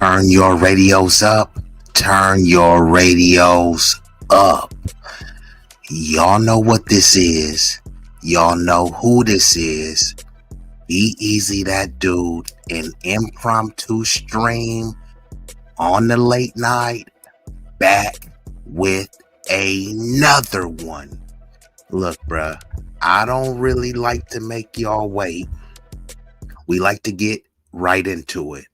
Turn your radios up. Turn your radios up. Y'all know what this is. Y'all know who this is. B-Eazy, that dude, an impromptu stream on the late night, back with another one. Look, bruh, I don't really like to make y'all wait. We like to get right into it.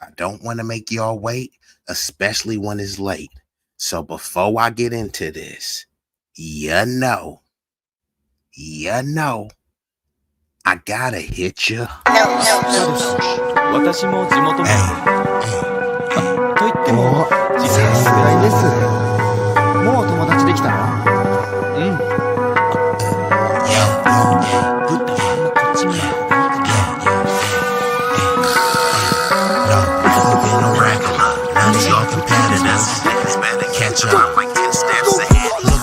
I don't want to make y'all wait, especially when it's late. So before I get into this, you know, I gotta hit you. 私も地元民と言っても自分は世代です。もう友達できたの？うん。ぶったまんまこっち見ない方がいいかも。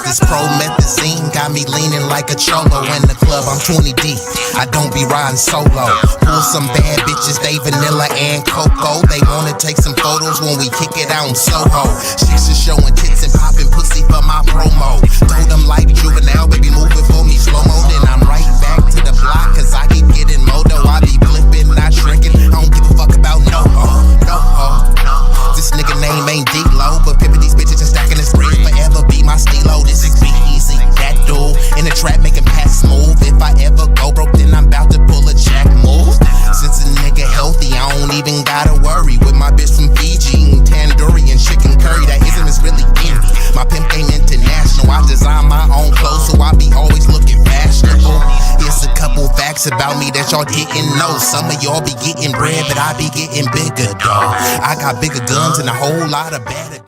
This promethazine got me leaning like a cholo in the club. I'm 20 deep. I don't be riding solo. Pull some bad bitches, they vanilla and cocoa. They wanna take some photos when we kick it out in Soho. Chicks are showing tits and popping pussy for my promo. Told them like juvenile, baby, move it for me slow-mo. Then I'm right back to the block, cause I keep getting modo. I be flipping, not shrinking. I don't give a fuck about no ho. This nigga name ain't D-Lo, but pimpin' these bitches and stacking this bread. Forever be my stilo. This is B-Eazy, that dude in the trap making pass smooth. If I ever go broke, then I'm about to pull a jack move. Since a nigga healthy, I don't even gotta worry. With my bitch from Fiji, eating tandoori and chicken curry. That ism is really indie. My pimp game international. I design my own clothes, so I be always looking fashionable. Here's a couple facts about me that y'all didn't know. Some of y'all be getting bread, but I be getting bigger, dawg. I got bigger guns and a whole lot of better.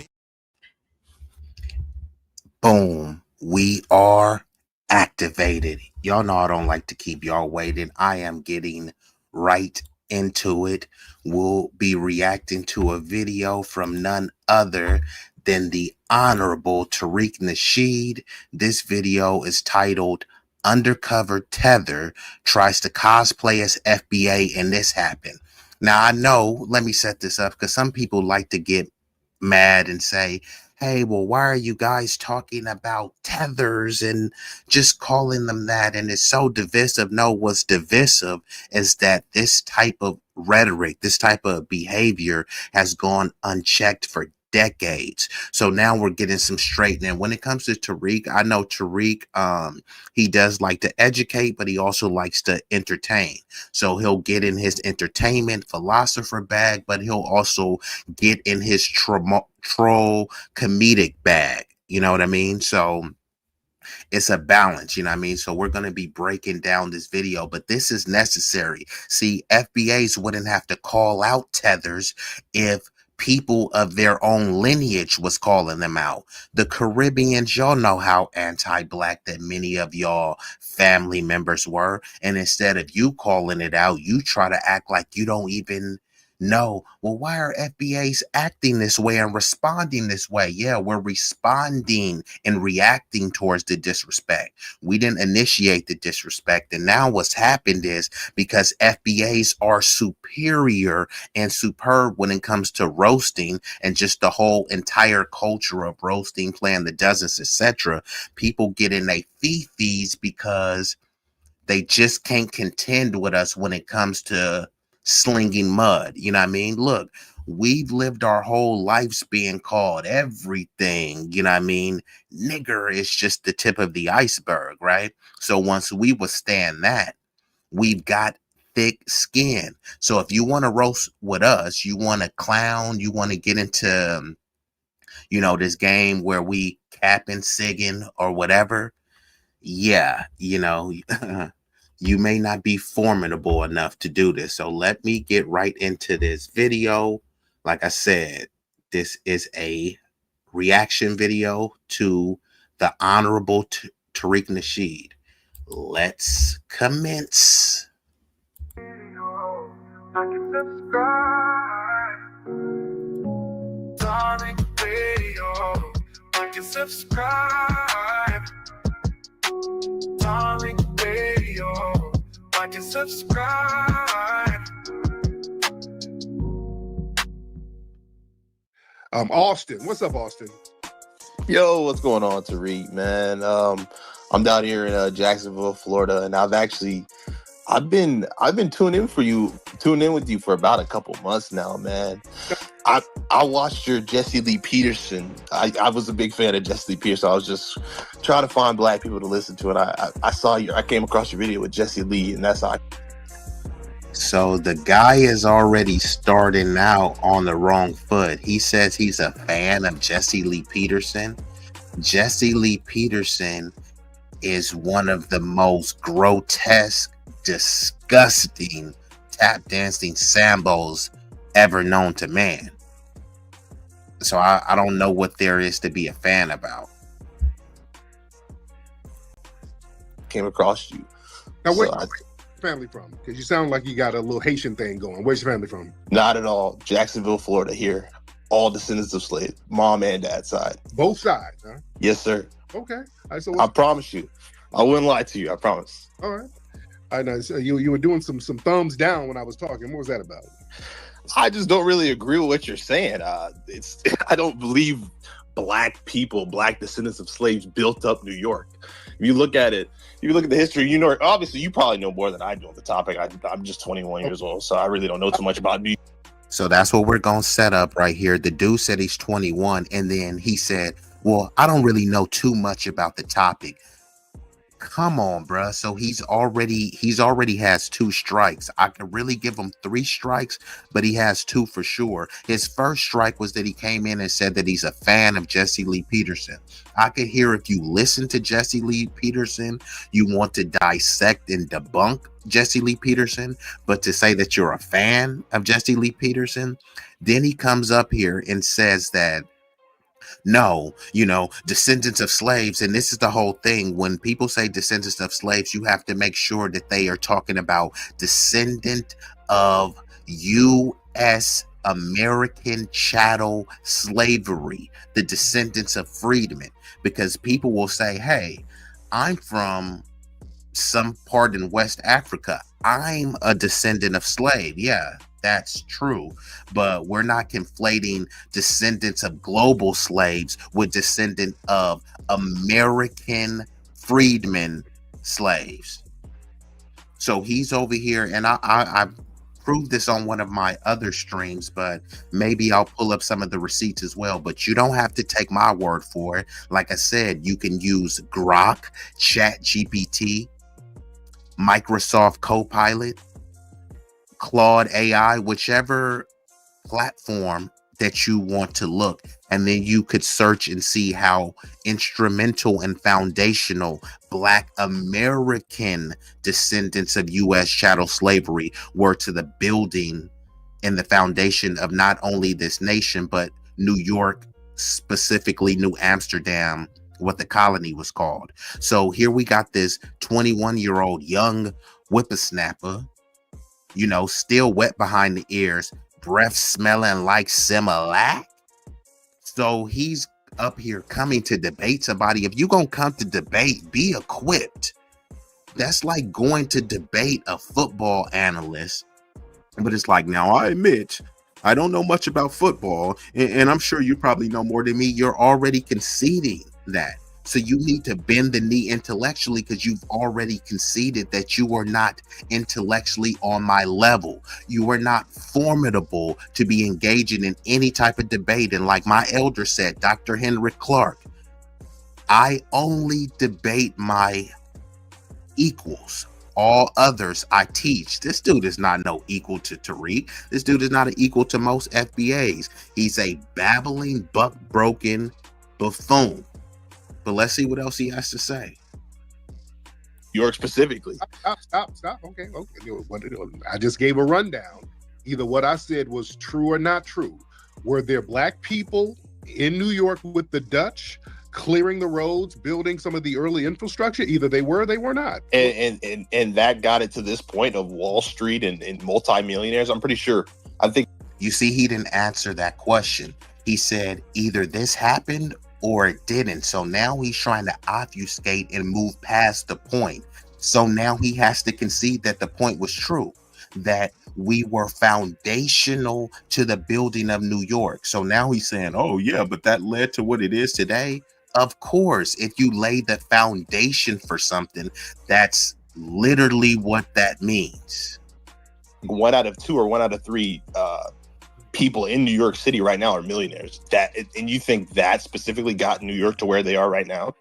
Boom. We are activated. Y'all know I don't like to keep y'all waiting. I am getting right into it. We'll be reacting to a video from none other than the Honorable Tariq Nasheed. This video is titled Undercover Tether Tries to Cosplay as FBA and This Happened. Now I know, let me set this up because some people like to get mad and say, hey, well, why are you guys talking about tethers and just calling them that? And it's so divisive. No, what's divisive is that this type of rhetoric, this type of behavior has gone unchecked for decades. So now we're getting some straightening. When it comes to Tariq, I know Tariq, he does like to educate, but he also likes to entertain. So he'll get in his entertainment philosopher bag, but he'll also get in his troll comedic bag. You know what I mean? So it's a balance, you know what I mean? So we're going to be breaking down this video, but this is necessary. See, FBAs wouldn't have to call out tethers if people of their own lineage was calling them out. The Caribbeans, y'all know how anti-black that many of y'all family members were. And instead of you calling it out, you try to act like you don't even know. Well, why are FBAs acting this way and responding this way? Yeah, we're responding and reacting towards the disrespect. We didn't initiate the disrespect. And now what's happened is because FBAs are superior and superb when it comes to roasting and just the whole entire culture of roasting, playing the dozens, etc., people get in their fifis because they just can't contend with us when it comes to slinging mud. You know what I mean? Look, we've lived our whole lives being called everything. You know what I mean? Nigger is just the tip of the iceberg, right? So once we withstand that, we've got thick skin. So if you want to roast with us, you want to clown, you want to get into, you know, this game where we capping, sigging or whatever. Yeah, you know, you may not be formidable enough to do this. So let me get right into this video. Like I said, this is a reaction video to the Honorable Tariq Nasheed. Let's commence. Subscribe. Tariq Radio. Like and subscribe. Austin. What's up, Austin? Yo, what's going on, Tariq, man? I'm down here in Jacksonville, Florida, and I've been tuning in with you for about a couple months now, man. I watched your Jesse Lee Peterson. I was a big fan of Jesse Lee Peterson. I was just trying to find black people to listen to, and I came across your video with Jesse Lee, and that's how. So the guy is already starting out on the wrong foot. He says he's a fan of Jesse Lee Peterson. Jesse Lee Peterson is one of the most grotesque, disgusting tap dancing sambos ever known to man. So I don't know what there is to be a fan about. Came across you. Now, where's your family from? Because you sound like you got a little Haitian thing going. Where's your family from? Not at all. Jacksonville, Florida. Here, all descendants of slaves, mom and dad side. Both sides, huh? Yes, sir. Okay. All right, so I promise you, I wouldn't lie to you. I promise. All right. I know. So you were doing some thumbs down when I was talking. What was that about? I just don't really agree with what you're saying. I don't believe black people, black descendants of slaves built up New York. If you look at it, if you look at the history of New York, obviously you probably know more than I do on the topic. I'm just 21 years old, so I really don't know too much about New York. So that's what we're going to set up right here. The dude said he's 21, and then he said, well, I don't really know too much about the topic. Come on, bruh. So he's already has 2 strikes. I could really give him 3 strikes, but he has 2 for sure. His first strike was that he came in and said that he's a fan of Jesse Lee Peterson. I could hear if you listen to Jesse Lee Peterson, you want to dissect and debunk Jesse Lee Peterson, but to say that you're a fan of Jesse Lee Peterson, then he comes up here and says that no, descendants of slaves. And this is the whole thing. When people say descendants of slaves, you have to make sure that they are talking about descendant of U.S. American chattel slavery, the descendants of freedmen, because people will say, hey, I'm from some part in West Africa. I'm a descendant of slave. Yeah, that's true. But we're not conflating descendants of global slaves with descendant of American freedmen slaves. So he's over here, and I proved this on one of my other streams, but maybe I'll pull up some of the receipts as well. But you don't have to take my word for it. Like I said, you can use Grok, ChatGPT, Microsoft Copilot, Claude AI, whichever platform that you want to look, and then you could search and see how instrumental and foundational Black American descendants of U.S. chattel slavery were to the building and the foundation of not only this nation, but New York, specifically New Amsterdam, what the colony was called. So here we got this 21-year-old young whippersnapper, still wet behind the ears, breath smelling like Similac. So he's up here coming to debate somebody. If you're going to come to debate, be equipped. That's like going to debate a football analyst. But it's like, now I admit, I don't know much about football, and I'm sure you probably know more than me. You're already conceding that. So you need to bend the knee intellectually, because you've already conceded that you are not intellectually on my level. You are not formidable to be engaging in any type of debate. And like my elder said, Dr. Henrik Clark, I only debate my equals. All others I teach. This dude is not no equal to Tariq. This dude is not an equal to most FBAs. He's a babbling, buck-broken buffoon. But let's see what else he has to say. York specifically. Stop. Okay. I just gave a rundown. Either what I said was true or not true. Were there black people in New York with the Dutch clearing the roads, building some of the early infrastructure? Either they were or they were not. And that got it to this point of Wall Street and multimillionaires. I'm pretty sure. I think. You see, he didn't answer that question. He said either this happened or it didn't. So now he's trying to obfuscate and move past the point. So now he has to concede that the point was true. that we were foundational to the building of New York. So now he's saying, oh yeah, but that led to what it is today. Of course, if you lay the foundation for something, that's literally what that means. 1 out of 2 or 1 out of 3 people in New York City right now are millionaires. And you think that specifically got New York to where they are right now?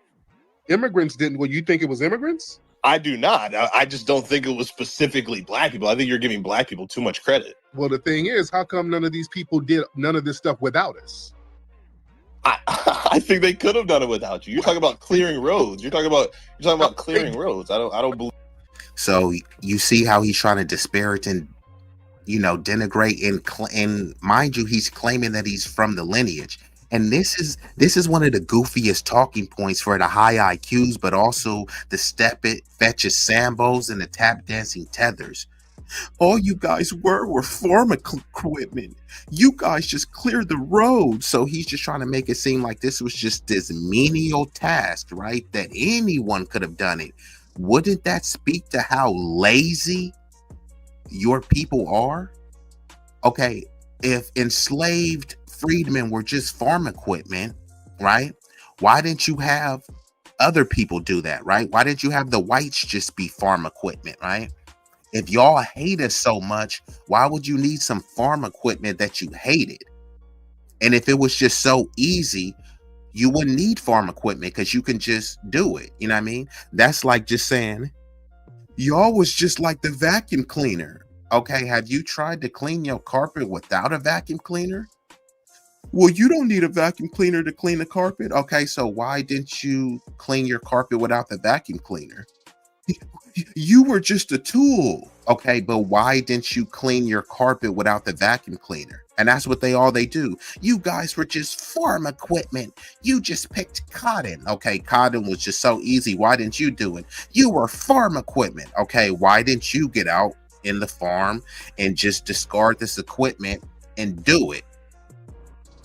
Immigrants didn't. Well, you think it was immigrants? I do not. I just don't think it was specifically black people. I think you're giving black people too much credit. Well, the thing is, how come none of these people did none of this stuff without us? I think they could have done it without you. You're talking about clearing roads. You're talking about clearing roads. I don't believe. So you see how he's trying to disparage and denigrate and mind you, he's claiming that he's from the lineage. And this is one of the goofiest talking points for the high IQs, but also the step it, fetches sambos and the tap dancing tethers. All you guys were farm equipment. You guys just cleared the road. So he's just trying to make it seem like this was just this menial task, right? That anyone could have done it. Wouldn't that speak to how lazy your people are? Okay, if enslaved freedmen were just farm equipment, right? Why didn't you have other people do that, right? Why didn't you have the whites just be farm equipment, right? If y'all hate us so much, why would you need some farm equipment that you hated? And if it was just so easy, you wouldn't need farm equipment because you can just do it. You know what I mean? That's like just saying, y'all was just like the vacuum cleaner. Okay, have you tried to clean your carpet without a vacuum cleaner? Well, you don't need a vacuum cleaner to clean the carpet. Okay, so why didn't you clean your carpet without the vacuum cleaner? You were just a tool. Okay, but why didn't you clean your carpet without the vacuum cleaner? And that's what they do. You guys were just farm equipment. You just picked cotton. Okay, cotton was just so easy. Why didn't you do it? You were farm equipment. Okay, why didn't you get out in the farm and just discard this equipment and do it?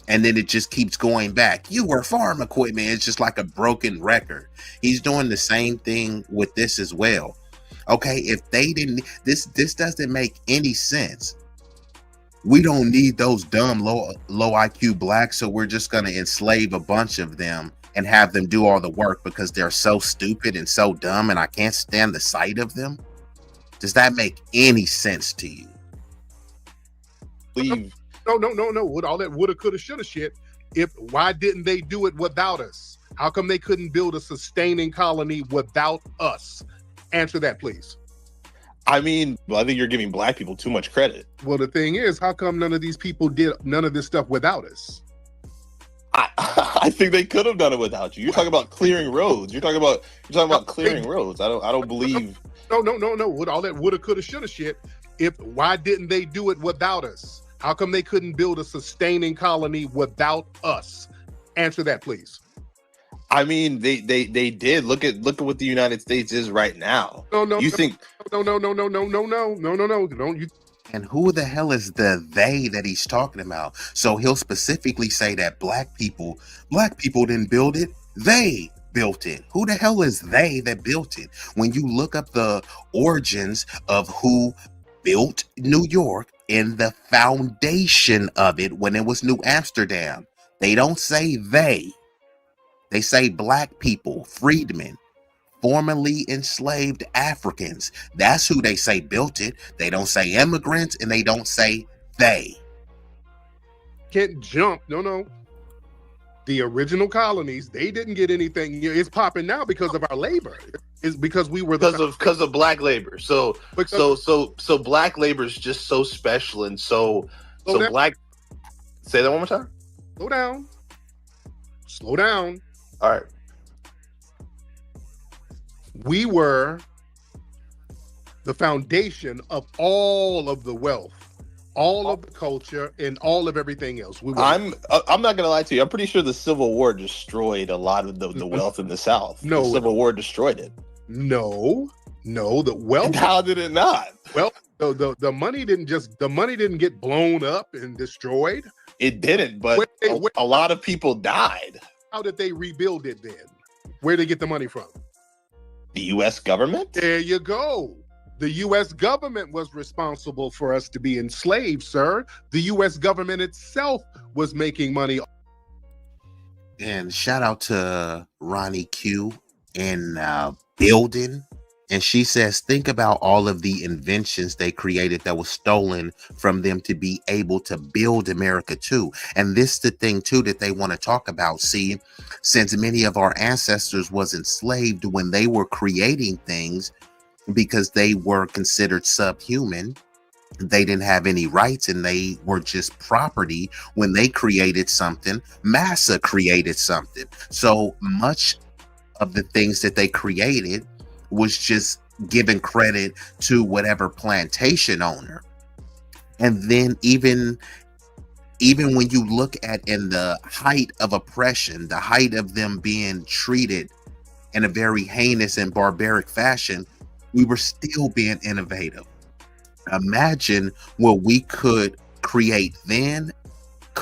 And then it just keeps going back. You were farm equipment. It's just like a broken record. He's doing the same thing with this as well. Okay, if they didn't, this doesn't make any sense. We don't need those dumb low IQ blacks, so we're just going to enslave a bunch of them and have them do all the work because they're so stupid and so dumb and I can't stand the sight of them. Does that make any sense to you? No. With all that woulda, coulda, shoulda shit, why didn't they do it without us? How come they couldn't build a sustaining colony without us? Answer that, please. I mean, I think you're giving black people too much credit. Well, the thing is, how come none of these people did none of this stuff without us? I think they could have done it without you. You're talking about clearing roads. You're talking about clearing roads. I don't believe. No. With all that woulda, coulda, shoulda shit, why didn't they do it without us? How come they couldn't build a sustaining colony without us? Answer that, please. I mean, they did. Look at what the United States is right now. No. Don't you? And who the hell is the they that he's talking about? So he'll specifically say that black people didn't build it. They built it. Who the hell is they that built it? When you look up the origins of who built New York and the foundation of it when it was New Amsterdam, they don't say they. They say black people, freedmen, formerly enslaved Africans. That's who they say built it. They don't say immigrants and they don't say they. Can't jump. No. The original colonies, they didn't get anything. It's popping now because of our labor. It's because we were because of black labor. So black labor is just so special and so black. Say that one more time. Slow down. All right. We were the foundation of all of the wealth, all of the culture, and all of everything else. I'm not gonna lie to you. I'm pretty sure the Civil War destroyed a lot of the wealth in the South. No, the Civil War destroyed it. No, the wealth. And how did it not? Well, the money didn't get blown up and destroyed. It didn't, but a lot of people died. How did they rebuild it then? Where did they get the money from? The U.S. government? There you go. The U.S. government was responsible for us to be enslaved, sir. The U.S. government itself was making money. And shout out to Ronnie Q in building. And she says, think about all of the inventions they created that was stolen from them to be able to build America too. And this is the thing too that they want to talk about. See, since many of our ancestors was enslaved when they were creating things because they were considered subhuman, they didn't have any rights and they were just property. When they created something, massa created something. So much of the things that they created was just giving credit to whatever plantation owner. And then even when you look at in the height of oppression, the height of them being treated in a very heinous and barbaric fashion, we were still being innovative. Imagine what we could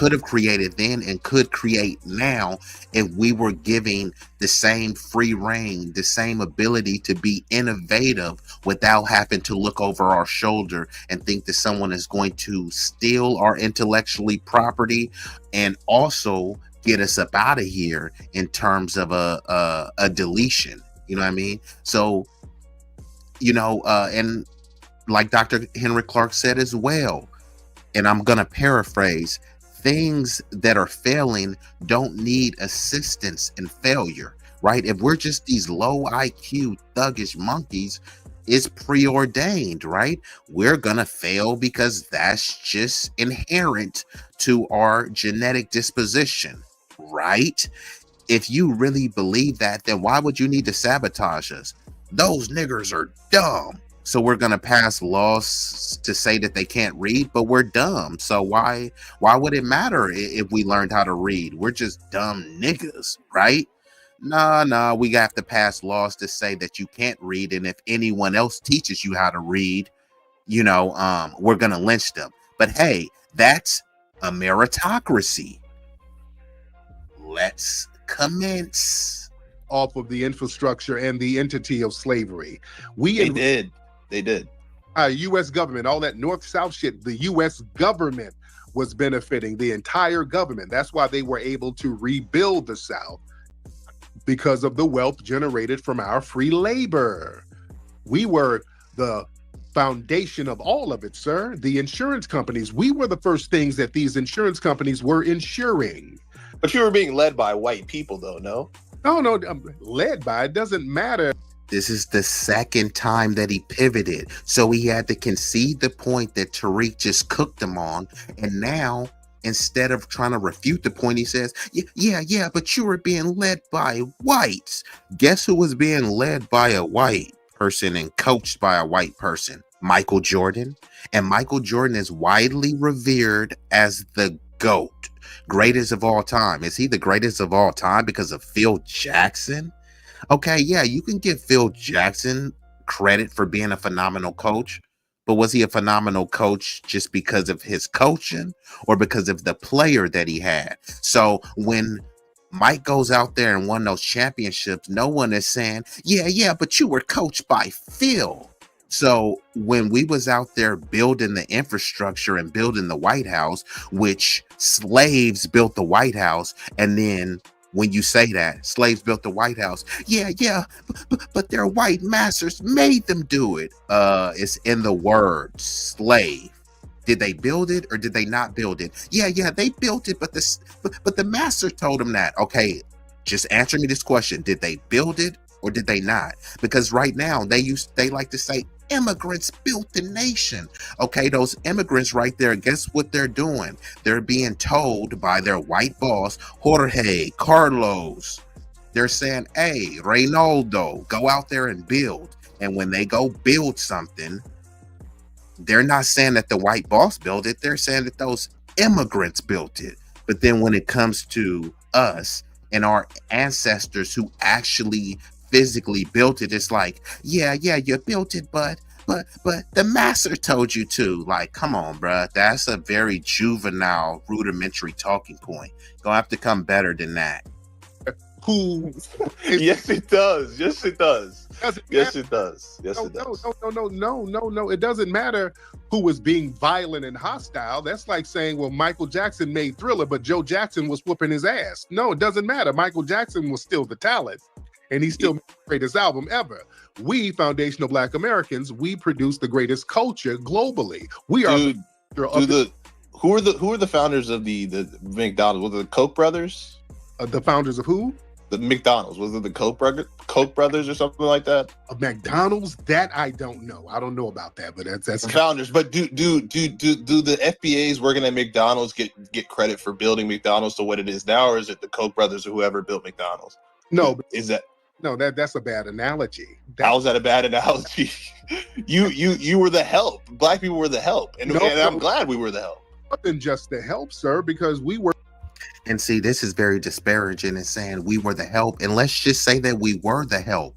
have created then and could create now if we were giving the same free reign, the same ability to be innovative without having to look over our shoulder and think that someone is going to steal our intellectually property and also get us up out of here in terms of a deletion. You know what I mean? So, and like Dr. Henry Clark said as well, and I'm going to paraphrase, things that are failing don't need assistance in failure, right? If we're just these low IQ thuggish monkeys, it's preordained, right? We're going to fail because that's just inherent to our genetic disposition, right? If you really believe that, then why would you need to sabotage us? Those niggers are dumb. So we're going to pass laws to say that they can't read, but we're dumb. So why would it matter if we learned how to read? We're just dumb niggas, right? Nah, we have to pass laws to say that you can't read. And if anyone else teaches you how to read, we're going to lynch them. But hey, that's a meritocracy. Let's commence. Off of the infrastructure and the entity of slavery. They did. U.S. government, all that north-south shit, the U.S. government was benefiting, the entire government. That's why they were able to rebuild the South, because of the wealth generated from our free labor. We were the foundation of all of it, sir. The insurance companies, we were the first things that these insurance companies were insuring. But you were being led by white people, though, no? No, led by, it doesn't matter. This is the second time that he pivoted. So he had to concede the point that Tariq just cooked him on. And now, instead of trying to refute the point, he says, yeah, but you were being led by whites. Guess who was being led by a white person and coached by a white person? Michael Jordan. And Michael Jordan is widely revered as the GOAT, greatest of all time. Is he the greatest of all time because of Phil Jackson? Okay, yeah, you can give Phil Jackson credit for being a phenomenal coach, but was he a phenomenal coach just because of his coaching or because of the player that he had? So when Mike goes out there and won those championships, no one is saying, yeah, but you were coached by Phil. So when we was out there building the infrastructure and building the White House, which slaves built the White House, and then when you say that slaves built the White House, but their white masters made them do it. It's in the word slave. Did they build it or did they not build it? Yeah, they built it, but the master told them that. Okay, just answer me this question: did they build it or did they not? Because right now they like to say immigrants built the nation. Okay, those immigrants right there, guess what they're doing? They're being told by their white boss, Jorge, Carlos. They're saying, hey, Reynaldo, go out there and build. And when they go build something, they're not saying that the white boss built it. They're saying that those immigrants built it. But then when it comes to us and our ancestors who actually physically built it, it's like, yeah, you built it, but the master told you to. Like, come on, bruh. That's a very juvenile, rudimentary talking point. Gonna have to come better than that. who Yes, it does. Yes, it does. doesn't Yes, matter. it does. Yes, No, it does. no. It doesn't matter who was being violent and hostile. That's like saying, well, Michael Jackson made Thriller, but Joe Jackson was whooping his ass. No, it doesn't matter. Michael Jackson was still the talent, and he still made the greatest album ever. We, foundational Black Americans, we produce the greatest culture globally. We are Dude, who are the founders of the McDonald's? Was it the Koch brothers? the founders of who? The McDonald's. Was it the Koch brothers or something like that? Of McDonald's? That I don't know. I don't know about that, but that's The founders. But do the FBAs working at McDonald's get credit for building McDonald's to what it is now, or is it the Koch brothers or whoever built McDonald's? no. Is that No, that's a bad analogy. how is that a bad analogy? you were the help. Black people were the help, and I'm glad we were the help. More than just the help, sir, because we were. And see, this is very disparaging in saying we were the help. And let's just say that we were the help.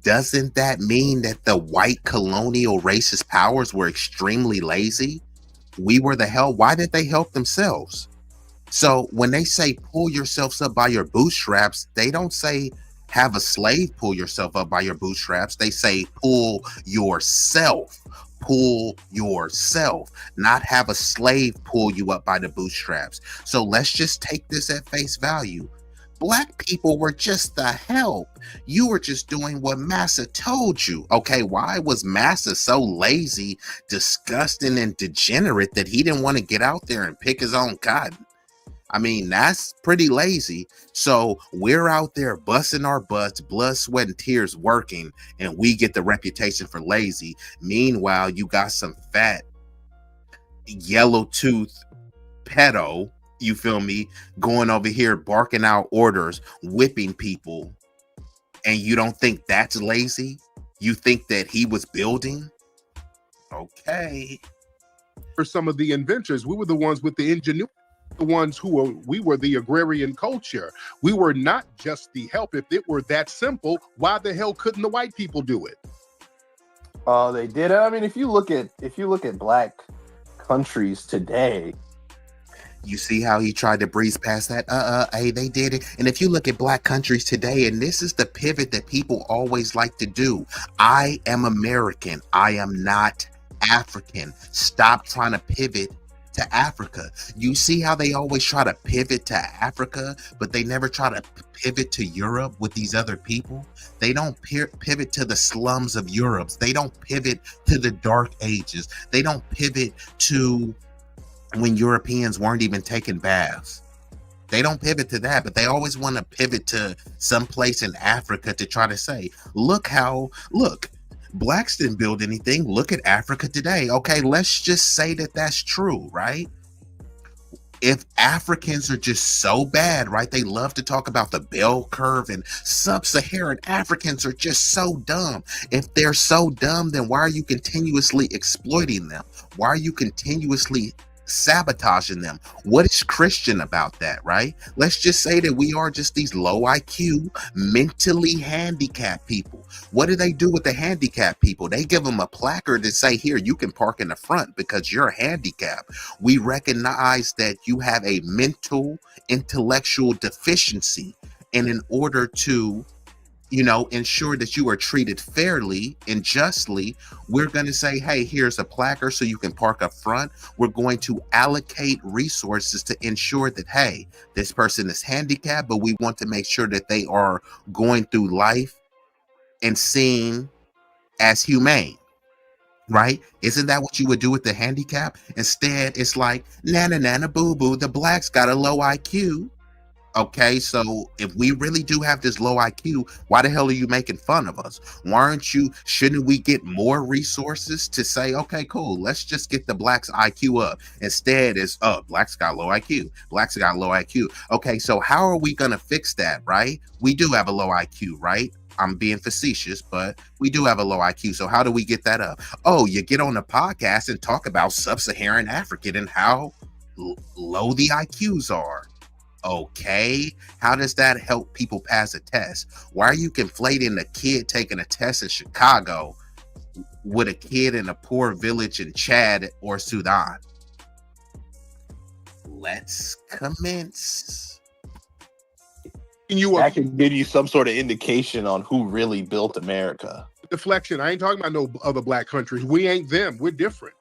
Doesn't that mean that the white colonial racist powers were extremely lazy? We were the help. Why did they help themselves? So when they say pull yourselves up by your bootstraps, they don't say have a slave pull yourself up by your bootstraps. They say pull yourself. Pull yourself, not have a slave pull you up by the bootstraps. So let's just take this at face value. Black people were just the help. You were just doing what Massa told you. Okay, why was Massa so lazy, disgusting, and degenerate that he didn't want to get out there and pick his own cotton? I mean, that's pretty lazy. So we're out there busting our butts, blood, sweat, and tears working, and we get the reputation for lazy. Meanwhile, you got some fat, yellow tooth pedo, you feel me, going over here barking out orders, whipping people, and you don't think that's lazy? You think that he was building? Okay. For some of the inventors, we were the ones with the ingenuity. The ones we were the agrarian culture. We were not just the help. If it were that simple, why the hell couldn't the white people do it? They did. I mean, if you look at Black countries today, you see how he tried to breeze past that? Hey, they did it. And if you look at Black countries today, and this is the pivot that people always like to do. I am American. I am not African. Stop trying to pivot to Africa. You see how they always try to pivot to Africa, but they never try to pivot to Europe with these other people. They don't pivot to the slums of Europe. They don't pivot to the dark ages. They don't pivot to when Europeans weren't even taking baths. They don't pivot to that, but they always want to pivot to some place in Africa to try to say, look, Blacks didn't build anything. Look at Africa today. Okay, let's just say that that's true, right? If Africans are just so bad, right? They love to talk about the bell curve, and sub-Saharan Africans are just so dumb. If they're so dumb, then why are you continuously exploiting them? Why are you continuously sabotaging them? What is Christian about that, right? Let's just say that we are just these low IQ, mentally handicapped people. What do they do with the handicapped people? They give them a placard to say, here, you can park in the front because you're handicapped. We recognize that you have a mental, intellectual deficiency, and in order to ensure that you are treated fairly and justly, we're going to say, hey, here's a placard so you can park up front. We're going to allocate resources to ensure that, hey, this person is handicapped, but we want to make sure that they are going through life and seen as humane, right? Isn't that what you would do with the handicap? Instead, it's like, nana boo boo, the Blacks got a low IQ. Okay, so if we really do have this low IQ, why the hell are you making fun of us? Shouldn't we get more resources to say, okay, cool, let's just get the Blacks IQ up? Instead, it's, Blacks got low IQ. Blacks got low IQ. Okay, so how are we going to fix that, right? We do have a low IQ, right? I'm being facetious, but we do have a low IQ. So how do we get that up? Oh, you get on a podcast and talk about sub-Saharan African and how low the IQs are. Okay, how does that help people pass a test? Why are you conflating a kid taking a test in Chicago with a kid in a poor village in Chad or Sudan? Let's commence. That can give you some sort of indication on who really built America. Deflection. I ain't talking about no other black countries. We ain't them. We're different.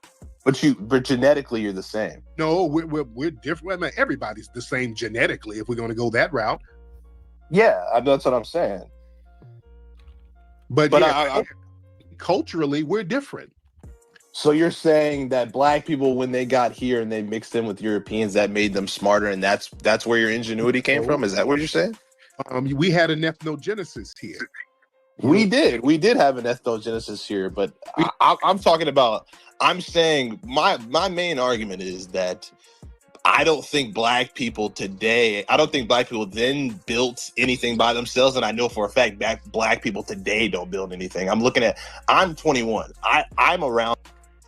But genetically, you're the same. No, we're different. I mean, everybody's the same genetically if we're going to go that route. Yeah, that's what I'm saying. But yeah, culturally, we're different. So you're saying that black people, when they got here and they mixed in with Europeans, that made them smarter, and that's where your ingenuity came from? Is that what you're saying? We had an ethnogenesis here. We did have an ethnogenesis here, but I'm talking about. I'm saying my main argument is that I don't think black people today. I don't think black people then built anything by themselves, and I know for a fact black people today don't build anything. I'm 21. I'm around.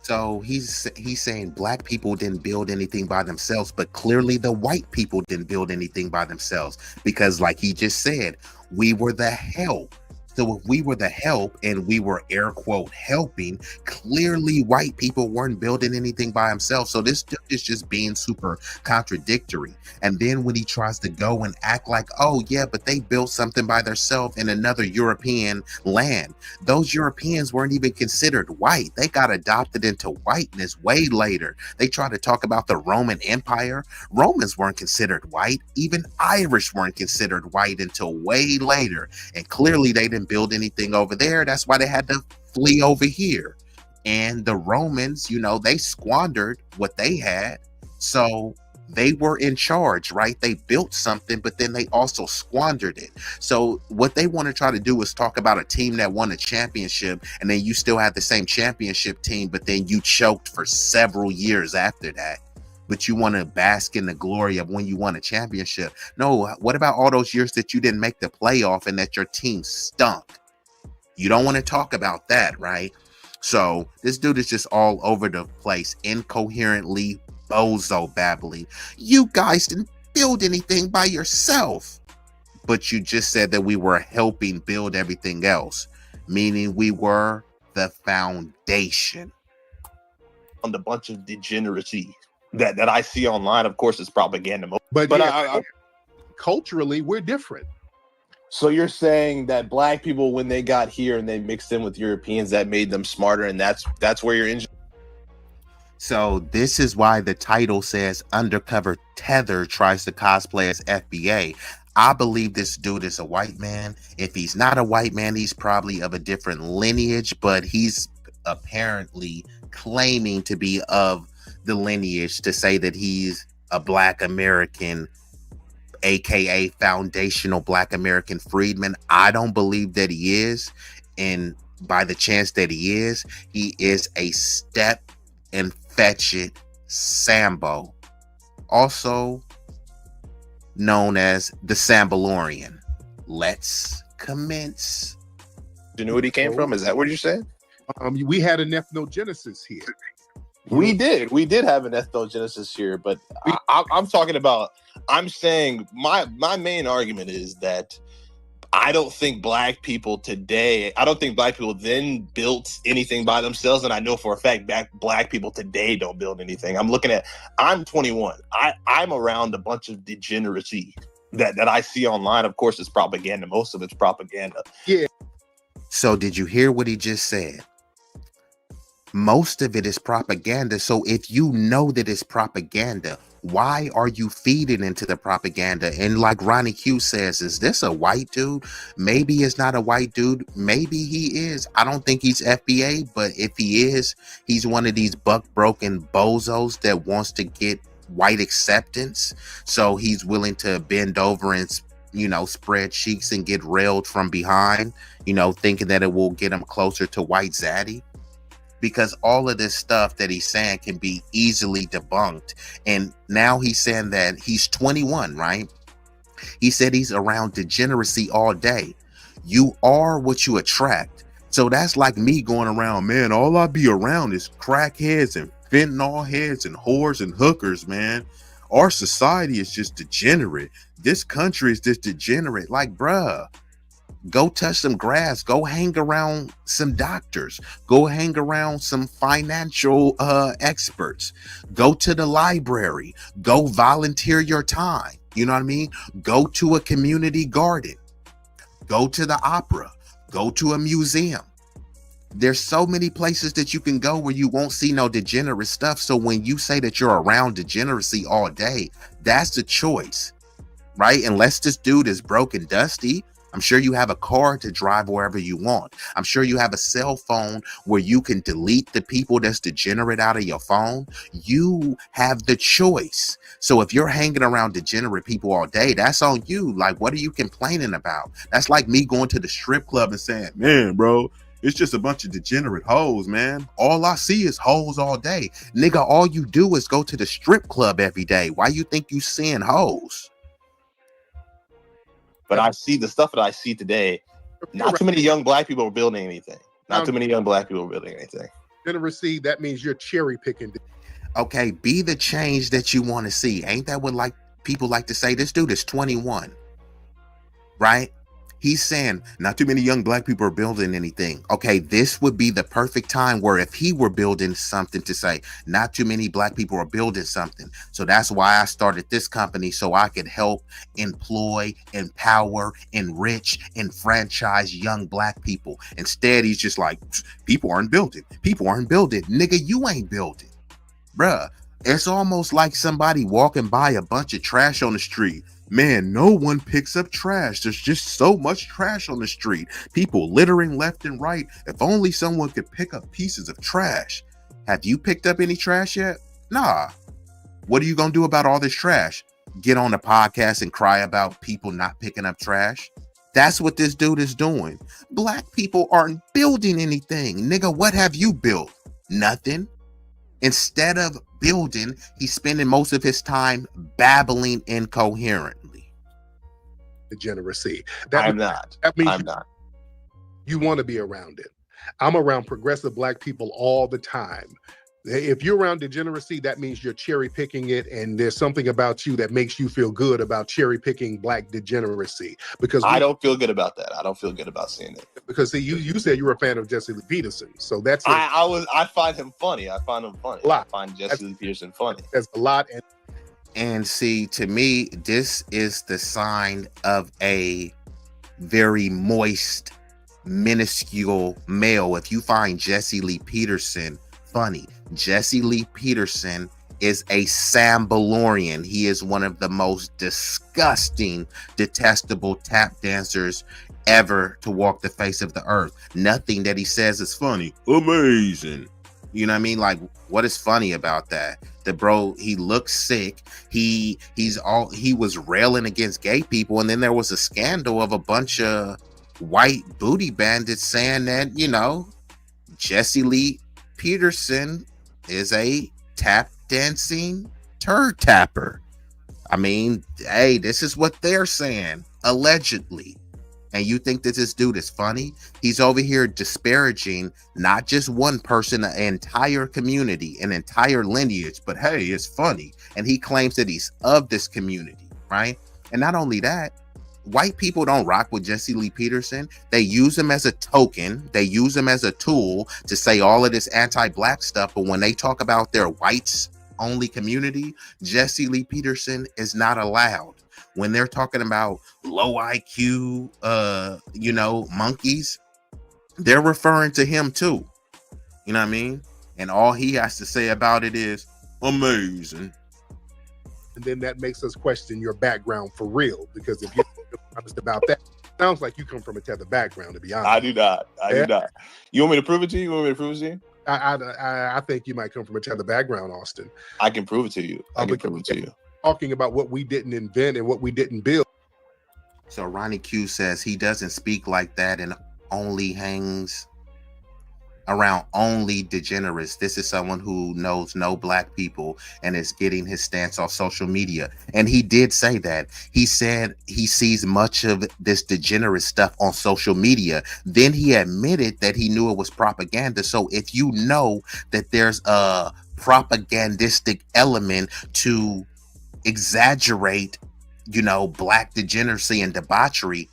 So he's saying black people didn't build anything by themselves, but clearly the white people didn't build anything by themselves, because like he just said, we were the help. So if we were the help and we were air quote helping, clearly white people weren't building anything by themselves. So this dude is just being super contradictory. And then when he tries to go and act like, oh yeah, but they built something by themselves in another European land. Those Europeans weren't even considered white. They got adopted into whiteness way later. They try to talk about the Roman Empire. Romans weren't considered white. Even Irish weren't considered white until way later. And clearly they didn't build anything over there. That's why they had to flee over here. And the Romans, they squandered what they had. So they were in charge, right? They built something, but then they also squandered it. So what they want to try to do is talk about a team that won a championship, and then you still have the same championship team, but then you choked for several years after that. But you want to bask in the glory of when you won a championship. No, what about all those years that you didn't make the playoff and that your team stunk? You don't want to talk about that, right? So this dude is just all over the place, incoherently, bozo babbling. You guys didn't build anything by yourself. But you just said that we were helping build everything else, meaning we were the foundation. On the bunch of degeneracy that I see online, of course, it's propaganda. But culturally, we're different. So you're saying that black people, when they got here and they mixed in with Europeans, that made them smarter, and that's where your engine. So this is why the title says Undercover Tether tries to cosplay as FBA. I believe this dude is a white man. If he's not a white man, he's probably of a different lineage, but he's apparently claiming to be of the lineage to say that he's a black American, aka foundational black American freedman. I don't believe that he is, and by the chance that he is a step and fetch it Sambo, also known as the Sambalorian. Let's commence. Ingenuity came from? Is that what you're saying? We had an ethnogenesis here. We did have an ethnogenesis here, but I'm talking about. I'm saying my main argument is that I don't think black people today. I don't think black people then built anything by themselves, and I know for a fact black people today don't build anything. I'm 21. I'm around a bunch of degeneracy that I see online. Of course, it's propaganda. Most of it's propaganda. Yeah. So did you hear what he just said? Most of it is propaganda. So if you know that it's propaganda, why are you feeding into the propaganda? And like Ronnie Q says, is this a white dude? Maybe it's not a white dude. Maybe he is. I don't think he's FBA, but if he is, he's one of these buck broken bozos that wants to get white acceptance. So he's willing to bend over and, spread cheeks and get railed from behind, thinking that it will get him closer to white zaddy. Because all of this stuff that he's saying can be easily debunked. And now he's saying that he's 21, right? He said he's around degeneracy all day. You are what you attract. So that's like me going around, man, all I be around is crackheads and fentanyl heads and whores and hookers, man. Our society is just degenerate. This country is just degenerate. Like, bruh. Go touch some grass. Go hang around some doctors. Go hang around some financial experts. Go to the library. Go volunteer your time. You know what I mean? Go to a community garden, go to the opera, go to a museum. There's so many places that you can go where you won't see no degenerate stuff. So when you say that you're around degeneracy all day, that's the choice, right? Unless this dude is broke and dusty, I'm sure you have a car to drive wherever you want. I'm sure you have a cell phone where you can delete the people that's degenerate out of your phone. You have the choice. So if you're hanging around degenerate people all day, that's on you. Like, what are you complaining about? That's like me going to the strip club and saying, man, bro, it's just a bunch of degenerate hoes, man. All I see is hoes all day. Nigga, all you do is go to the strip club every day. Why you think you seeing hoes? But I see the stuff that I see today. Not too many young black people are building anything. Not too many young black people are building anything. Degeneracy, that means you're cherry picking. Okay, be the change that you want to see. Ain't that what like people like to say? This dude is 21, right? He's saying not too many young black people are building anything. Okay, this would be the perfect time where if he were building something to say, not too many black people are building something. So that's why I started this company, so I could help employ, empower, enrich, and franchise young black people. Instead, he's just like, people aren't building. People aren't building. Nigga, you ain't building. Bruh, it's almost like somebody walking by a bunch of trash on the street. Man, no one picks up trash. There's just so much trash on the street. People littering left and right. If only someone could pick up pieces of trash. Have you picked up any trash yet? Nah. What are you gonna do about all this trash? Get on a podcast and cry about people not picking up trash? That's what this dude is doing. Black people aren't building anything. Nigga, what have you built? Nothing. Instead of building, he's spending most of his time babbling incoherently. Degeneracy. I'm not. That means you want to be around it. I'm around progressive black people all the time. If you're around degeneracy, that means you're cherry picking it, and there's something about you that makes you feel good about cherry picking black degeneracy. Because I don't feel good about that. I don't feel good about seeing it. Because see, you said you were a fan of Jesse Lee Peterson, so that's I find him funny. I find him funny. I find Jesse Lee Peterson funny. That's a lot. And see, to me, this is the sign of a very moist, minuscule male. If you find Jesse Lee Peterson funny, Jesse Lee Peterson is a Sambalorian. He is one of the most disgusting, detestable tap dancers ever to walk the face of the earth. Nothing that he says is funny. Amazing. You know what I mean? Like, what is funny about that? The bro, he looks sick. He was railing against gay people, and then there was a scandal of a bunch of white booty bandits saying that, you know, Jesse Lee Peterson is a tap dancing turd tapper. I mean, hey, this is what they're saying, allegedly. And you think that this dude is funny? He's over here disparaging not just one person, an entire community, an entire lineage, but hey, it's funny. And he claims that he's of this community, right? And not only that, white people don't rock with Jesse Lee Peterson. They use him as a token. They use him as a tool to say all of this anti-black stuff. But when they talk about their whites only community, Jesse Lee Peterson is not allowed. When they're talking about low IQ, monkeys, they're referring to him too. You know what I mean? And all he has to say about it is amazing. And then that makes us question your background for real. Because if you're honest about that, it sounds like you come from a tether background, to be honest. I do not. I do not. You want me to prove it to you? I think you might come from a tether background, Austin. I can prove it to you. Talking about what we didn't invent and what we didn't build. So Ronnie Q says he doesn't speak like that and only hangs around only degenerates. This is someone who knows no black people and is getting his stance on social media. And he did say that. He said he sees much of this degenerate stuff on social media. Then he admitted that he knew it was propaganda. So if you know that there's a propagandistic element to exaggerate, black degeneracy and debauchery,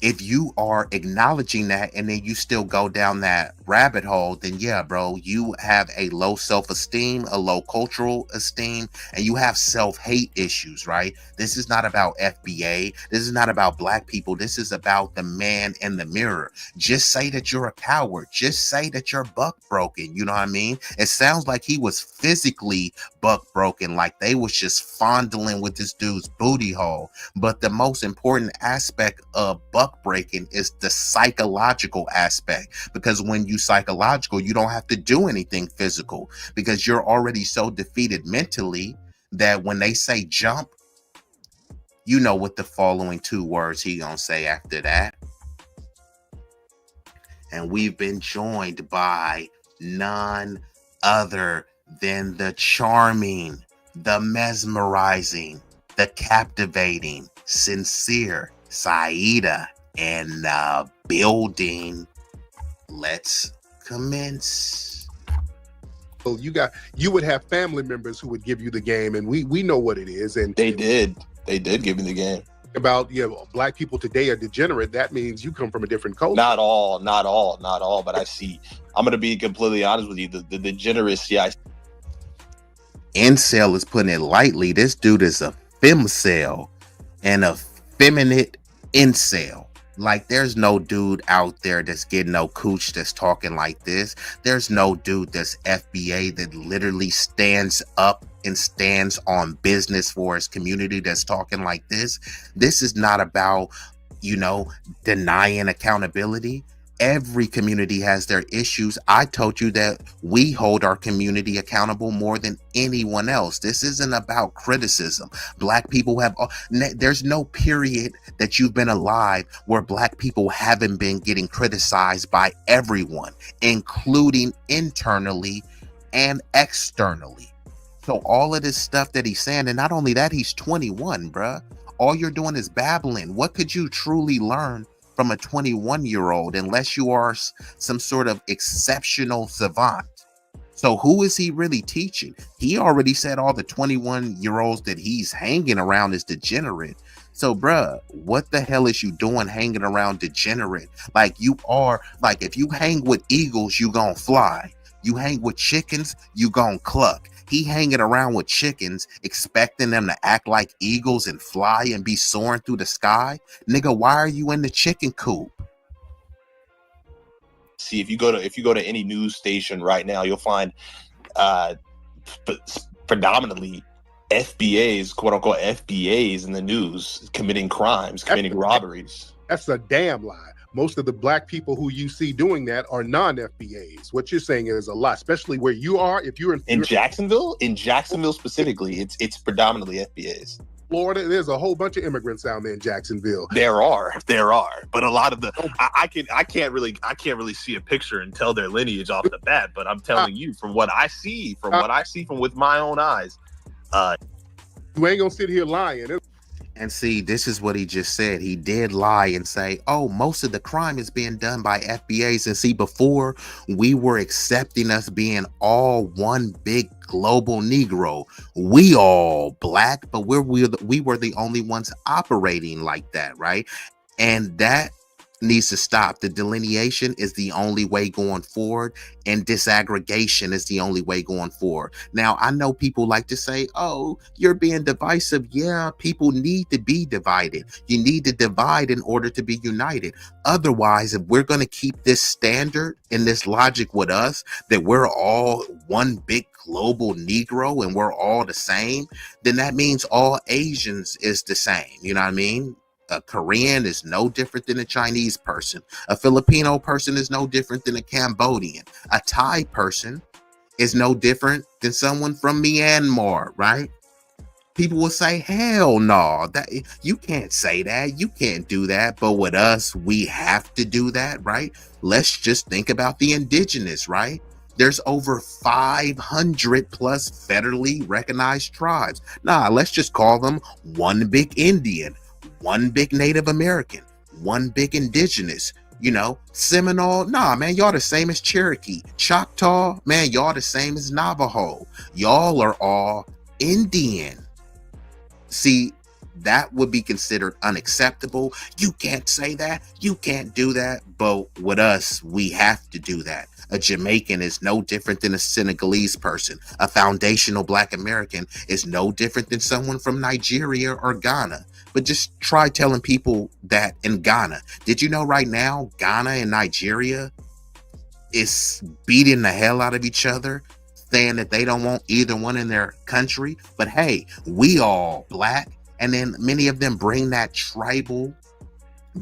if you are acknowledging that and then you still go down that rabbit hole, then yeah, bro, you have a low self-esteem, a low cultural esteem, and you have self-hate issues, right? This is not about FBA. This is not about black people. This is about the man in the mirror. Just say that you're a coward. Just say that you're buck broken. You know what I mean? It sounds like he was physically buck broken, like they was just fondling with this dude's booty hole. But the most important aspect of buck breaking is the psychological aspect, because when you psychological, you don't have to do anything physical, because you're already so defeated mentally that when they say jump, you know what the following 2 words he gonna say after that. And we've been joined by none other than the charming, the mesmerizing, the captivating, sincere Saida in the building. Let's commence. So you would have family members who would give you the game, and we know what it is. And They did give me the game. About black people today are degenerate. That means you come from a different culture. Not all, but I see. I'm gonna be completely honest with you. The degeneracy Incel is putting it lightly. This dude is a femcel and a feminine incel. Like, there's no dude out there that's getting no cooch that's talking like this. There's no dude that's FBA that literally stands up and stands on business for his community that's talking like this. This is not about, denying accountability. Every community has their issues. I told you that we hold our community accountable more than anyone else. This isn't about criticism. Black people there's no period that you've been alive where black people haven't been getting criticized by everyone, including internally and externally. So all of this stuff that he's saying, and not only that, he's 21, bruh. All you're doing is babbling. What could you truly learn from a 21-year-old unless you are some sort of exceptional savant? So who is he really teaching? He already said all the 21-year-olds that he's hanging around is degenerate. So bruh, what the hell is you doing hanging around degenerate? Like, you are, like, if you hang with eagles, you gonna fly. You hang with chickens, you gonna cluck. He hanging around with chickens, expecting them to act like eagles and fly and be soaring through the sky. Nigga, why are you in the chicken coop? See, if you go to any news station right now, you'll find predominantly FBAs, quote unquote FBAs, in the news committing crimes, committing robberies. That's a damn lie. Most of the black people who you see doing that are non-FBAs. What you're saying is a lie, especially where you are. If you're in Jacksonville specifically, it's predominantly FBAs. Florida, there's a whole bunch of immigrants down there in Jacksonville. There are, but a lot of the I can't really see a picture and tell their lineage off the bat. But I'm telling you, from what I see, from with my own eyes, you ain't gonna sit here lying. And see, this is what he just said. He did lie and say, oh, most of the crime is being done by FBAs. And see, before, we were accepting us being all one big global Negro. We all black, but we were the only ones operating like that, right? And that needs to stop. The delineation is the only way going forward, and disaggregation is the only way going forward. Now, I know people like to say, oh, you're being divisive. Yeah, people need to be divided. You need to divide in order to be united. Otherwise, if we're going to keep this standard and this logic with us, that we're all one big global Negro and we're all the same, then that means all Asians is the same. You know what I mean? A Korean is no different than a Chinese person. A Filipino person is no different than a Cambodian. A Thai person is no different than someone from Myanmar, right? People will say, hell no, that you can't say that. You can't do that. But with us, we have to do that, right? Let's just think about the indigenous, right? There's over 500 plus federally recognized tribes. Nah, let's just call them one big Indian, one big Native American, one big indigenous, Seminole. Nah, man, y'all the same as Cherokee. Choctaw, man, y'all the same as Navajo. Y'all are all Indian. See, that would be considered unacceptable. You can't say that. You can't do that. But with us, we have to do that. A Jamaican is no different than a Senegalese person. A foundational Black American is no different than someone from Nigeria or Ghana. But just try telling people that in Ghana. Did you know right now, Ghana and Nigeria is beating the hell out of each other, saying that they don't want either one in their country? But hey, we all Black. And then many of them bring that tribal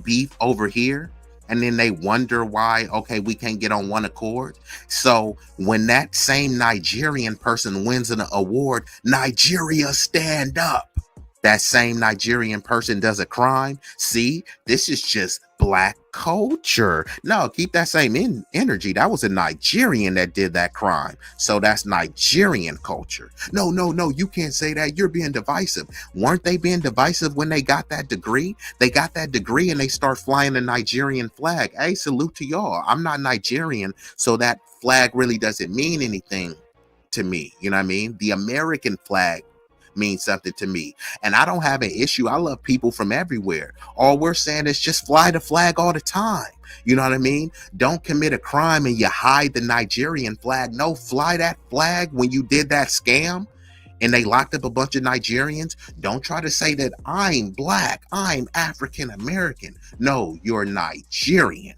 beef over here. And then they wonder why, okay, we can't get on one accord. So when that same Nigerian person wins an award, Nigeria stand up. That same Nigerian person does a crime. See, this is just Black culture. No, keep that same energy. That was a Nigerian that did that crime. So that's Nigerian culture. No, you can't say that. You're being divisive. Weren't they being divisive when they got that degree? They got that degree and they start flying the Nigerian flag. Hey, salute to y'all. I'm not Nigerian, so that flag really doesn't mean anything to me. You know what I mean? The American flag means something to me, and I don't have an issue. I love people from everywhere. All we're saying is just fly the flag all the time. You know what I mean? Don't commit a crime and you hide the Nigerian flag. No, fly that flag when you did that scam and they locked up a bunch of Nigerians. Don't try to say that I'm Black, I'm African American. No, you're Nigerian.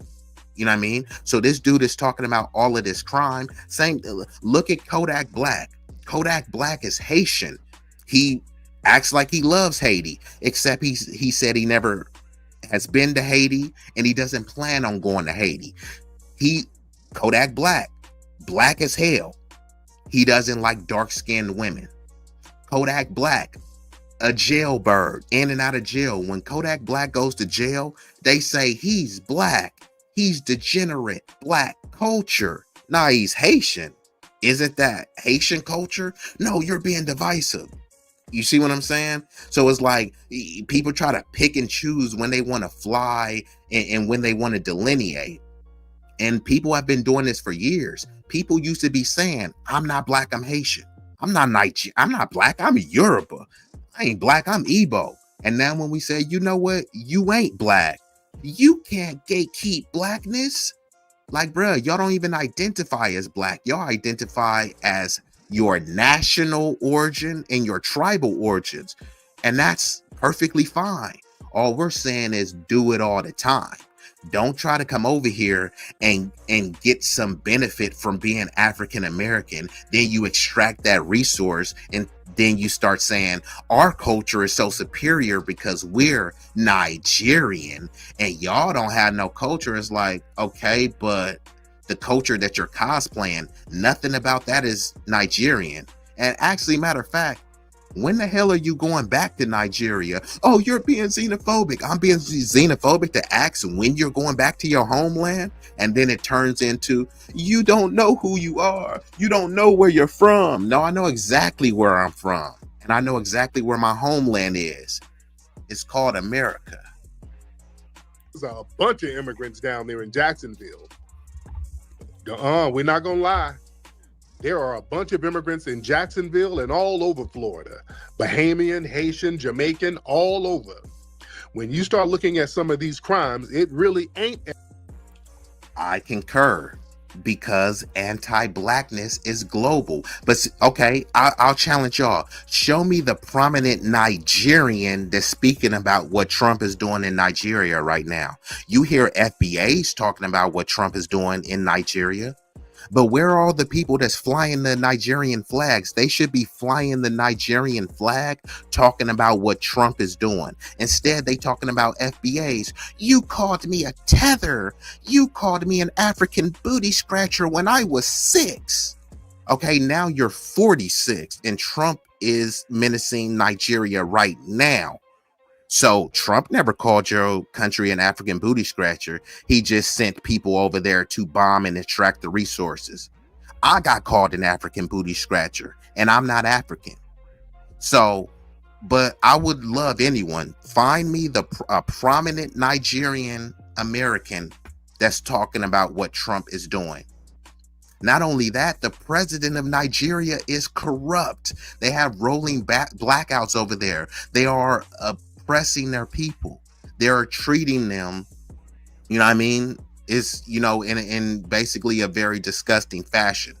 You know what I mean? So this dude is talking about all of this crime, saying, look at Kodak Black. Kodak Black is Haitian. He acts like he loves Haiti, except he said he never has been to Haiti and he doesn't plan on going to Haiti. Kodak Black, Black as hell. He doesn't like dark-skinned women. Kodak Black, a jailbird, in and out of jail. When Kodak Black goes to jail, they say he's Black. He's degenerate. Black culture. Nah, he's Haitian. Isn't that Haitian culture? No, you're being divisive. You see what I'm saying? So it's like people try to pick and choose when they want to fly and when they want to delineate. And people have been doing this for years. People used to be saying, I'm not Black, I'm Haitian. I'm not Black, I'm Yoruba. I ain't Black, I'm Igbo. And now when we say, you know what? You ain't Black. You can't gatekeep Blackness. Like, bruh, y'all don't even identify as Black. Y'all identify as your national origin and your tribal origins. And that's perfectly fine. All we're saying is do it all the time. Don't try to come over here and get some benefit from being African American. Then you extract that resource and then you start saying our culture is so superior because we're Nigerian and y'all don't have no culture. It's like, okay, but the culture that you're cosplaying, nothing about that is Nigerian. And actually, matter of fact, when the hell are you going back to Nigeria? Oh, you're being xenophobic. I'm being xenophobic to ask when you're going back to your homeland. And then it turns into, you don't know who you are. You don't know where you're from. No, I know exactly where I'm from. And I know exactly where my homeland is. It's called America. There's a bunch of immigrants down there in Jacksonville. We're not gonna lie. There are a bunch of immigrants in Jacksonville and all over Florida. Bahamian, Haitian, Jamaican, all over. When you start looking at some of these crimes, it really ain't. I concur, because anti-Blackness is global. But okay, I'll challenge y'all. Show me the prominent Nigerian that's speaking about what Trump is doing in Nigeria right now. You hear FBAs talking about what Trump is doing in Nigeria. But where are all the people that's flying the Nigerian flags? They should be flying the Nigerian flag, talking about what Trump is doing. Instead, they talking about FBAs. You called me a tether. You called me an African booty scratcher when I was 6. Okay, now you're 46, and Trump is menacing Nigeria right now. So Trump never called your country an African booty scratcher. He just sent people over there to bomb and extract the resources. I got called an African booty scratcher, and I'm not African. So, but I would love anyone. Find me a prominent Nigerian American that's talking about what Trump is doing. Not only that, the president of Nigeria is corrupt. They have rolling blackouts over there. They are oppressing their people. They're treating them, you know what I mean, is, you know, in basically a very disgusting fashion.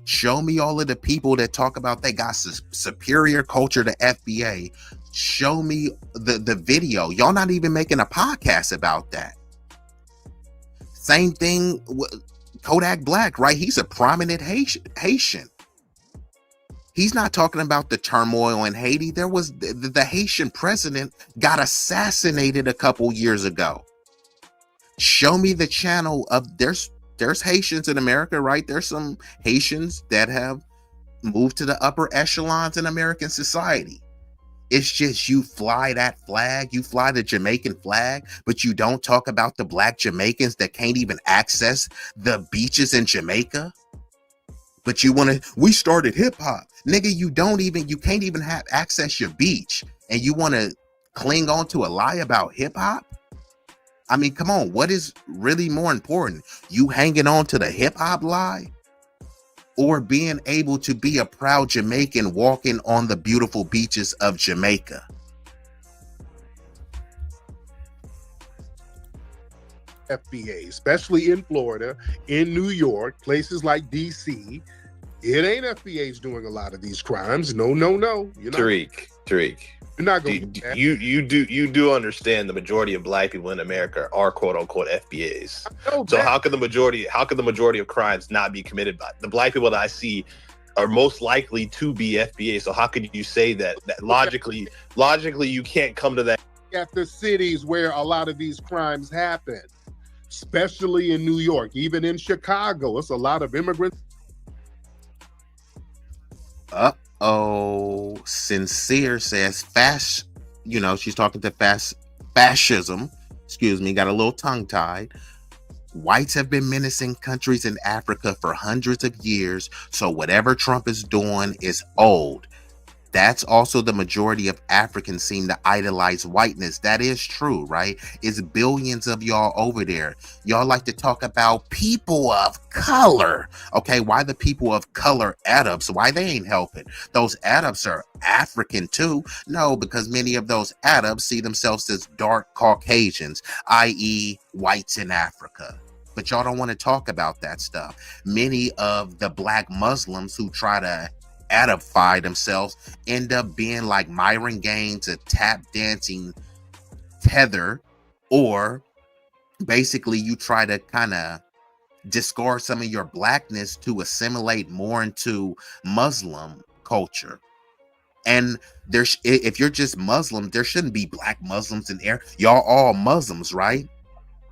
Show me all of the people that talk about they got superior culture to FBA. Show me the video. Y'all not even making a podcast about that. Same thing with Kodak Black, right? He's a prominent Haitian. He's not talking about the turmoil in Haiti. There was the Haitian president got assassinated a couple years ago. Show me the channel of there's Haitians in America, right? There's some Haitians that have moved to the upper echelons in American society. It's just you fly that flag, you fly the Jamaican flag, but you don't talk about the black Jamaicans that can't even access the beaches in Jamaica. But you want to, we started hip hop. Nigga, you can't even have access your beach, and you want to cling on to a lie about hip hop? I mean, come on, what is really more important? You hanging on to the hip hop lie, or being able to be a proud Jamaican walking on the beautiful beaches of Jamaica? FBA, especially in Florida, in New York, places like DC. It ain't FBA's doing a lot of these crimes. No. You're not, Tariq. you're not going to You do understand the majority of black people in America are quote unquote FBAs. So how could the majority of crimes not be committed by the black people that I see are most likely to be FBAs? So how could you say that logically you can't come to that? at the cities where a lot of these crimes happen, especially in New York, even in Chicago. It's a lot of immigrants. Sincere says she's talking to fascism. Excuse me, got a little tongue-tied. Whites have been menacing countries in Africa for hundreds of years, so whatever Trump is doing is old. That's also the majority of Africans seem to idolize whiteness. That is true, right? It's billions of y'all over there. Y'all like to talk about people of color. Okay, why the people of color Arabs? Why they ain't helping? Those Arabs are African too. No, because many of those Arabs see themselves as dark Caucasians, i.e. whites in Africa. But y'all don't want to talk about that stuff. Many of the black Muslims who try to Arabify themselves end up being like Myron Gaines, a tap dancing tether, or basically you try to kind of discard some of your blackness to assimilate more into Muslim culture. And if you're just Muslim, there shouldn't be black Muslims in there. Y'all all Muslims, right?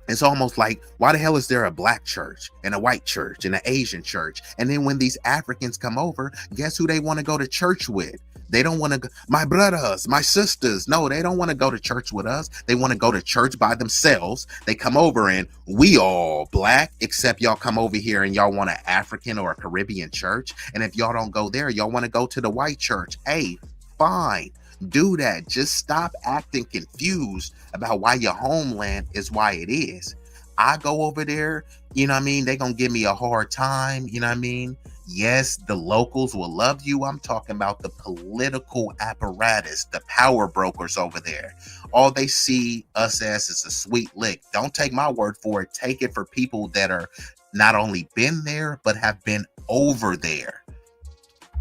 It's almost like, why the hell is there a black church and a white church and an Asian church? And then when these Africans come over, guess who they want to go to church with? They don't want to go, my brothers, my sisters. No, they don't want to go to church with us. They want to go to church by themselves. They come over and we all black, except y'all come over here and y'all want an African or a Caribbean church. And if y'all don't go there, y'all want to go to the white church. Hey, fine. Do that. Just stop acting confused about why your homeland is why it is. I go over there, you know what I mean? They're going to give me a hard time, you know what I mean? Yes, the locals will love you. I'm talking about the political apparatus, the power brokers over there. All they see us as is a sweet lick. Don't take my word for it. Take it for people that are not only been there, but have been over there.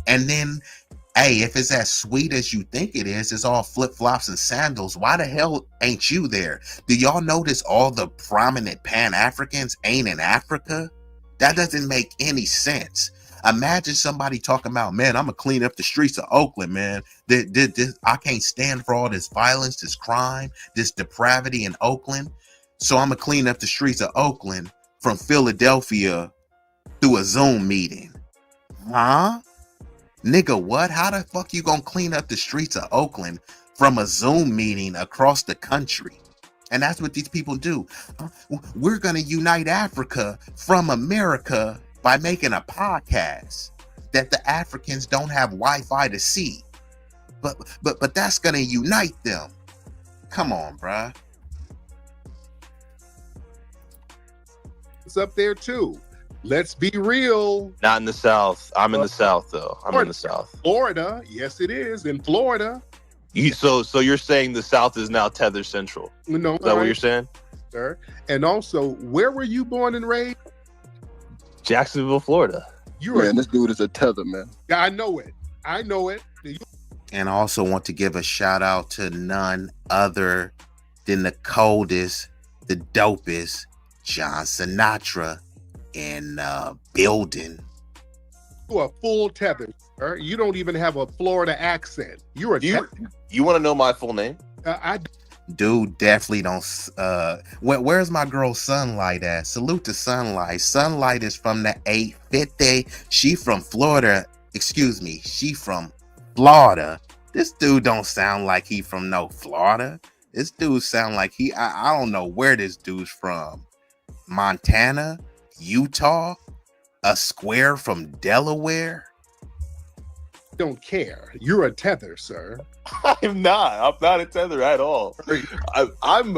And then, hey, if it's as sweet as you think it is, it's all flip-flops and sandals. Why the hell ain't you there? Do y'all notice all the prominent Pan-Africans ain't in Africa? That doesn't make any sense. Imagine somebody talking about, man, I'm going to clean up the streets of Oakland, man. I can't stand for all this violence, this crime, this depravity in Oakland. So I'm going to clean up the streets of Oakland from Philadelphia through a Zoom meeting. Huh? Nigga, what? How the fuck you gonna clean up the streets of Oakland from a Zoom meeting across the country? And that's what these people do. We're gonna unite Africa from America by making a podcast that the Africans don't have Wi-Fi to see. But that's gonna unite them. Come on, bruh. It's up there too. Let's be real. Not in the South. I'm in the South, though. I'm in the South. Florida. Yes, it is. In Florida. So you're saying the South is now tether central? No, Is that what you're saying? sir. And also, where were you born and raised? Jacksonville, Florida. Man, this dude is a tether, man. I know it. I know it. And I also want to give a shout out to none other than the coldest, the dopest, John Sinatra in building. You are full tether, sir. You don't even have a Florida accent. You're a tether. You want to know my full name? Dude definitely don't. Where's my girl Sunlight at? Salute to Sunlight. Sunlight is from the 850. She from Florida. Excuse me. She from Florida. This dude don't sound like he from no Florida. This dude sound like I don't know where this dude's from. Montana, Utah, a square from Delaware. Don't care. You're a tether, sir. I'm not a tether at all. I'm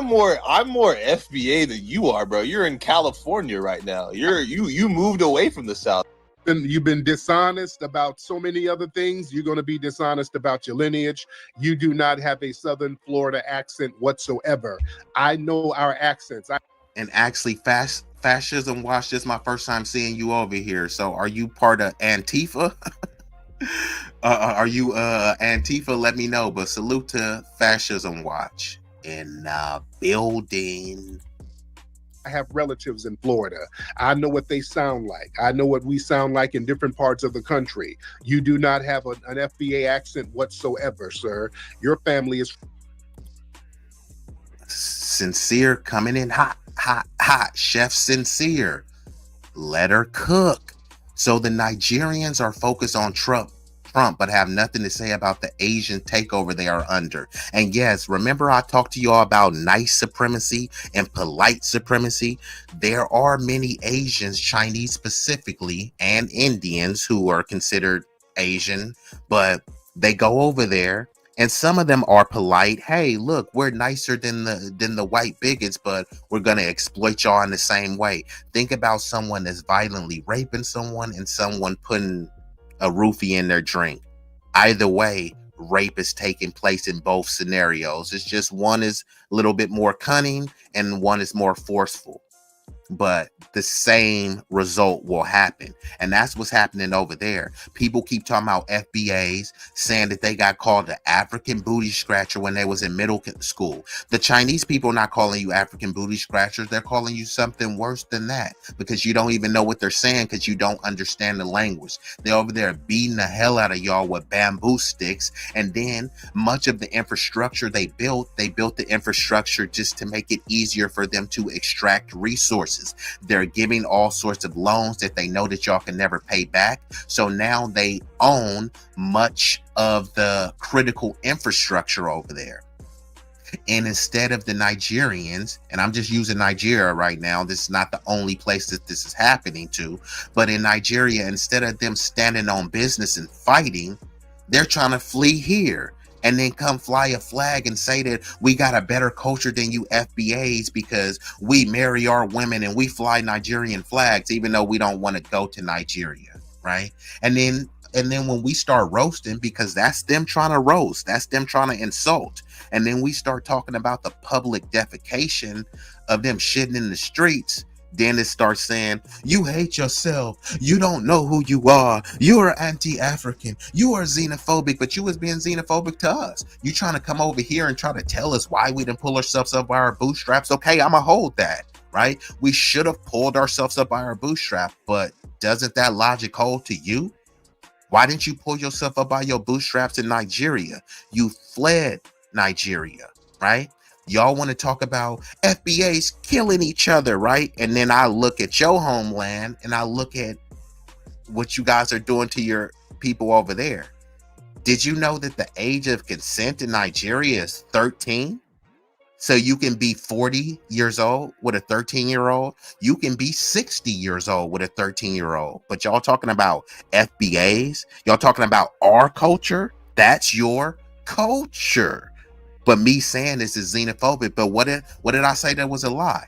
more FBA than you are, bro. You're in California right now. You moved away from the South. You've been dishonest about so many other things. You're going to be dishonest about your lineage. You do not have a Southern Florida accent whatsoever. I know our accents. And actually, fascism watch, this is my first time seeing you over here. So are you part of Antifa? Are you Antifa? Let me know. But salute to Fascism Watch in building. I have relatives in Florida. I know what they sound like. I know what we sound like in different parts of the country. You do not have an FBA accent whatsoever, sir. Your family is Sincere coming in hot. Chef Sincere. Let her cook. So the Nigerians are focused on Trump, but have nothing to say about the Asian takeover they are under. And yes, remember I talked to y'all about nice supremacy and polite supremacy? There are many Asians, Chinese specifically, and Indians who are considered Asian, but they go over there and some of them are polite. Hey, look, we're nicer than the white bigots, but we're going to exploit y'all in the same way. Think about someone that's violently raping someone and someone putting a roofie in their drink. Either way, rape is taking place in both scenarios. It's just one is a little bit more cunning and one is more forceful, but the same result will happen. And that's what's happening over there. People keep talking about FBAs, saying that they got called the African booty scratcher when they was in middle school. The Chinese people are not calling you African booty scratchers. They're calling you something worse than that, because you don't even know what they're saying, because you don't understand the language. They're over there beating the hell out of y'all with bamboo sticks. And then much of the infrastructure they built the infrastructure just to make it easier for them to extract resources. They're giving all sorts of loans that they know that y'all can never pay back. So now they own much of the critical infrastructure over there. And instead of the Nigerians, and I'm just using Nigeria right now, this is not the only place that this is happening to, but in Nigeria, instead of them standing on business and fighting, they're trying to flee here and then come fly a flag and say that we got a better culture than you FBAs because we marry our women and we fly Nigerian flags, even though we don't want to go to Nigeria, right? And then when we start roasting, because that's them trying to roast, that's them trying to insult, and then we start talking about the public defecation of them shitting in the streets, then it starts saying, you hate yourself, you don't know who you are, you are anti-African, you are xenophobic, but you was being xenophobic to us. You trying to come over here and try to tell us why we didn't pull ourselves up by our bootstraps. Okay, I'ma hold that, right? We should have pulled ourselves up by our bootstrap, but doesn't that logic hold to you? Why didn't you pull yourself up by your bootstraps in Nigeria? You fled Nigeria, right? Y'all want to talk about FBAs killing each other, right? And then I look at your homeland and I look at what you guys are doing to your people over there. Did you know that the age of consent in Nigeria is 13? So you can be 40 years old with a 13-year-old. You can be 60 years old with a 13-year-old. But y'all talking about FBAs? Y'all talking about our culture? That's your culture. But me saying this is xenophobic. But what did I say that was a lie?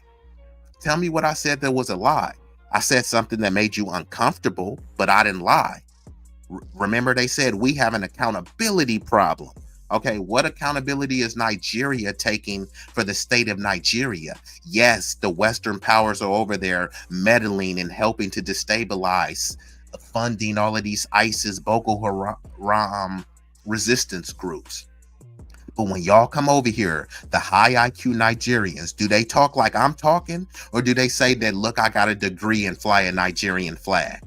Tell me what I said that was a lie. I said something that made you uncomfortable, but I didn't lie. Remember they said we have an accountability problem. Okay, what accountability is Nigeria taking for the state of Nigeria? Yes, the Western powers are over there meddling and helping to destabilize, funding all of these ISIS, Boko Haram resistance groups. But when y'all come over here, the high IQ Nigerians, do they talk like I'm talking? Or do they say that, look, I got a degree and fly a Nigerian flag?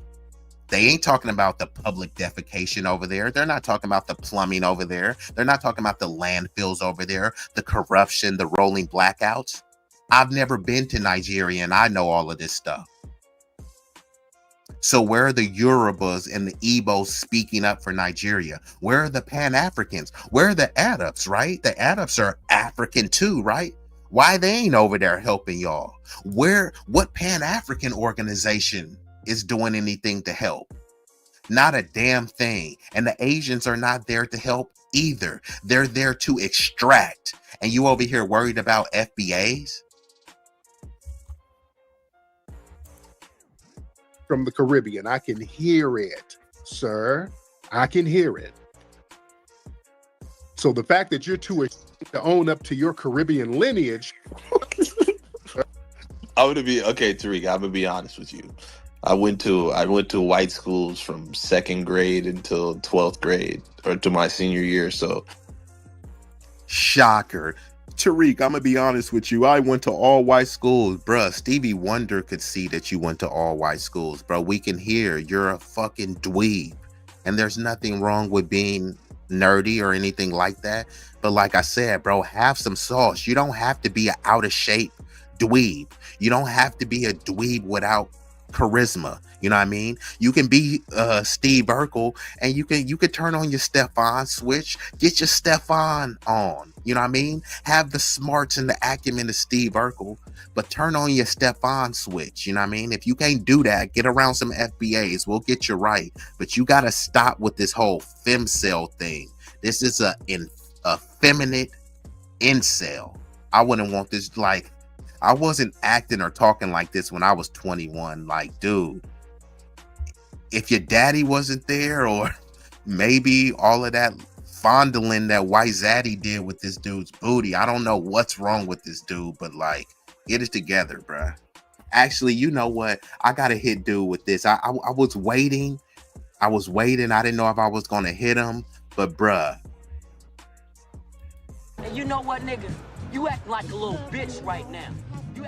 They ain't talking about the public defecation over there. They're not talking about the plumbing over there. They're not talking about the landfills over there, the corruption, the rolling blackouts. I've never been to Nigeria and I know all of this stuff. So where are the Yorubas and the Igbos speaking up for Nigeria? Where are the Pan-Africans? Where are the Arabs, right? The Arabs are African too, right? Why they ain't over there helping y'all? What Pan-African organization is doing anything to help? Not a damn thing. And the Asians are not there to help either. They're there to extract. And you over here worried about FBAs? From the Caribbean, I can hear it, sir. I can hear it. So the fact that you're too ashamed to own up to your Caribbean lineage. I'm gonna be okay, Tariq. I'm gonna be honest with you. I went to white schools from 2nd grade until 12th grade, or to my senior year. So, shocker. Tariq, I'm gonna be honest with you. I went to all white schools, bruh. Stevie Wonder could see that you went to all white schools, bro. We can hear you're a fucking dweeb, and there's nothing wrong with being nerdy or anything like that. But like I said, bro, have some sauce. You don't have to be an out of shape dweeb. You don't have to be a dweeb without charisma. You know what I mean? You can be Steve Urkel, and you can turn on your Stefan switch. Get your Stefan on. You know what I mean? Have the smarts and the acumen of Steve Urkel, but turn on your Stefan switch. You know what I mean? If you can't do that, get around some FBAs. We'll get you right. But you got to stop with this whole femcel thing. This is a effeminate incel. I wouldn't want this. Like, I wasn't acting or talking like this when I was 21. Like, dude, if your daddy wasn't there, or maybe all of that fondling that white zaddy did with this dude's booty, I don't know what's wrong with this dude, but like, get it together, bruh. Actually, you know what? I gotta hit dude with this. I was waiting. I didn't know if I was gonna hit him, but bruh. And you know what, nigga? You acting like a little bitch right now.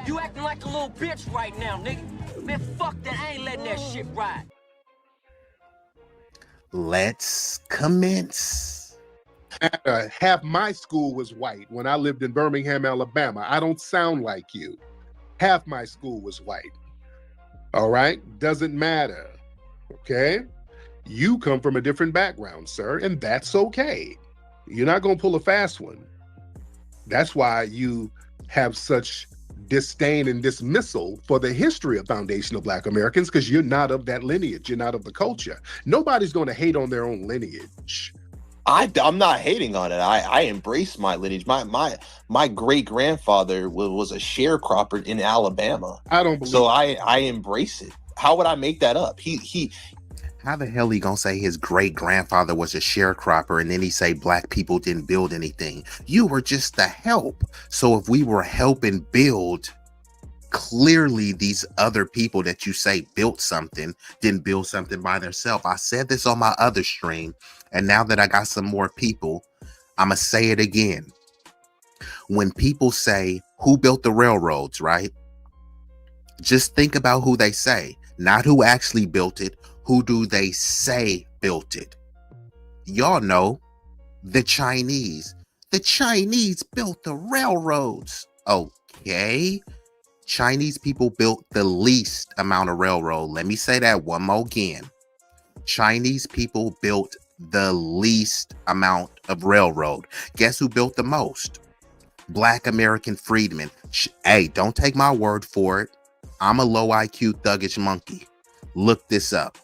You acting like a little bitch right now, nigga. Man, fuck that. I ain't letting that shit ride. Let's commence. Half my school was white when I lived in Birmingham, Alabama. I don't sound like you. Half my school was white. All right? Doesn't matter. Okay? You come from a different background, sir, and that's okay. You're not going to pull a fast one. That's why you have such disdain and dismissal for the history of foundational Black Americans, because you're not of that lineage. You're not of the culture. Nobody's going to hate on their own lineage. I'm not hating on it. I embrace my lineage. My great grandfather was a sharecropper in Alabama. I don't believe so. I embrace it. How would I make that up? How the hell he gonna say his great grandfather was a sharecropper and then he say black people didn't build anything? You were just the help. So if we were helping build, clearly these other people that you say built something didn't build something by themselves. I said this on my other stream, and now that I got some more people, I'm gonna say it again. When people say who built the railroads, right? Just think about who they say, not who actually built it. Who do they say built it? Y'all know, the Chinese. The Chinese built the railroads. Okay. Chinese people built the least amount of railroad. Let me say that one more again. Chinese people built the least amount of railroad. Guess who built the most? Black American freedmen. Hey, don't take my word for it. I'm a low IQ thuggish monkey. Look this up.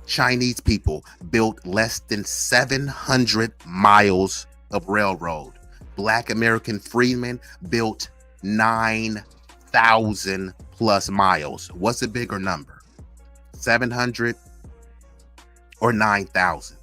Chinese people built less than 700 miles of railroad. Black American freedmen built 9,000 plus miles. What's a bigger number? 700 or 9,000?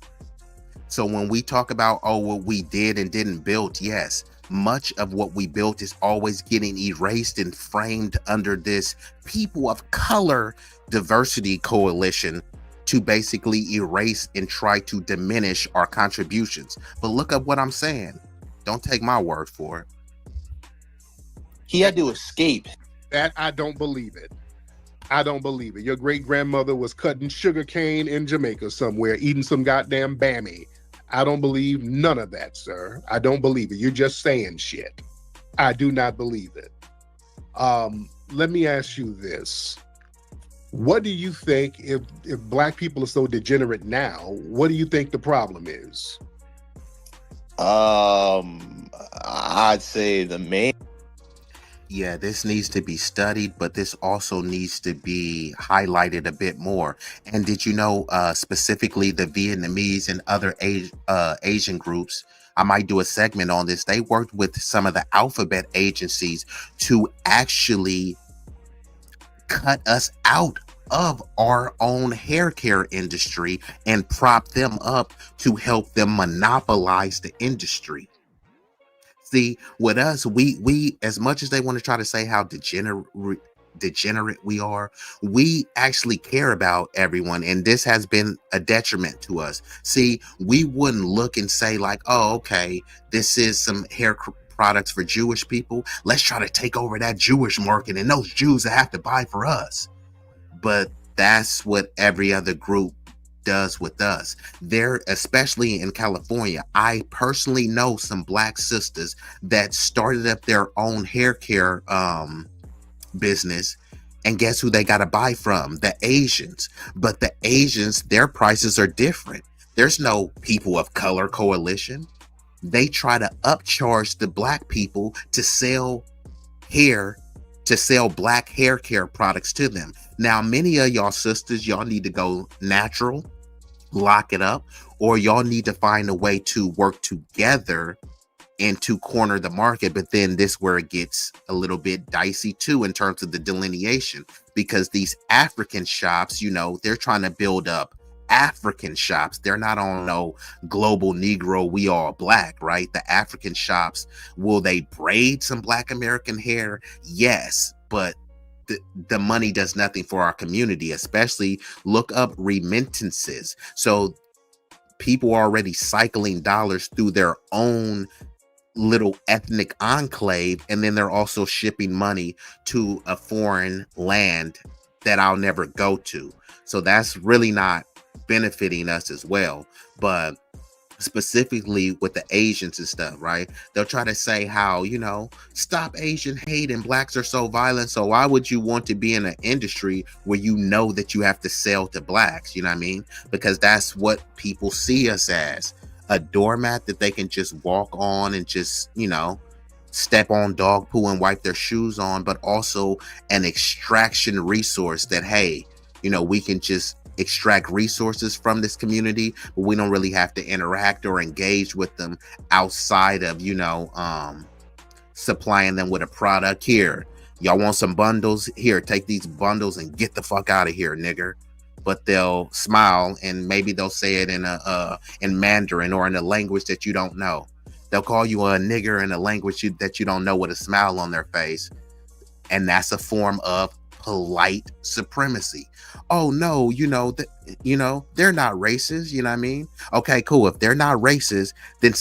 So when we talk about, oh, what we did and didn't build, yes, much of what we built is always getting erased and framed under this people of color diversity coalition to basically erase and try to diminish our contributions. But look up what I'm saying. Don't take my word for it. He had to escape. That I don't believe it. I don't believe it. Your great grandmother was cutting sugar cane in Jamaica somewhere, eating some goddamn bammy. I don't believe none of that, sir. I don't believe it. You're just saying shit. I do not believe it. Let me ask you this. What do you think, if black people are so degenerate now, what do you think the problem is? I'd say the main. Yeah, this needs to be studied, but this also needs to be highlighted a bit more. And did you know, specifically the Vietnamese and other Asian groups, I might do a segment on this. They worked with some of the alphabet agencies to actually cut us out of our own hair care industry and prop them up to help them monopolize the industry. See, with us, we as much as they want to try to say how degenerate we are, we actually care about everyone, and this has been a detriment to us. See, we wouldn't look and say like, oh, okay, this is some hair products for Jewish people, let's try to take over that Jewish market and those Jews that have to buy for us. But that's what every other group does with us. There, especially in California, I personally know some black sisters that started up their own hair care business, and guess who they got to buy from? The Asians. But the Asians, their prices are different. There's no people of color coalition. They try to upcharge the black people to sell black hair care products to them. Now, many of y'all sisters, y'all need to go natural, lock it up, or y'all need to find a way to work together and to corner the market. But then this where it gets a little bit dicey too in terms of the delineation, because these African shops, you know, they're trying to build up African shops. They're not on no global Negro, we all black, right? The African shops, will they braid some black American hair? Yes, but the money does nothing for our community. Especially look up remittances. So people are already cycling dollars through their own little ethnic enclave, and then they're also shipping money to a foreign land that I'll never go to. So that's really not benefiting us as well. But specifically with the Asians and stuff, right? They'll try to say how, you know, stop Asian hate and blacks are so violent. So why would you want to be in an industry where you know that you have to sell to blacks? You know what I mean? Because that's what people see us as, a doormat that they can just walk on and just, you know, step on dog poo and wipe their shoes on, but also an extraction resource that, hey, you know, we can just extract resources from this community, but we don't really have to interact or engage with them outside of, you know, supplying them with a product. Here, y'all want some bundles? Here, take these bundles and get the fuck out of here, nigger. But they'll smile, and maybe they'll say it in Mandarin or in a language that you don't know. They'll call you a nigger in a language that you don't know, with a smile on their face, and that's a form of polite supremacy. Oh no, you know that, you know, they're not racist. You know what I mean? Okay, cool. If they're not racist, then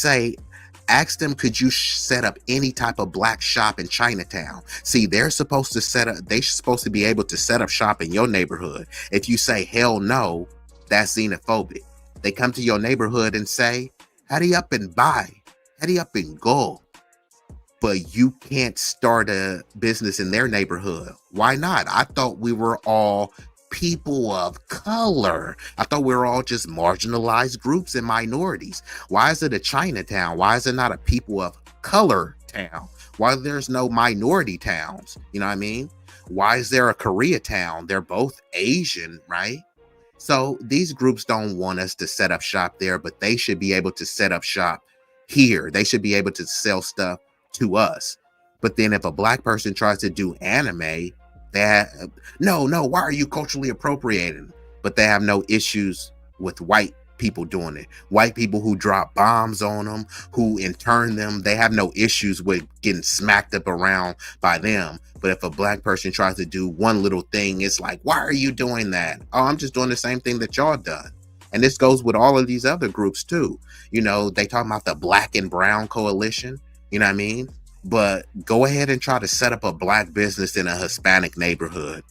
ask them, could you set up any type of black shop in Chinatown? See, they're supposed to be able to set up shop in your neighborhood. If you say hell no, that's xenophobic. They come to your neighborhood and say, hurry up and buy, hurry up and go. But you can't start a business in their neighborhood. Why not? I thought we were all people of color. I thought we were all just marginalized groups and minorities. Why is it a Chinatown? Why is it not a people of color town? Why there's no minority towns? You know what I mean? Why is there a Koreatown? They're both Asian, right? So these groups don't want us to set up shop there, but they should be able to set up shop here. They should be able to sell stuff to us. But then if a black person tries to do anime, no, why are you culturally appropriating? But they have no issues with white people doing it. White people who drop bombs on them, who intern them, they have no issues with getting smacked up around by them. But if a black person tries to do one little thing, it's like, why are you doing that? Oh, I'm just doing the same thing that y'all done. And this goes with all of these other groups too. You know, they talk about the black and brown coalition, you know what I mean? But go ahead and try to set up a black business in a Hispanic neighborhood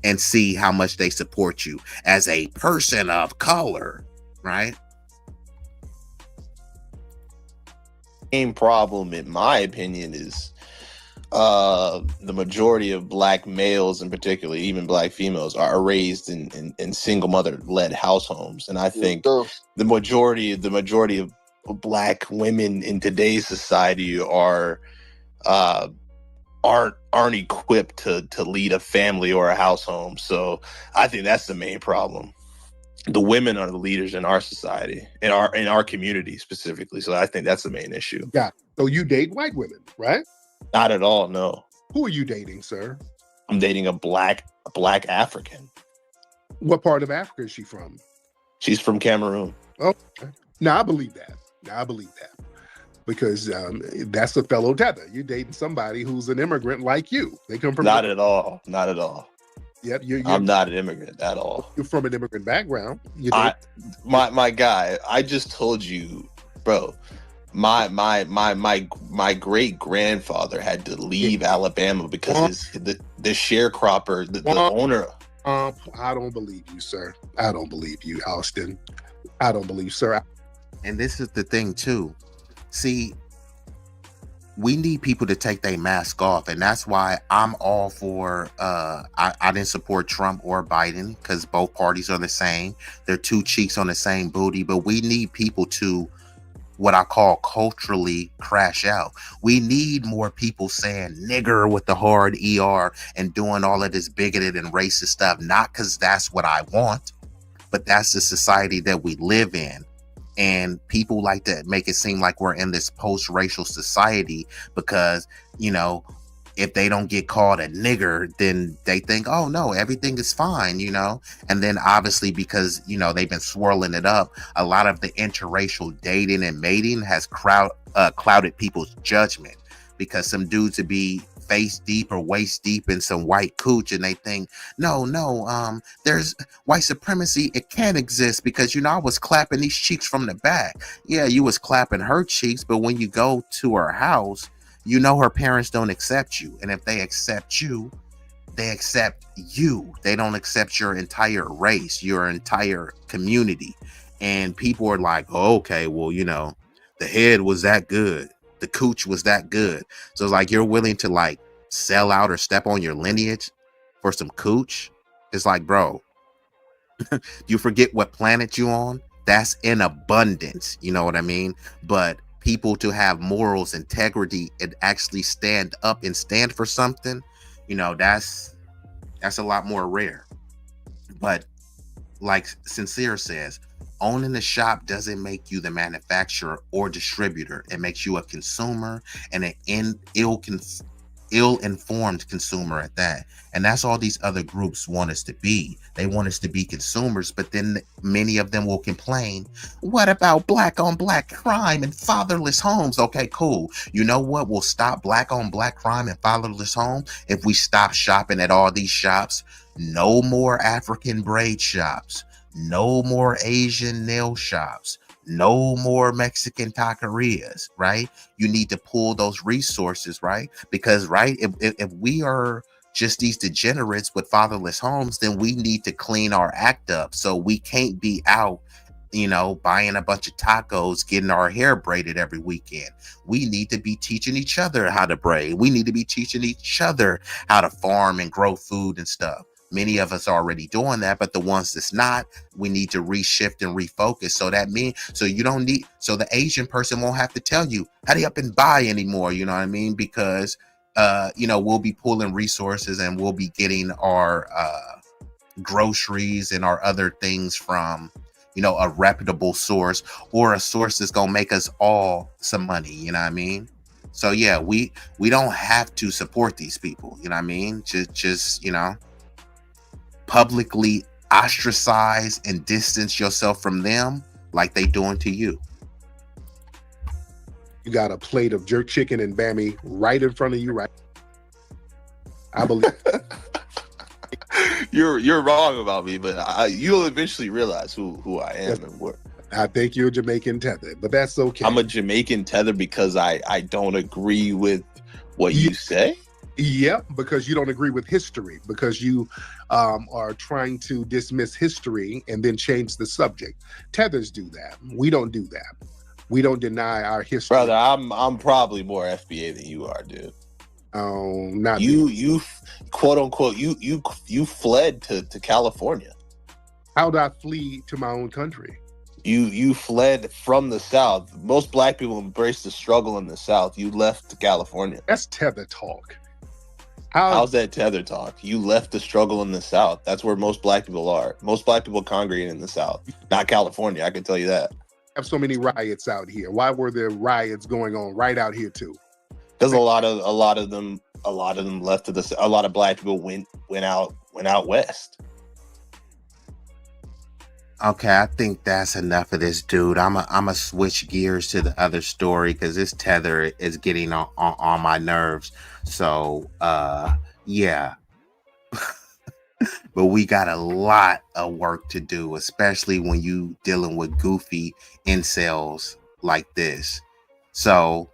and see how much they support you as a person of color, right? Main problem, in my opinion, is the majority of black males, in particular, even black females, are raised in single mother led house homes, and I think the majority of black women in today's society aren't equipped to lead a family or a house home. So I think that's the main problem. The women are the leaders in our society, in our community specifically. So I think that's the main issue. Yeah. So you date white women, right? Not at all. No. Who are you dating, sir? I'm dating a black African. What part of Africa is she from? She's from Cameroon. Oh, okay. Now I believe that. Because that's a fellow tether. You're dating somebody who's an immigrant like you. They come from Not at all. Yep, I'm not an immigrant at all. You're from an immigrant background. My guy, I just told you, bro. My great grandfather had to leave Alabama because the sharecropper, the owner. I don't believe you, sir. I don't believe you, Austin. I don't believe, sir. And this is the thing too. See, we need people to take their mask off, and that's why I'm all for I didn't support Trump or Biden, because both parties are the same. They're two cheeks on the same booty, but we need people to, what I call, culturally crash out. We need more people saying nigger with the hard ER and doing all of this bigoted and racist stuff, not because that's what I want, but that's the society that we live in. And people like to make it seem like we're in this post-racial society because, you know, if they don't get called a nigger, then they think, oh no, everything is fine, you know? And then obviously because, you know, they've been swirling it up, a lot of the interracial dating and mating has clouded people's judgment, because some dudes would be face deep or waist deep in some white cooch and they think, no, there's white supremacy. It can't exist because, you know, I was clapping these cheeks from the back. Yeah, you was clapping her cheeks, but when you go to her house, you know her parents don't accept you. And if they accept you, they accept you. They don't accept your entire race, your entire community. And people are like, oh, okay, well, you know, the head was that good. The cooch was that good. So it's like you're willing to like sell out or step on your lineage for some cooch. It's like, bro, you forget what planet you on? That's in abundance. You know what I mean? But people to have morals, integrity, and actually stand up and stand for something, you know, that's a lot more rare. But like Sincere says, owning the shop doesn't make you the manufacturer or distributor. It makes you a consumer, and an ill-informed consumer at that. And that's all these other groups want us to be. They want us to be consumers, but then many of them will complain, what about black on black crime and fatherless homes? Okay, cool. You know what will stop black on black crime and fatherless home? If we stop shopping at all these shops. No more African braid shops. No more Asian nail shops. No more Mexican taquerias, right? You need to pull those resources, right? Because, right, if we are just these degenerates with fatherless homes, then we need to clean our act up. So we can't be out, you know, buying a bunch of tacos, getting our hair braided every weekend. We need to be teaching each other how to braid. We need to be teaching each other how to farm and grow food and stuff. Many of us are already doing that, but the ones that's not, we need to reshift and refocus. So that means, so the Asian person won't have to tell you, hurry up and buy anymore. You know what I mean? Because, you know, we'll be pulling resources and we'll be getting our groceries and our other things from, you know, a reputable source, or a source that's going to make us all some money. You know what I mean? So yeah, we don't have to support these people. You know what I mean? Just, you know, publicly ostracize and distance yourself from them like they doing to you. You got a plate of jerk chicken and Bammy right in front of you, right? I believe. You're wrong about me, but you'll eventually realize who I am and what. I think you're Jamaican tethered, but that's okay. I'm a Jamaican tethered because I don't agree with what you say. Yep, because you don't agree with history, because you are trying to dismiss history and then change the subject. Tethers do that. We don't do that. We don't deny our history. Brother, I'm probably more FBA than you are, dude. Oh, not you quote unquote you fled to California. How did I flee to my own country? You fled from the South. Most black people embrace the struggle in the South. You left to California. That's tether talk. How's that tether talk? You left the struggle in the South. That's where most black people are. Most black people congregate in the South, not California. I can tell you that. Have so many riots out here. Why were there riots going on right out here too? Because a lot of them left to the. A lot of black people went out west. Okay, I think that's enough of this, dude. I'm a switch gears to the other story because this tether is getting on my nerves. So, yeah. But we got a lot of work to do, especially when you dealing with goofy incels like this. So,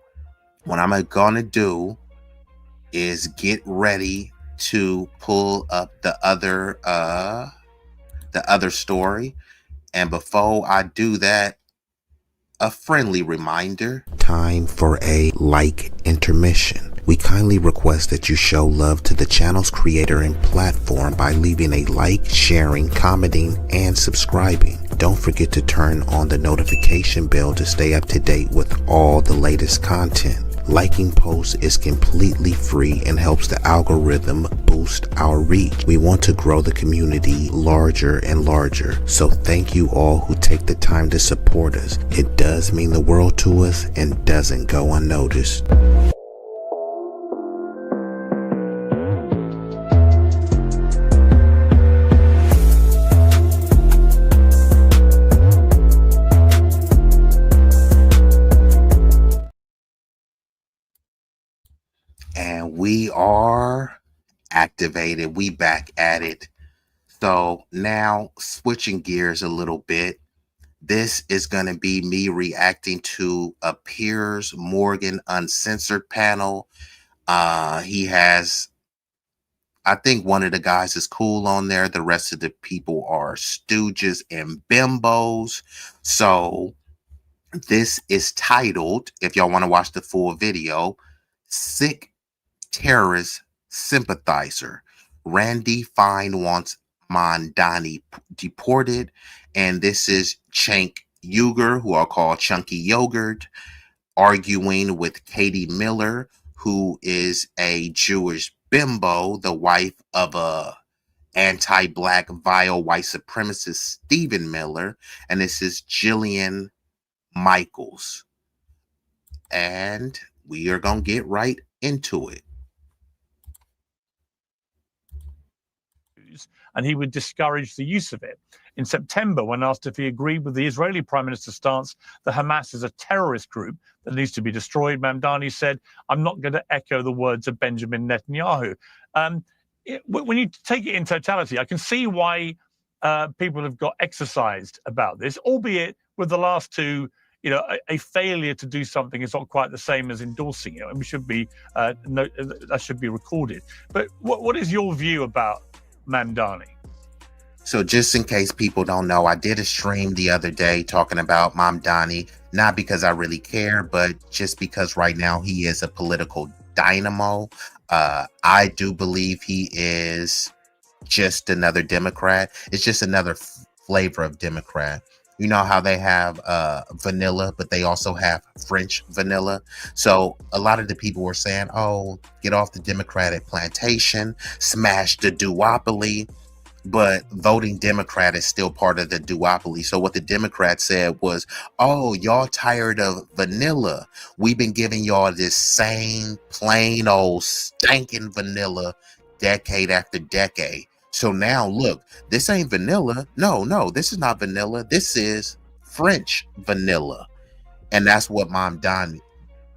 what I'm gonna do is get ready to pull up the other story. And before I do that, a friendly reminder. Time for a like intermission. We kindly request that you show love to the channel's creator and platform by leaving a like, sharing, commenting, and subscribing. Don't forget to turn on the notification bell to stay up to date with all the latest content. Liking posts is completely free and helps the algorithm boost our reach. We want to grow the community larger and larger. So thank you all who take the time to support us. It does mean the world to us and doesn't go unnoticed. And we are activated. We back at it. So now switching gears a little bit. This is going to be me reacting to a Piers Morgan Uncensored panel. He has, I think one of the guys is cool on there. The rest of the people are stooges and bimbos. So this is titled, if y'all want to watch the full video, Sick Terrorist Sympathizer. Randy Fine wants Mamdani deported. And this is Cenk Uyghur, who I'll call Chunky Yogurt, arguing with Katie Miller, who is a Jewish bimbo, the wife of a anti-black, vile white supremacist Stephen Miller. And this is Jillian Michaels. And we are going to get right into it. And he would discourage the use of it. In September, when asked if he agreed with the Israeli Prime Minister's stance that Hamas is a terrorist group that needs to be destroyed, Mamdani said, "I'm not going to echo the words of Benjamin Netanyahu." When you take it in totality, I can see why people have got exercised about this, albeit with the last two, a failure to do something is not quite the same as endorsing it, and we should be that should be recorded. But what is your view about Mamdani? So just in case people don't know, I did a stream the other day talking about Mamdani, not because I really care, but just because right now he is a political dynamo. I do believe he is just another Democrat. It's just another flavor of Democrat. You know how they have vanilla, but they also have French vanilla. So a lot of the people were saying, oh, get off the Democratic plantation, smash the duopoly. But voting Democrat is still part of the duopoly. So what the Democrats said was, oh, y'all tired of vanilla. We've been giving y'all this same plain old stinking vanilla decade after decade. So now look, this ain't vanilla. No, this is not vanilla. This is French vanilla. And that's what Mamdani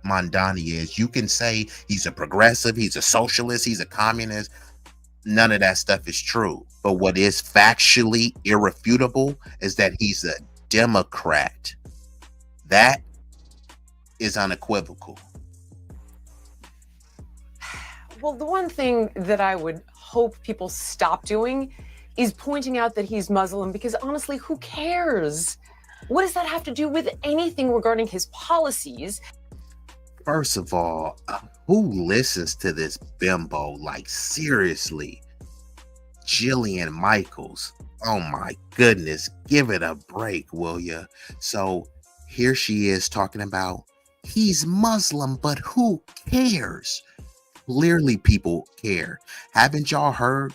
is. You can say he's a progressive, he's a socialist, he's a communist. None of that stuff is true. But what is factually irrefutable is that he's a Democrat. That is unequivocal. Well, the one thing that I would hope people stop doing is pointing out that he's Muslim, because honestly, who cares? What does that have to do with anything regarding his policies? First of all, who listens to this bimbo? Like, seriously, Jillian Michaels. Oh my goodness, give it a break, will ya? So here she is talking about he's Muslim, but who cares? Clearly people care. Haven't y'all heard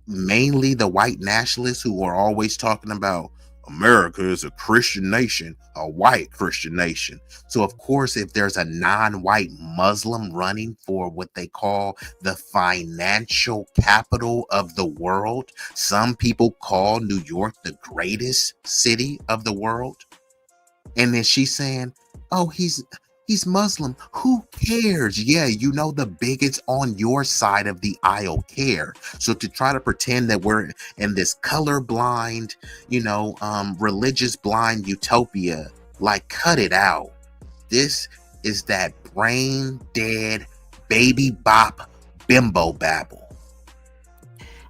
mainly the white nationalists who are always talking about America is a Christian nation, a white Christian nation. So of course, if there's a non-white Muslim running for what they call the financial capital of the world, some people call New York the greatest city of the world. And then she's saying, oh, he's Muslim. Who cares? Yeah, you know the bigots on your side of the aisle care. So to try to pretend that we're in this colorblind, religious blind utopia, like, cut it out. This is that brain dead baby bop bimbo babble.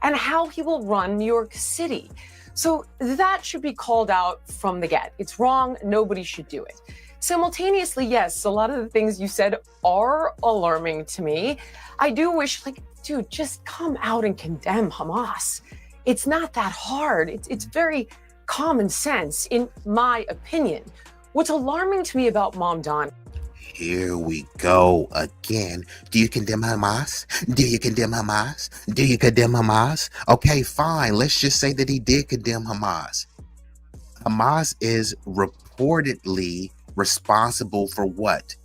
And how he will run New York City. So that should be called out from the get. It's wrong. Nobody should do it. Simultaneously, yes, a lot of the things you said are alarming to me. I do wish, dude, just come out and condemn Hamas. It's not that hard. It's very common sense, in my opinion. What's alarming to me about Mamdani. Here we go again. Do you condemn Hamas? Do you condemn Hamas? Do you condemn Hamas? Okay, fine. Let's just say that he did condemn Hamas. Hamas is reportedly responsible for what?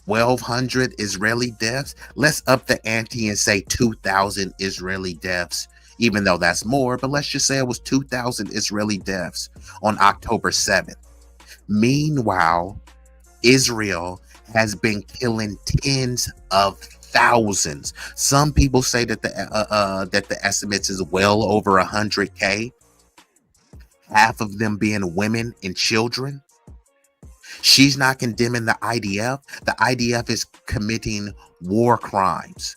1,200 Israeli deaths? Let's up the ante and say 2,000 Israeli deaths, even though that's more, but let's just say it was 2,000 Israeli deaths on October 7th. Meanwhile, Israel has been killing tens of thousands. Some people say that the estimates is well over 100K. Half of them being women and children. She's not condemning the IDF. The IDF is committing war crimes.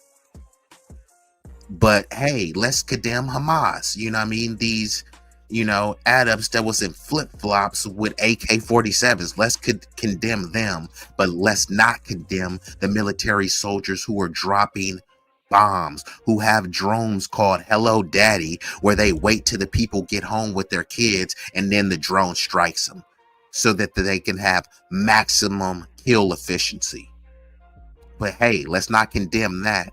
But hey, let's condemn Hamas. You know what I mean? These, Adams that was in flip-flops with AK-47s. Let's condemn them, but let's not condemn the military soldiers who are dropping bombs, who have drones called Hello Daddy, where they wait till the people get home with their kids and then the drone strikes them so that they can have maximum kill efficiency. But hey, let's not condemn that.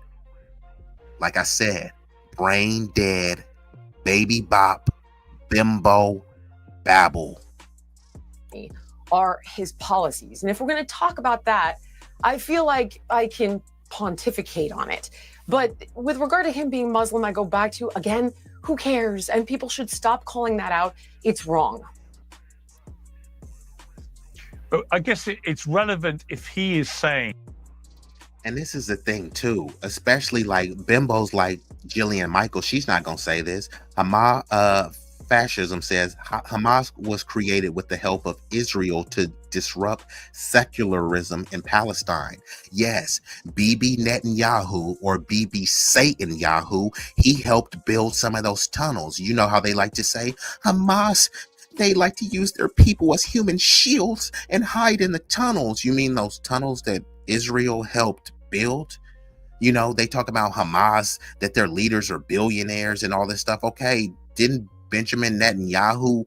Like I said, brain dead, baby bop, bimbo babble are his policies. And if we're going to talk about that, I feel like I can pontificate on it. But with regard to him being Muslim, I go back to, again, who cares? And people should stop calling that out. It's wrong. But I guess it's relevant if he is saying. And this is the thing too, especially like bimbos like Jillian Michaels. She's not going to say this. Fascism says Hamas was created with the help of Israel to disrupt secularism in Palestine. Yes, Bibi Netanyahu, or Bibi Satan Yahoo, he helped build some of those tunnels. You know how they like to say, Hamas, they like to use their people as human shields and hide in the tunnels. You mean those tunnels that Israel helped build? They talk about Hamas, that their leaders are billionaires and all this stuff. Okay, didn't Benjamin Netanyahu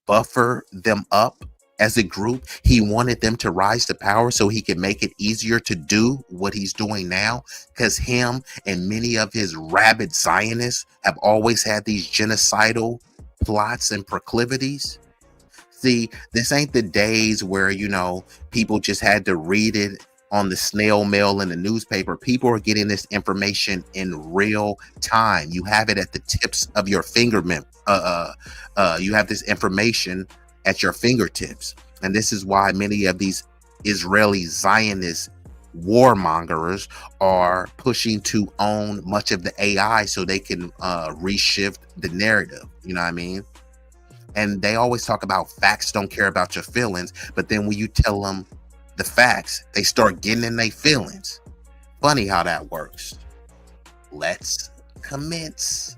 buffer them up as a group? He wanted them to rise to power so he could make it easier to do what he's doing now, because him and many of his rabid Zionists have always had these genocidal plots and proclivities. See, this ain't the days where, people just had to read it on the snail mail in the newspaper. People are getting this information in real time. You have it at the tips of your fingertip. You have this information at your fingertips. And this is why many of these Israeli Zionist warmongers are pushing to own much of the AI so they can reshift the narrative. You know what I mean? And they always talk about facts don't care about your feelings, but then when you tell them the facts, they start getting in their feelings. Funny how that works. Let's commence.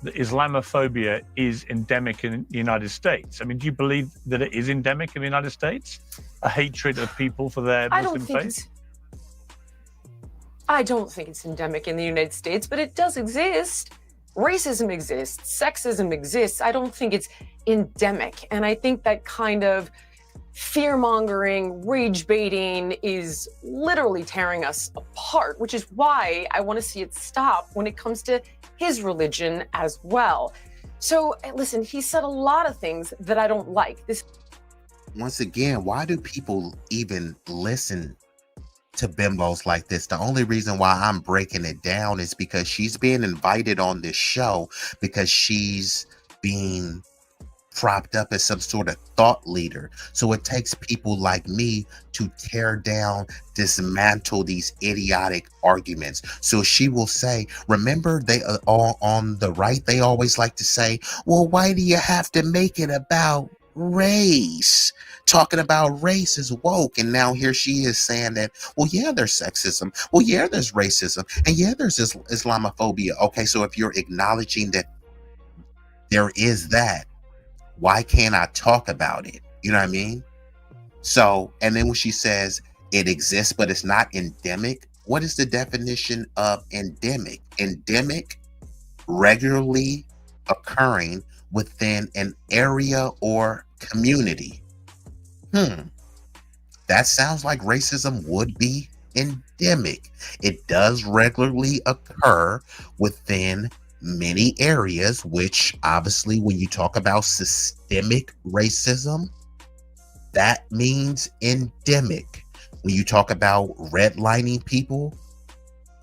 The Islamophobia is endemic in the United States. I mean, do you believe that it is endemic in the United States? A hatred of people for their Muslim faith? I don't think it's endemic in the United States, but it does exist. Racism exists, sexism exists. I don't think it's endemic. And I think that kind of fear-mongering, rage baiting is literally tearing us apart, which is why I want to see it stop when it comes to his religion as well. So listen, he said a lot of things that I don't like. Once again, why do people even listen to bimbos like this? The only reason why I'm breaking it down is because she's being invited on this show because she's being propped up as some sort of thought leader. So it takes people like me to tear down, dismantle these idiotic arguments. So she will say, remember, they all on the right, they always like to say, well, why do you have to make it about race? Talking about race is woke. And now here she is saying that, well, yeah, there's sexism. Well, yeah, there's racism. And yeah, there's Islamophobia. Okay, so if you're acknowledging that there is that, why can't I talk about it? You know what I mean? So, and then when she says it exists, but it's not endemic, what is the definition of endemic? Endemic, regularly occurring within an area or community. That sounds like racism would be endemic. It does regularly occur within many areas, which obviously when you talk about systemic racism, that means endemic. When you talk about redlining people,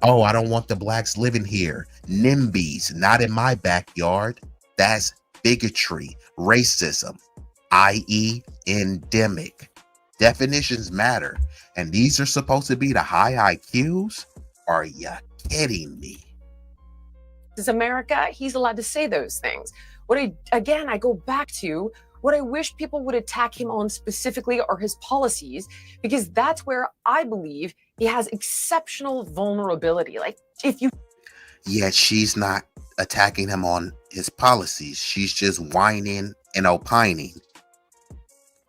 oh, I don't want the blacks living here. NIMBYs, not in my backyard. That's bigotry, racism, i.e. endemic. Definitions matter. And these are supposed to be the high IQs? Are you kidding me? This is America. He's allowed to say those things. I go back to what I wish people would attack him on specifically are his policies, because that's where I believe he has exceptional vulnerability. Yet she's not attacking him on his policies. She's just whining and opining.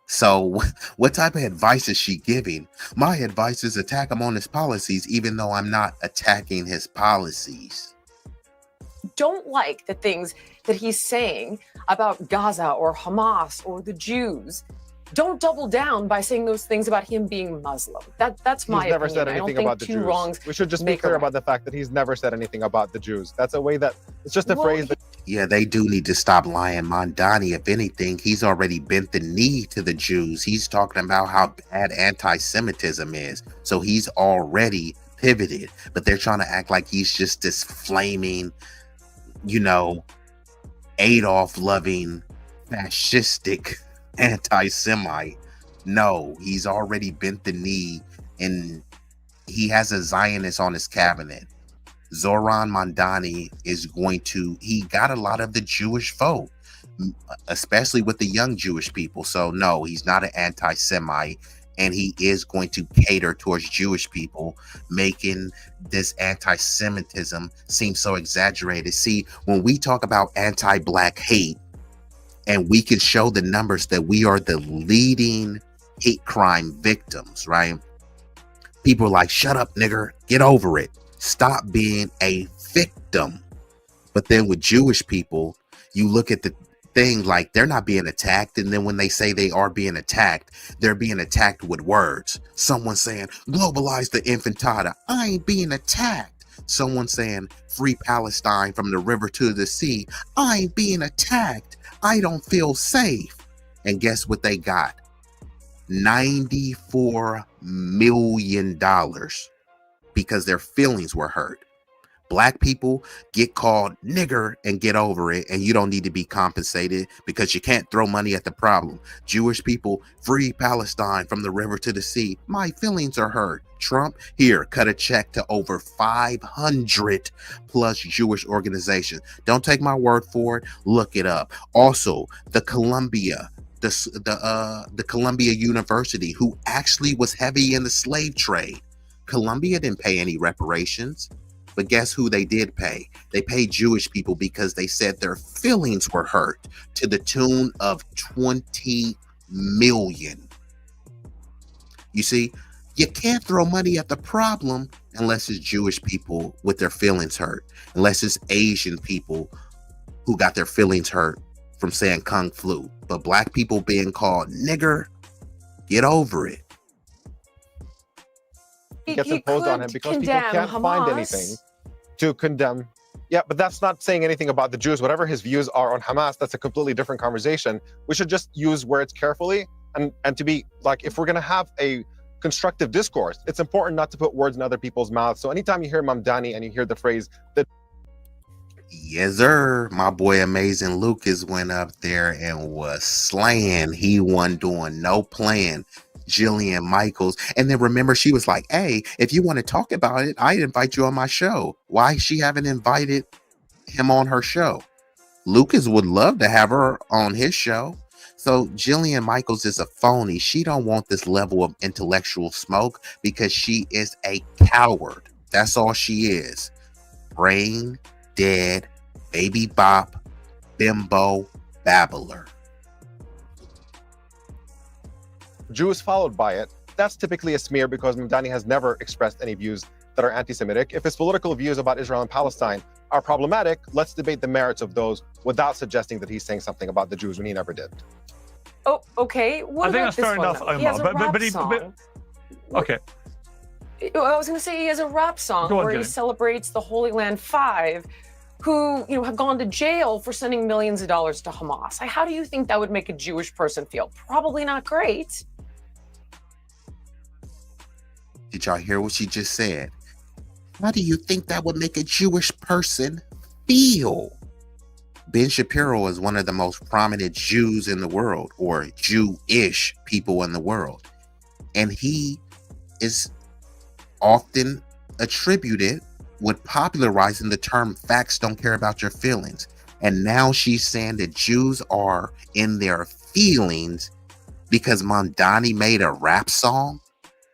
So what type of advice is she giving? My advice is attack him on his policies, even though I'm not attacking his policies. Don't like the things that he's saying about Gaza or Hamas or the Jews. Don't double down by saying those things about him being Muslim. That's my opinion. He's never said anything about the Jews. We should just be clear about the fact that he's never said anything about the Jews. That's a way that it's just a phrase that. Yeah, they do need to stop lying. Mamdani, if anything, he's already bent the knee to the Jews. He's talking about how bad anti-Semitism is. So he's already pivoted. But they're trying to act like he's just this flaming, Adolf-loving, fascistic anti-Semite. No, he's already bent the knee, and he has a Zionist on his cabinet. Zohran Mamdani he got a lot of the Jewish vote, especially with the young Jewish people. So no, he's not an anti-Semite, and he is going to cater towards Jewish people, making this anti-Semitism seem so exaggerated. See, when we talk about anti-Black hate, and we can show the numbers that we are the leading hate crime victims, right? People are like, shut up, nigger, get over it. Stop being a victim. But then with Jewish people, you look at the thing like they're not being attacked. And then when they say they are being attacked, they're being attacked with words. Someone saying, globalize the infantada. I ain't being attacked. Someone saying, free Palestine from the river to the sea. I ain't being attacked. I don't feel safe. And guess what they got? $94 million because their feelings were hurt. Black people get called nigger and get over it, and you don't need to be compensated because you can't throw money at the problem. Jewish people, free Palestine from the river to the sea. My feelings are hurt. Trump, here, cut a check to over 500 plus Jewish organizations. Don't take my word for it. Look it up. Also, the Columbia University, who actually was heavy in the slave trade. Columbia didn't pay any reparations. But guess who they did pay? They paid Jewish people because they said their feelings were hurt to the tune of 20 million. You see, you can't throw money at the problem unless it's Jewish people with their feelings hurt, unless it's Asian people who got their feelings hurt from saying Kung Flu. But black people being called nigger, get over it. Gets imposed on him because people can't find anything to condemn. Yeah, but that's not saying anything about the Jews. Whatever his views are on Hamas, that's a completely different conversation. We should just use words carefully and to be like, if we're going to have a constructive discourse, it's important not to put words in other people's mouths. So anytime you hear Mamdani and you hear the phrase that, yes sir, my boy Amazing Lucas went up there and was slaying. He wasn't doing no playing. Jillian Michaels, and then remember, she was like, hey, if you want to talk about it, I'd invite you on my show. Why she haven't invited him on her show? Lucas would love to have her on his show. So Jillian Michaels is a phony. She don't want this level of intellectual smoke because she is a coward. That's all she is. Brain dead, baby bop, bimbo, babbler. Jews followed by it, that's typically a smear because Mamdani has never expressed any views that are anti-Semitic. If his political views about Israel and Palestine are problematic, let's debate the merits of those without suggesting that he's saying something about the Jews when he never did. Oh, okay. What I think about that's this fair one, enough, though? Omar. He has a rap But song. okay. I was going to say he has a rap song Go on, where he Jenny. celebrates the Holy Land Five, who have gone to jail for sending millions of dollars to Hamas. How do you think that would make a Jewish person feel? Probably not great. Did y'all hear what she just said? How do you think that would make a Jewish person feel? Ben Shapiro is one of the most prominent Jews in the world, or Jewish people in the world. And he is often attributed with popularizing the term facts don't care about your feelings. And now she's saying that Jews are in their feelings because Mamdani made a rap song.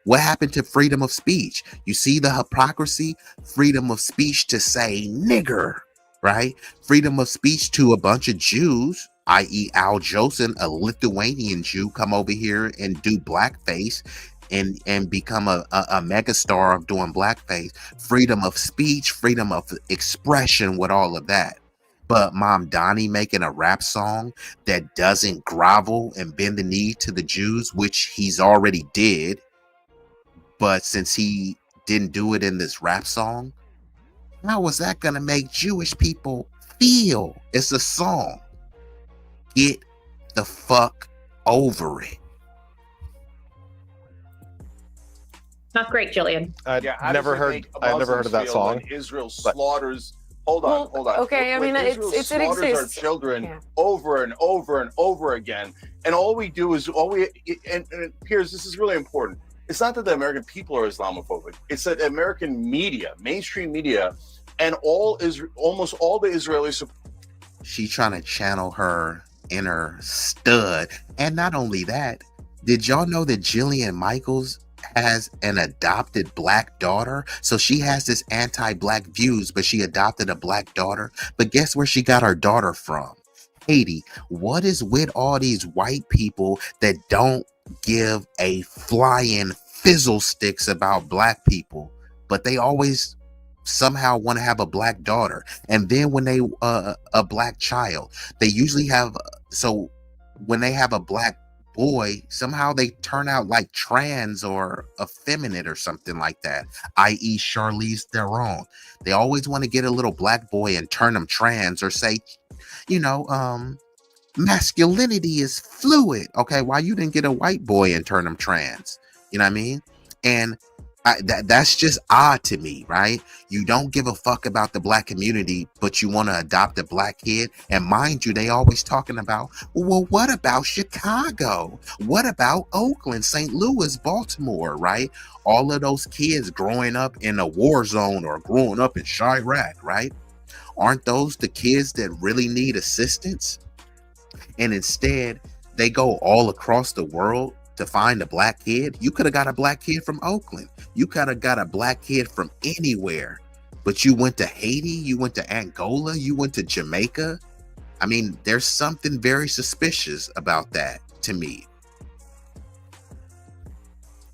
What happened to freedom of speech? You see the hypocrisy? Freedom of speech to say nigger, right? Freedom of speech to a bunch of Jews, i.e. Al Jolson, a Lithuanian Jew, come over here and do blackface and become a megastar of doing blackface. Freedom of speech, freedom of expression with all of that. But Mamdani making a rap song that doesn't grovel and bend the knee to the Jews, which he's already did. But since he didn't do it in this rap song, how is that going to make Jewish people feel? It's a song. Get the fuck over it. Not great, Jillian. I've never heard of that song. Israel slaughters. Hold on. Okay, I mean, Israel it slaughters our exists. children over and over and over again, and all we do is and Piers, this is really important. It's not that the American people are Islamophobic. It's that American media, mainstream media, and almost all the Israelis. She's trying to channel her inner stud. And not only that, did y'all know that Jillian Michaels has an adopted black daughter? So she has this anti-black views, but she adopted a black daughter. But guess where she got her daughter from? Haiti. What is with all these white people that don't give a flying fizzle sticks about black people, but they always somehow want to have a black daughter? And then when they a black child, they usually have, so when they have a black boy, somehow they turn out like trans or effeminate or something like that, i.e. Charlize Theron. They always want to get a little black boy and turn them trans, or say, Masculinity is fluid. Okay, why you didn't get a white boy and turn him trans? You know what I mean? And that's just odd to me, right? You don't give a fuck about the black community, but you want to adopt a black kid. And mind you, they always talking about, well, what about Chicago? What about Oakland, St. Louis, Baltimore, right? All of those kids growing up in a war zone or growing up in Chirac, right? Aren't those the kids that really need assistance? And instead, they go all across the world to find a black kid. You could have got a black kid from Oakland. You could have got a black kid from anywhere. But you went to Haiti, you went to Angola, you went to Jamaica. I mean, there's something very suspicious about that to me.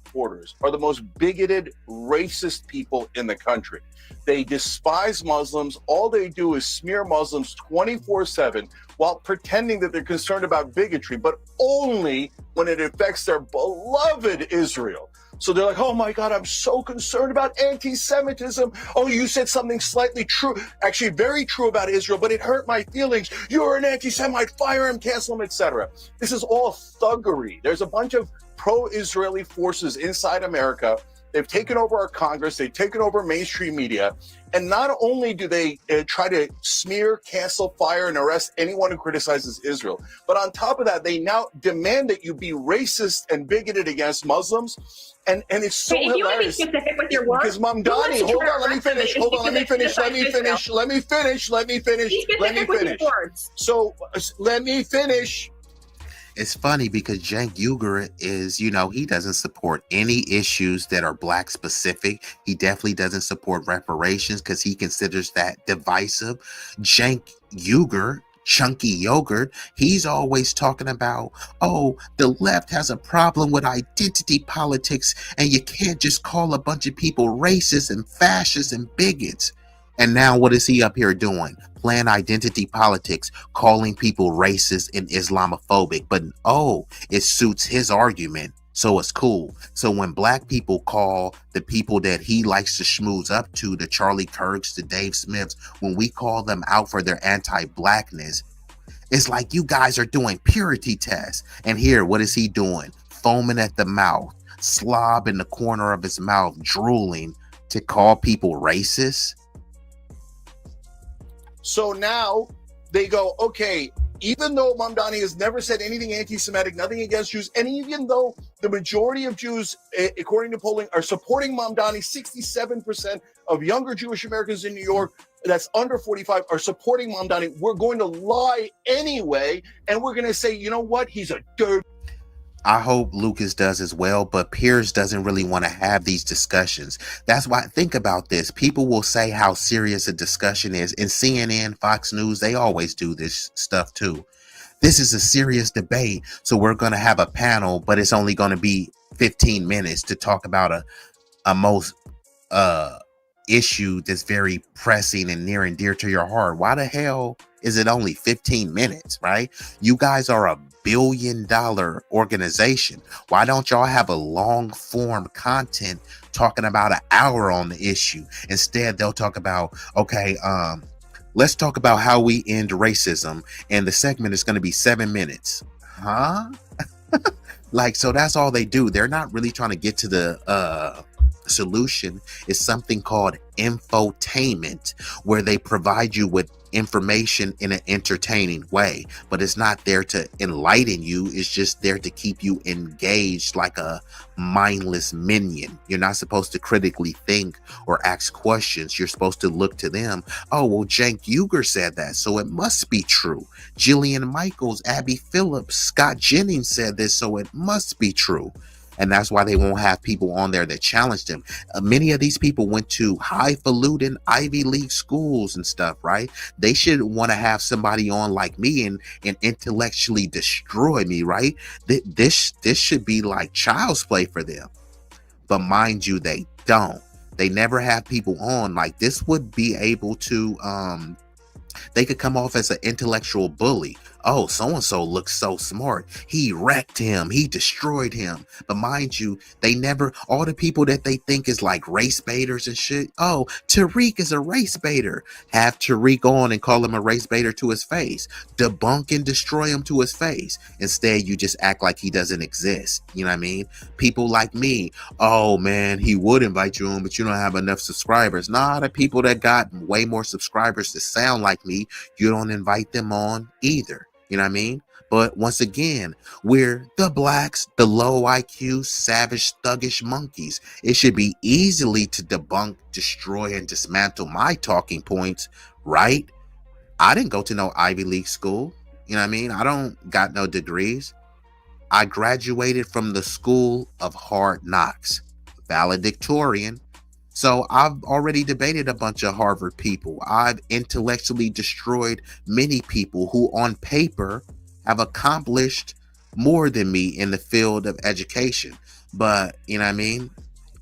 Supporters are the most bigoted, racist people in the country. They despise Muslims. All they do is smear Muslims 24/7 while pretending that they're concerned about bigotry, but only when it affects their beloved Israel. So they're like, oh my God, I'm so concerned about anti-Semitism. Oh, you said something slightly true, actually very true about Israel, but it hurt my feelings. You're an anti-Semite, fire him, cancel him, etc. This is all thuggery. There's a bunch of pro-Israeli forces inside America. They've taken over our Congress. They've taken over mainstream media. And not only do they try to smear, cancel, fire, and arrest anyone who criticizes Israel, but on top of that, they now demand that you be racist and bigoted against Muslims. And it's so hilarious. If you want to be specific with your words, because Mamdani, hold on, let me finish. Hold on, let me finish. Let me finish. Let me finish. Let me finish. Let me finish. So let me finish. It's funny because Cenk Uygur is, you know, he doesn't support any issues that are black specific. He definitely doesn't support reparations because he considers that divisive. Cenk Uygur, Chunky Yogurt, he's always talking about, oh, the left has a problem with identity politics and you can't just call a bunch of people racist and fascist and bigots. And now what is he up here doing? Playing identity politics, calling people racist and Islamophobic. But oh, it suits his argument, so it's cool. So when black people call the people that he likes to schmooze up to, the Charlie Kirks, the Dave Smiths, when we call them out for their anti-blackness, it's like you guys are doing purity tests. And here, what is he doing? Foaming at the mouth, slob in the corner of his mouth, drooling to call people racist. So now they go, okay, even though Mamdani has never said anything anti-Semitic, nothing against Jews, and even though the majority of Jews, according to polling, are supporting Mamdani, 67% of younger Jewish Americans in New York, that's under 45, are supporting Mamdani, we're going to lie anyway, and we're going to say, you know what, he's a dirty. I hope Lucas does as well, but Piers doesn't really want to have these discussions. That's why, think about this. People will say how serious a discussion is. In CNN, Fox News, they always do this stuff too. This is a serious debate, so we're going to have a panel, but it's only going to be 15 minutes to talk about a most issue that's very pressing and near and dear to your heart. Why the hell is it only 15 minutes, right? You guys are a billion-dollar organization. Why don't y'all have a long form content talking about an hour on the issue? Instead, they'll talk about, okay, let's talk about how we end racism, and the segment is going to be 7 minutes. Huh? Like, so that's all they do. They're not really trying to get to the solution. Is something called infotainment, where they provide you with information in an entertaining way, but it's not there to enlighten you. It's just there to keep you engaged like a mindless minion. You're not supposed to critically think or ask questions. You're supposed to look to them. Oh, well, Cenk Uygur said that, so it must be true. Jillian Michaels, Abby Phillips, Scott Jennings said this, so it must be true. And that's why they won't have people on there that challenge them. Many of these people went to highfalutin Ivy League schools and stuff, right? They should want to have somebody on like me and intellectually destroy me, right? This should be like child's play for them. But mind you, they don't. They never have people on. Like, this would be able to, they could come off as an intellectual bully. oh, so-and-so looks so smart. He wrecked him. He destroyed him. But mind you, they never, all the people that they think is like race baiters and shit. Oh, Tariq is a race baiter. Have Tariq on and call him a race baiter to his face. Debunk and destroy him to his face. Instead, you just act like he doesn't exist. You know what I mean? People like me, oh man, he would invite you on, but you don't have enough subscribers. Nah, the people that got way more subscribers that sound like me, you don't invite them on either. You know what I mean? But once again, we're the blacks, the low IQ, savage, thuggish monkeys. It should be easily to debunk, destroy, and dismantle my talking points, right? I didn't go to no Ivy League school. You know what I mean? I don't got no degrees. I graduated from the School of Hard Knocks, valedictorian. So I've already debated a bunch of Harvard people. I've intellectually destroyed many people who on paper have accomplished more than me in the field of education. But, you know what I mean?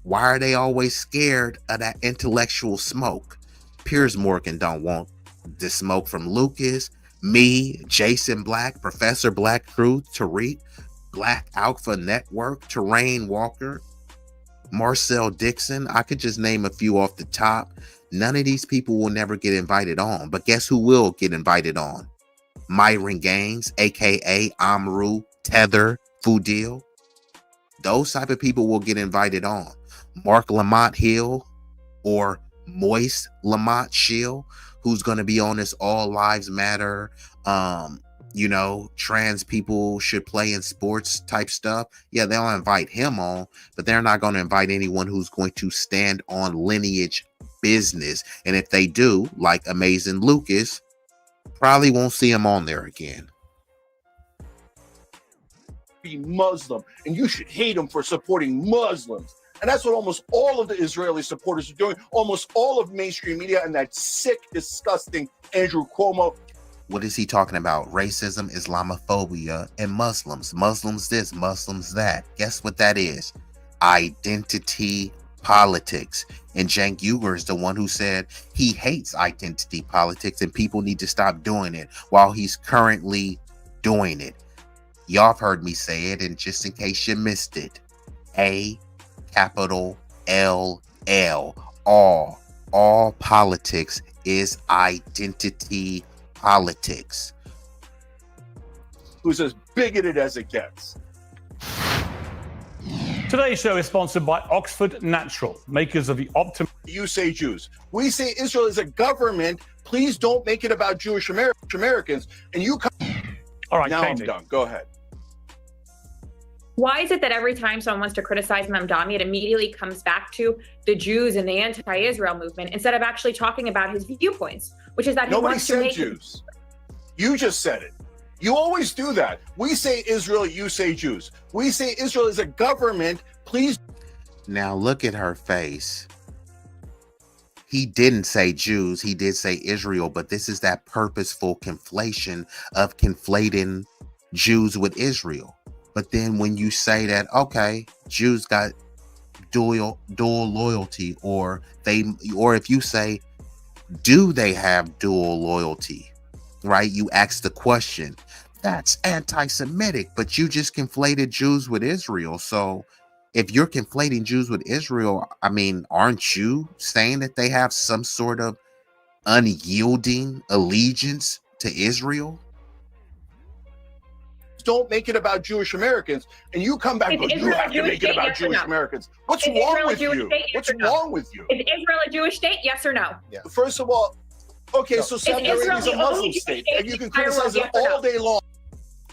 Why are they always scared of that intellectual smoke? Piers Morgan don't want the smoke from Lucas, me, Jason Black, Professor Black Crew, Tariq, Black Alpha Network, Terrain Walker, Marcel Dixon. I could just name a few off the top. None of these people will never get invited on. But guess who will get invited on? Myron Gaines, aka Amru, Tether, Fudil. Those type of people will get invited on. Mark Lamont Hill or Moist Lamont Shield, who's going to be on this All Lives Matter, you know, trans people should play in sports type stuff. Yeah, they'll invite him on, but they're not going to invite anyone who's going to stand on lineage business. And if they do, like Amazing Lucas, probably won't see him on there again. Be Muslim, and you should hate him for supporting Muslims. And that's what almost all of the Israeli supporters are doing. Almost all of mainstream media and that sick, disgusting Andrew Cuomo. What is he talking about? Racism, Islamophobia, and Muslims. Muslims this, Muslims that. Guess what that is? Identity politics. And Cenk Uygur is the one who said he hates identity politics and people need to stop doing it while he's currently doing it. Y'all have heard me say it, and just in case you missed it, A capital LL. All politics is identity politics. Who's as bigoted as it gets. Today's show is sponsored by Oxford Natural, makers of the Optimum. You say Jews. We say Israel is a government. Please don't make it about Jewish Americans. And you come. All right, now Katie. I'm done. Go ahead. Why is it that every time someone wants to criticize Mamdani, it immediately comes back to the Jews and the anti-Israel movement instead of actually talking about his viewpoints, which is that he Nobody wants to said make Jews. You just said it. You always do that. We say Israel, you say Jews. We say Israel is a government. Please. Now look at her face. He didn't say Jews. He did say Israel, but this is that purposeful conflation of conflating Jews with Israel. But then when you say that, okay, Jews got dual loyalty, or if you say, do they have dual loyalty, right? You ask the question. That's anti-Semitic, but you just conflated Jews with Israel. So if you're conflating Jews with Israel, I mean, aren't you saying that they have some sort of unyielding allegiance to Israel? Don't make it about Jewish Americans, and you come back and go, you have to make it about Jewish Americans. What's wrong with you? What's wrong with you? Is Israel a Jewish state? Yes or no? Yeah. First of all, okay, so Saudi Arabia is a Muslim state, and you can criticize it all day long.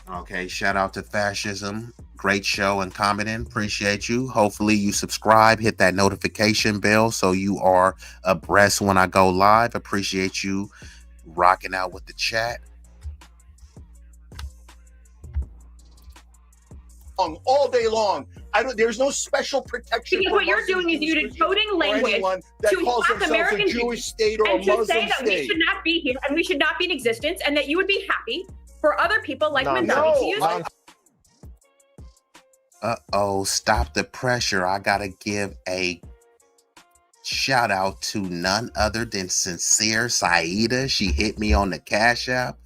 Okay, shout out to Fascism. Great show and commenting. Appreciate you. Hopefully you subscribe, hit that notification bell so you are abreast when I go live. Appreciate you rocking out with the chat. All day long. There's no special protection. Because what you're doing is using coding language that to calls mock themselves American a Jewish state or and a to Muslim say that state. we should not be here and we should not be in existence, and that you would be happy for other people like Mamdani to use it. Uh-oh, stop the pressure. I gotta give a shout out to none other than Sincere Saida. She hit me on the Cash App.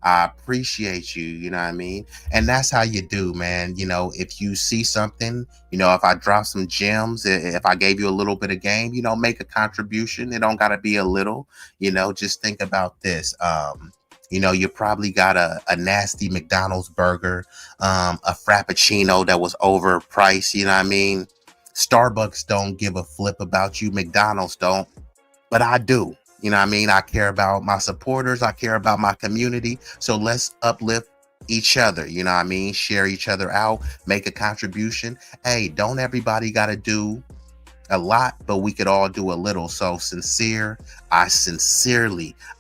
I appreciate you, you know what I mean? And that's how you do, man. You know, if you see something, you know, if I drop some gems, if I gave you a little bit of game, you know, make a contribution. It don't gotta be a little, you know, just think about this. You know, you probably got a nasty McDonald's burger, a Frappuccino that was overpriced, you know what I mean? Starbucks don't give a flip about you. McDonald's don't, but I do. You know what I mean? I care about my supporters. I care about my community. So let's uplift each other. You know what I mean? Share each other out, make a contribution. Hey, don't everybody got to do a lot, but we could all do a little. So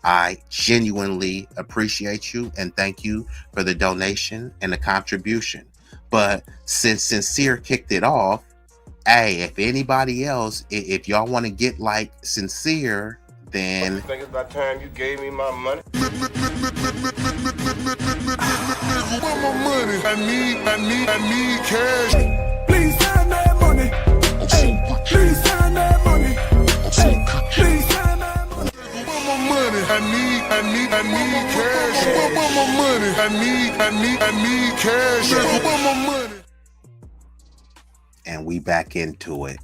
I genuinely appreciate you and thank you for the donation and the contribution. But since Sincere kicked it off, hey, if anybody else, if y'all want to get like Sincere, then I think it's about time you gave me my money. Want my money? I need cash. Please sign that money. Please sign that money. Please sign that money. Want my money? I need cash. Want my money? I need cash. Want my money? And we back into it.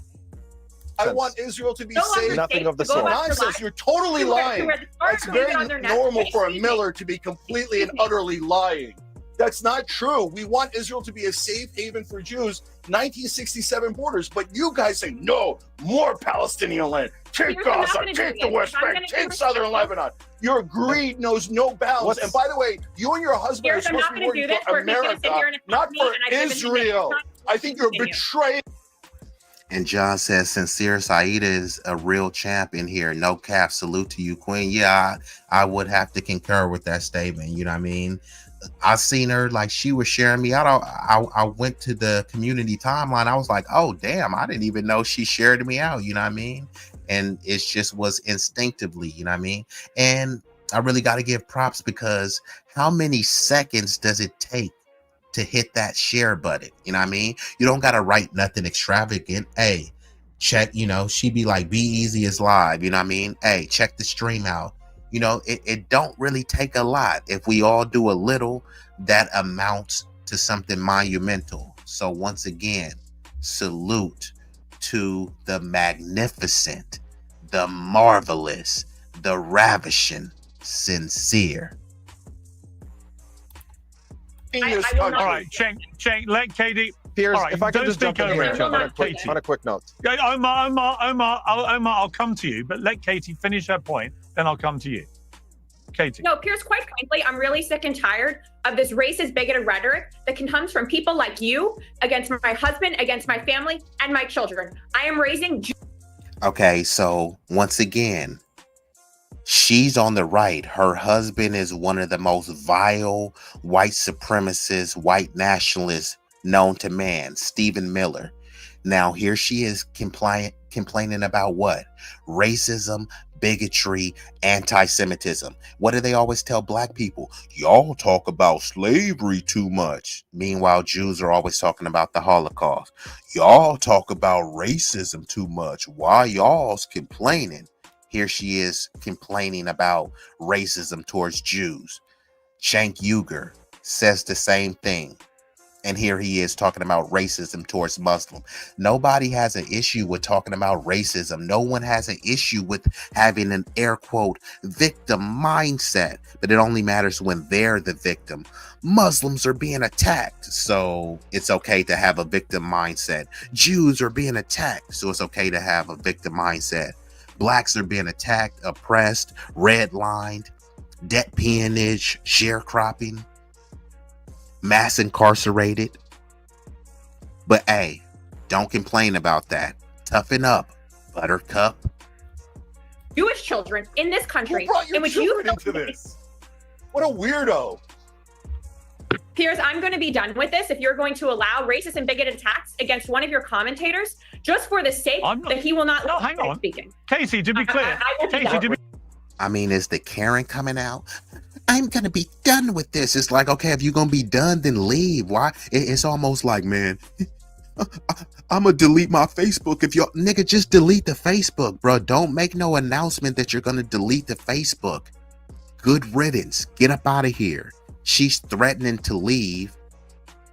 I want Israel to be No safe. Nothing of the sort. Nonsense. You're totally lying. It's very normal for a miller to be completely and utterly lying. That's not true. We want Israel to be a safe haven for Jews, 1967 borders. But you guys say, no, more Palestinian land. Take Gaza, take the West Bank, take southern Lebanon. Your greed knows no bounds. And by the way, you and your husband are supposed to be working for America, not for Israel. I think you're betraying. And John says, Sincere Saida is a real champ in here. No cap. Salute to you, Queen. Yeah, I would have to concur with that statement. You know what I mean? I seen her, like, she was sharing me out. I went to the community timeline. I was like, oh, damn, I didn't even know she shared me out. You know what I mean? And it just was instinctively, you know what I mean? And I really got to give props, because how many seconds does it take to hit that share button? You know what I mean? You don't got to write nothing extravagant. Hey, check, you know, she be like, B-Eazy is live. You know what I mean? Hey, check the stream out. You know, it don't really take a lot. If we all do a little, that amounts to something monumental. So once again, salute to the magnificent, the marvelous, the ravishing Sincere. All right, Cenk, let Katie. Piers, all right, if I could just jump in here on a quick note. Omar, I'll come to you, but let Katie finish her point, then I'll come to you. Katie. No, Piers, quite frankly, I'm really sick and tired of this racist, bigoted rhetoric that comes from people like you against my husband, against my family, and my children. I am raising... Okay, so once again, she's on the right. Her husband is one of the most vile white supremacists, white nationalists known to man, Stephen Miller. Now, here she is complaining about what? Racism, bigotry, anti-Semitism. What do they always tell black people? Y'all talk about slavery too much. Meanwhile, Jews are always talking about the Holocaust. Y'all talk about racism too much. Why y'all's complaining? Here she is complaining about racism towards Jews. Cenk Uygur says the same thing. And here he is talking about racism towards Muslim. Nobody has an issue with talking about racism. No one has an issue with having an air quote victim mindset, but it only matters when they're the victim. Muslims are being attacked, so it's okay to have a victim mindset. Jews are being attacked, so it's okay to have a victim mindset. Blacks are being attacked, oppressed, redlined, debt peonage, sharecropping, mass incarcerated. But hey, don't complain about that. Toughen up, Buttercup. Jewish children in this country. Who brought your in which children you into this? What a weirdo. Piers, I'm going to be done with this if you're going to allow racist and bigoted attacks against one of your commentators just for the sake that he will not hang on. speaking. Casey, to be clear. I mean, is the Karen coming out? I'm going to be done with this. It's like, okay, if you're going to be done, then leave. Why? It's almost like, man, I'm going to delete my Facebook. If y'all, nigga, just delete the Facebook, bro. Don't make no announcement that you're going to delete the Facebook. Good riddance. Get up out of here. She's threatening to leave.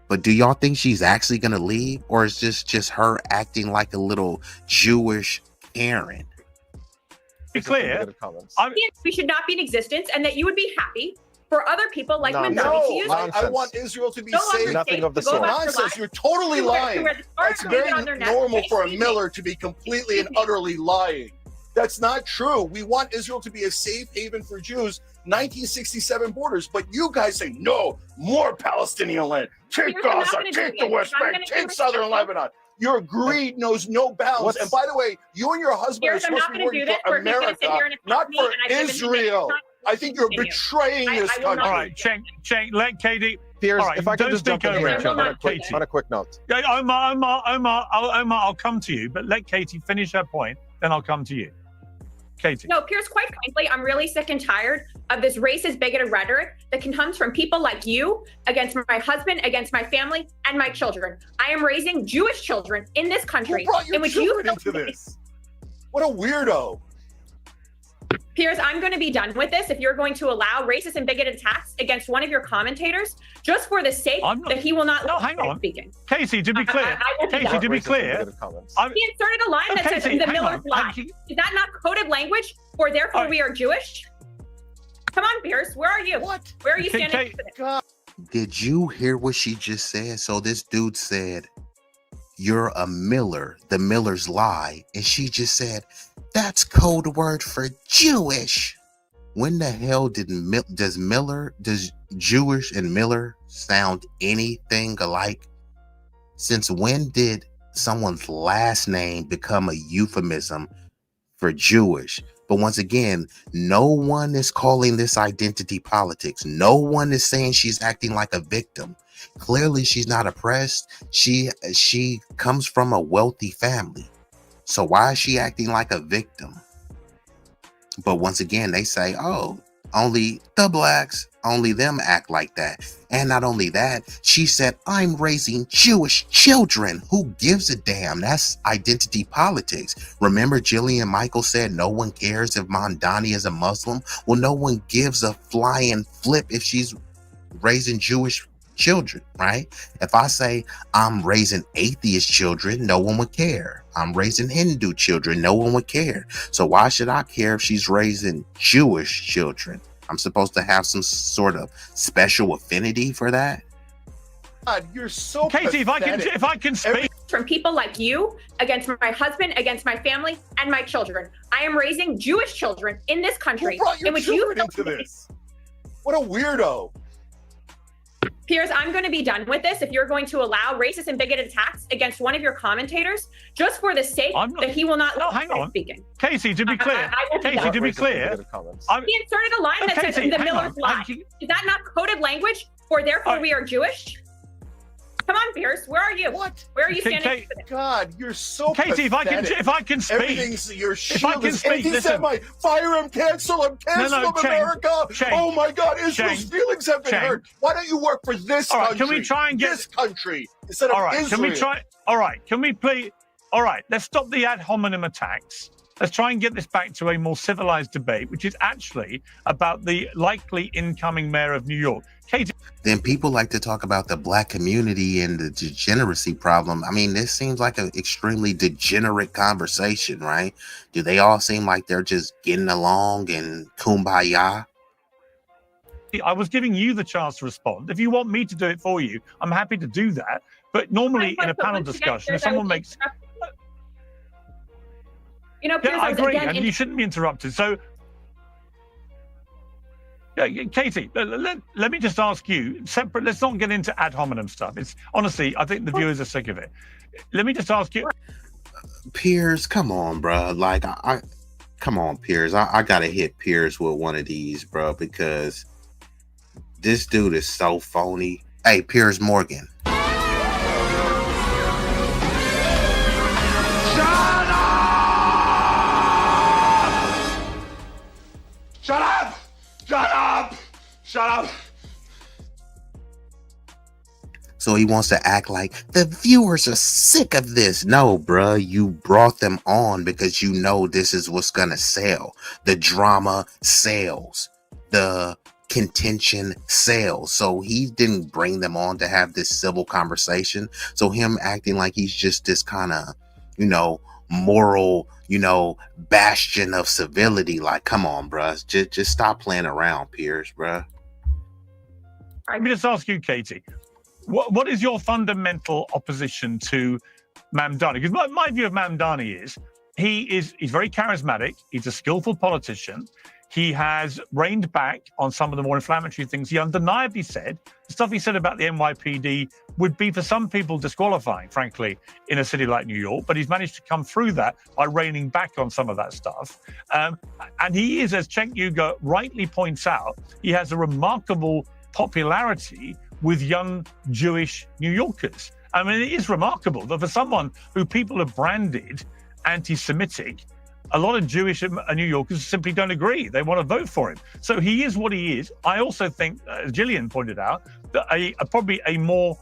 But do y'all think she's actually going to leave? Or is this just her acting like a little Jewish Karen? Be clear. We should not be in existence, and that you would be happy for other people like Mamdani to use it. I want Israel to be No safe. longer Nothing safe of the to go sort. back to Nonsense. life. You're totally To where lying. the stars It's are very on their neck. normal for a Excuse me. Miller to be completely and utterly lying. That's not true. We want Israel to be a safe haven for Jews, 1967 borders. But you guys say, no, more Palestinian land. Take Here's what I'm Gaza, gonna take do. the West I'm Bank, gonna take do southern this. Lebanon. Your greed knows no bounds. And by the way, you and your husband Here's, are I'm supposed not to be going to working do this. for We're going to sit America, here and attack not me, for and I've given Israel. I think you're continue. betraying this I will country. All right, Cenk, let Katie. Piers, all right, if I could don't just speak jump in over here each other. on a quick note. Yeah, Omar, I'll come to you, but let Katie finish her point, then I'll come to you. Katie. No, Piers, quite frankly, I'm really sick and tired of this racist, bigoted rhetoric that comes from people like you against my husband, against my family, and my children. I am raising Jewish children in this country. Who brought your in which children into this? What a weirdo. Piers, I'm going to be done with this if you're going to allow racist and bigoted attacks against one of your commentators just for the sake that he will not hang on. speaking. Casey, to be clear, Casey, to be clear, He inserted a line that says Casey, the hang Miller's on. lie. Is that not coded language for therefore we are Jewish? Come on, Piers, where are you? What? Where are you standing? Did you hear what she just said? So this dude said, you're a Miller, the Miller's lie. And she just said, that's code word for Jewish. When the hell does Jewish and Miller sound anything alike? Since when did someone's last name become a euphemism for Jewish? But once again, no one is calling this identity politics. No one is saying she's acting like a victim. Clearly, she's not oppressed. She comes from a wealthy family. So why is she acting like a victim? But once again, they say, oh, only the blacks, only them act like that. And not only that, she said, I'm raising Jewish children. Who gives a damn? That's identity politics. Remember, Jillian Michael said no one cares if Mamdani is a Muslim. Well, no one gives a flying flip if she's raising Jewish children, right? If I say I'm raising atheist children, no one would care. I'm raising Hindu children, no one would care. So why should I care if she's raising Jewish children? I'm supposed to have some sort of special affinity for that? God, you're so Katie, if I can speak from people like you against my husband, against my family, and my children. I am raising Jewish children in this country. Who brought your in which children into this? What a weirdo. Piers, I'm going to be done with this if you're going to allow racist and bigoted attacks against one of your commentators just for the sake that he will not hang on. speaking. Casey, to be clear, Casey, to be clear, he inserted a line that says the Miller's lie. Is that not coded language for therefore we are Jewish? Come on, Piers, where are you? What? Where are you standing? God, you're so Katie, pathetic. if I can speak, everything's your shield. If I can speak, he said, fire him, cancel him, America. Oh my God, Israel's feelings have been hurt. Why don't you work for this country? Can we try and get this country instead of Israel? Can we try? All right, can we please? All right, let's stop the ad hominem attacks. Let's try and get this back to a more civilized debate, which is actually about the likely incoming mayor of New York. Katie. Then people like to talk about the black community and the degeneracy problem. I mean, this seems like an extremely degenerate conversation, right? Do they all seem like they're just getting along and kumbaya? I was giving you the chance to respond. If you want me to do it for you, I'm happy to do that. But normally in a panel discussion, if someone makes... You know, I agree, and you shouldn't be interrupted. So, Katie, let me just ask you, separate, let's not get into ad hominem stuff. It's honestly, I think the viewers are sick of it. Let me just ask you. Piers, come on, bro. Like, come on, Piers. I gotta hit Piers with one of these, bro, because this dude is so phony. Hey, Piers Morgan. Shut up! Shut up! Shut up! So he wants to act like the viewers are sick of this. No, bruh, you brought them on because you know this is what's gonna sell. The drama sells. the contention sell. So he didn't bring them on to have this civil conversation. So him acting like he's just this kind of, moral, bastion of civility. Like, come on, bruh. Just stop playing around, Piers, bruh. Let me just ask you, Katie, what is your fundamental opposition to Mamdani? Because my view of Mamdani is he's very charismatic. He's a skillful politician. He has reined back on some of the more inflammatory things. He undeniably said, the stuff he said about the NYPD would be for some people disqualifying, frankly, in a city like New York. But he's managed to come through that by reining back on some of that stuff. And he is, as Cenk Uygur rightly points out, he has a remarkable popularity with young Jewish New Yorkers. I mean, it is remarkable that for someone who people have branded anti-Semitic, a lot of Jewish New Yorkers simply don't agree. They want to vote for him. So he is what he is. I also think, as Gillian pointed out, that probably a more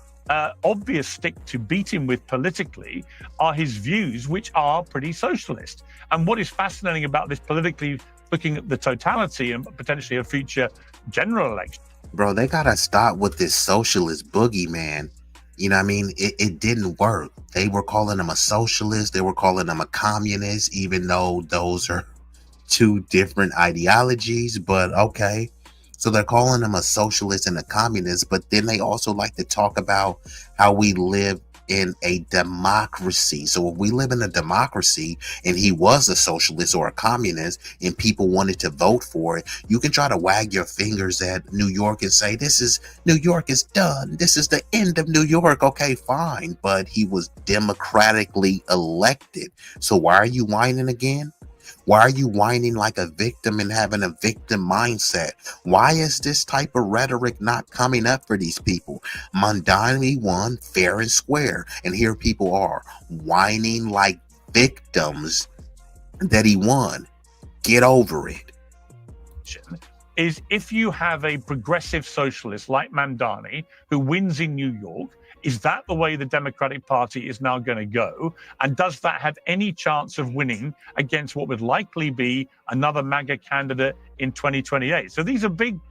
obvious stick to beat him with politically are his views, which are pretty socialist. And what is fascinating about this politically, looking at the totality and potentially a future general election. Bro, they got to stop with this socialist boogeyman. You know what I mean? It didn't work. They were calling him a socialist. They were calling him a communist, even though those are two different ideologies. But okay. So they're calling him a socialist and a communist. But then they also like to talk about how we live in a democracy. So if we live in a democracy and he was a socialist or a communist and people wanted to vote for it, you can try to wag your fingers at New York and say, New York is done. This is the end of New York. Okay, fine. But he was democratically elected. So why are you whining again? Why are you whining like a victim and having a victim mindset? Why is this type of rhetoric not coming up for these people? Mamdani won fair and square. And here people are whining like victims that he won. Get over it. Is if you have a progressive socialist like Mamdani who wins in New York, is that the way the Democratic Party is now going to go? And does that have any chance of winning against what would likely be another MAGA candidate in 2028? So these are big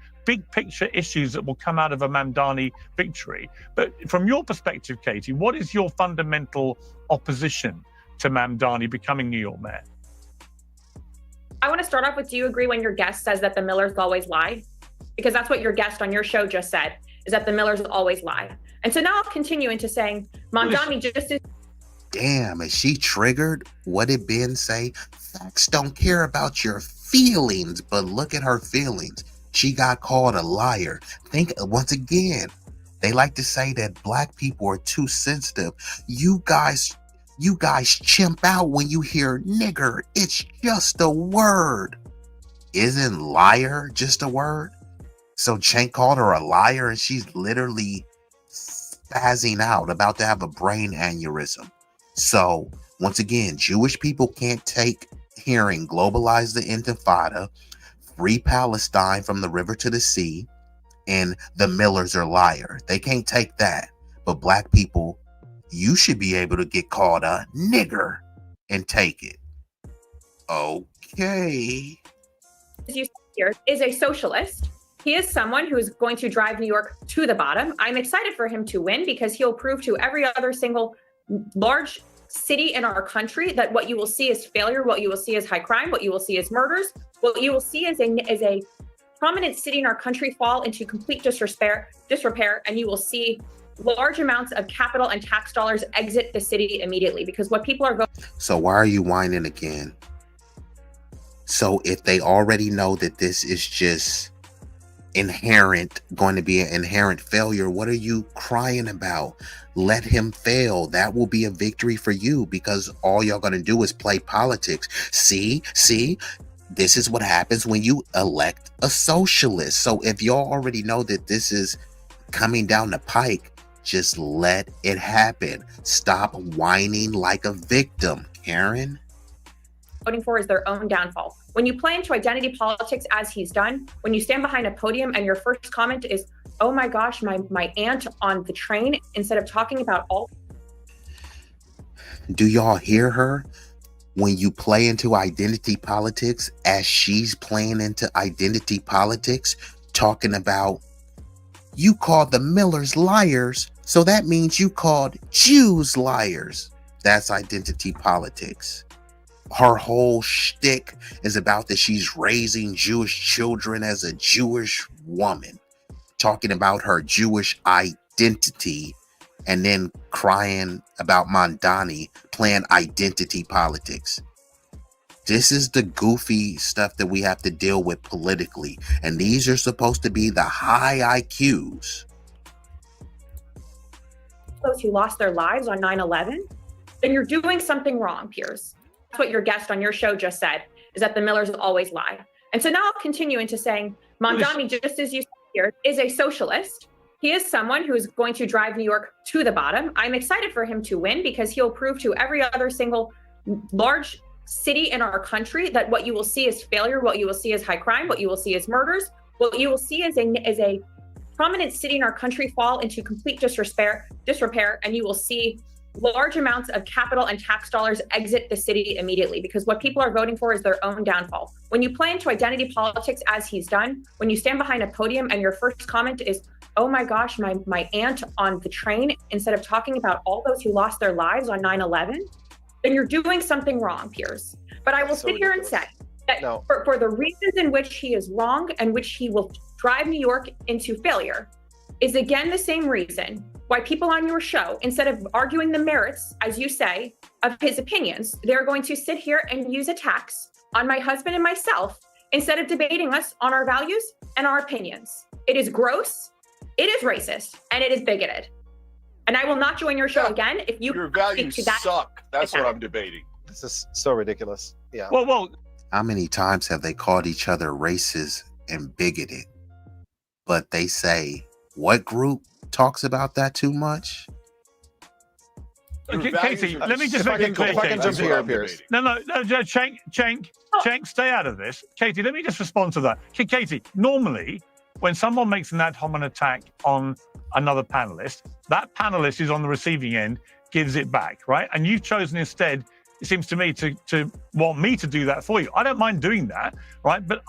picture issues that will come out of a Mamdani victory. But from your perspective, Katie, what is your fundamental opposition to Mamdani becoming New York mayor? I want to start off with, do you agree when your guest says that the Millers always lie? Because that's what your guest on your show just said, is that the Millers always lie. And so now I'll continue into saying Mamdani just is. Damn, is she triggered? What did Ben say? Facts don't care about your feelings, but look at her feelings. She got called a liar. Think once again, they like to say that black people are too sensitive. You guys chimp out when you hear nigger. It's just a word. Isn't liar just a word? So Cenk called her a liar and she's literally spazzing out, about to have a brain aneurysm. So once again, Jewish people can't take hearing globalize the intifada, free Palestine from the river to the sea, and the Millers are liar. They can't take that. But black people, you should be able to get called a nigger and take it. Okay. As you see here, is a socialist. He is someone who is going to drive New York to the bottom. I'm excited for him to win because he'll prove to every other single large city in our country that what you will see is failure, what you will see is high crime, what you will see is murders, what you will see is a prominent city in our country fall into complete disrepair, and you will see large amounts of capital and tax dollars exit the city immediately, because what people are going. So why are you whining again? So if they already know that this is just going to be an inherent failure, what are you crying about? Let him fail. That will be a victory for you, because all y'all going to do is play politics. See, this is what happens when you elect a socialist. So if y'all already know that this is coming down the pike, just let it happen. Stop whining like a victim, Karen. Voting for is their own downfall. When you play into identity politics as he's done, when you stand behind a podium and your first comment is, oh my gosh, my aunt on the train, instead of talking about all. Do y'all hear her? when you play into identity politics, as she's playing into identity politics, talking about you called the Millers liars, so that means you called Jews liars. That's identity politics. Her whole shtick is about that she's raising Jewish children as a Jewish woman, talking about her Jewish identity, and then crying about Mamdani playing identity politics. This is the goofy stuff that we have to deal with politically. And these are supposed to be the high IQs. Those who lost their lives on 9/11, then you're doing something wrong, Piers. That's what your guest on your show just said, is that the Millers always lie. And so now I'll continue into saying, Mamdani, just as you said here, is a socialist. He is someone who is going to drive New York to the bottom. I'm excited for him to win because he'll prove to every other single large city in our country that what you will see is failure, what you will see is high crime, what you will see is murders, what you will see is a prominent city in our country fall into complete disrepair, and you will see large amounts of capital and tax dollars exit the city immediately, because what people are voting for is their own downfall. When you play into identity politics as he's done, when you stand behind a podium and your first comment is, oh my gosh, my aunt on the train, instead of talking about all those who lost their lives on 9/11, then you're doing something wrong, Piers. But I will sit here and say that for the reasons in which he is wrong and which he will drive New York into failure is again the same reason why people on your show, instead of arguing the merits, as you say, of his opinions, they're going to sit here and use attacks on my husband and myself instead of debating us on our values and our opinions. It is gross, it is racist, and it is bigoted. And I will not join your show again if you your values to that. Suck. That's what I'm debating. This is so ridiculous. Yeah. Well. How many times have they called each other racist and bigoted? But they say, what group talks about that too much? Okay, Katie, let me just make it clear. If I can jump in here, Piers. No, Cenk, stay out of this. Katie, let me just respond to that. Katie, normally, when someone makes an ad hominem attack on another panelist, that panelist is on the receiving end, gives it back, right? And you've chosen instead, it seems to me, to want me to do that for you. I don't mind doing that, right? But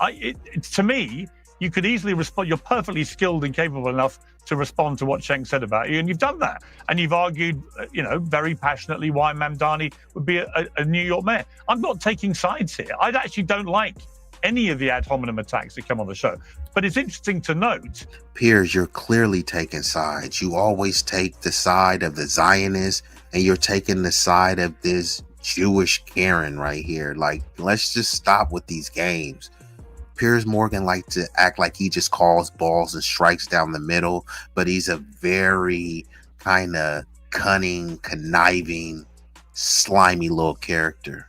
to me, you could easily respond. You're perfectly skilled and capable enough to respond to what Cenk said about you, and you've done that. And you've argued, very passionately why Mamdani would be a New York mayor. I'm not taking sides here. I actually don't like any of the ad hominem attacks that come on the show. But it's interesting to note. Piers, you're clearly taking sides. You always take the side of the Zionists, and you're taking the side of this Jewish Karen right here. Like, let's just stop with these games. Piers Morgan likes to act like he just calls balls and strikes down the middle, but he's a very kind of cunning, conniving, slimy little character.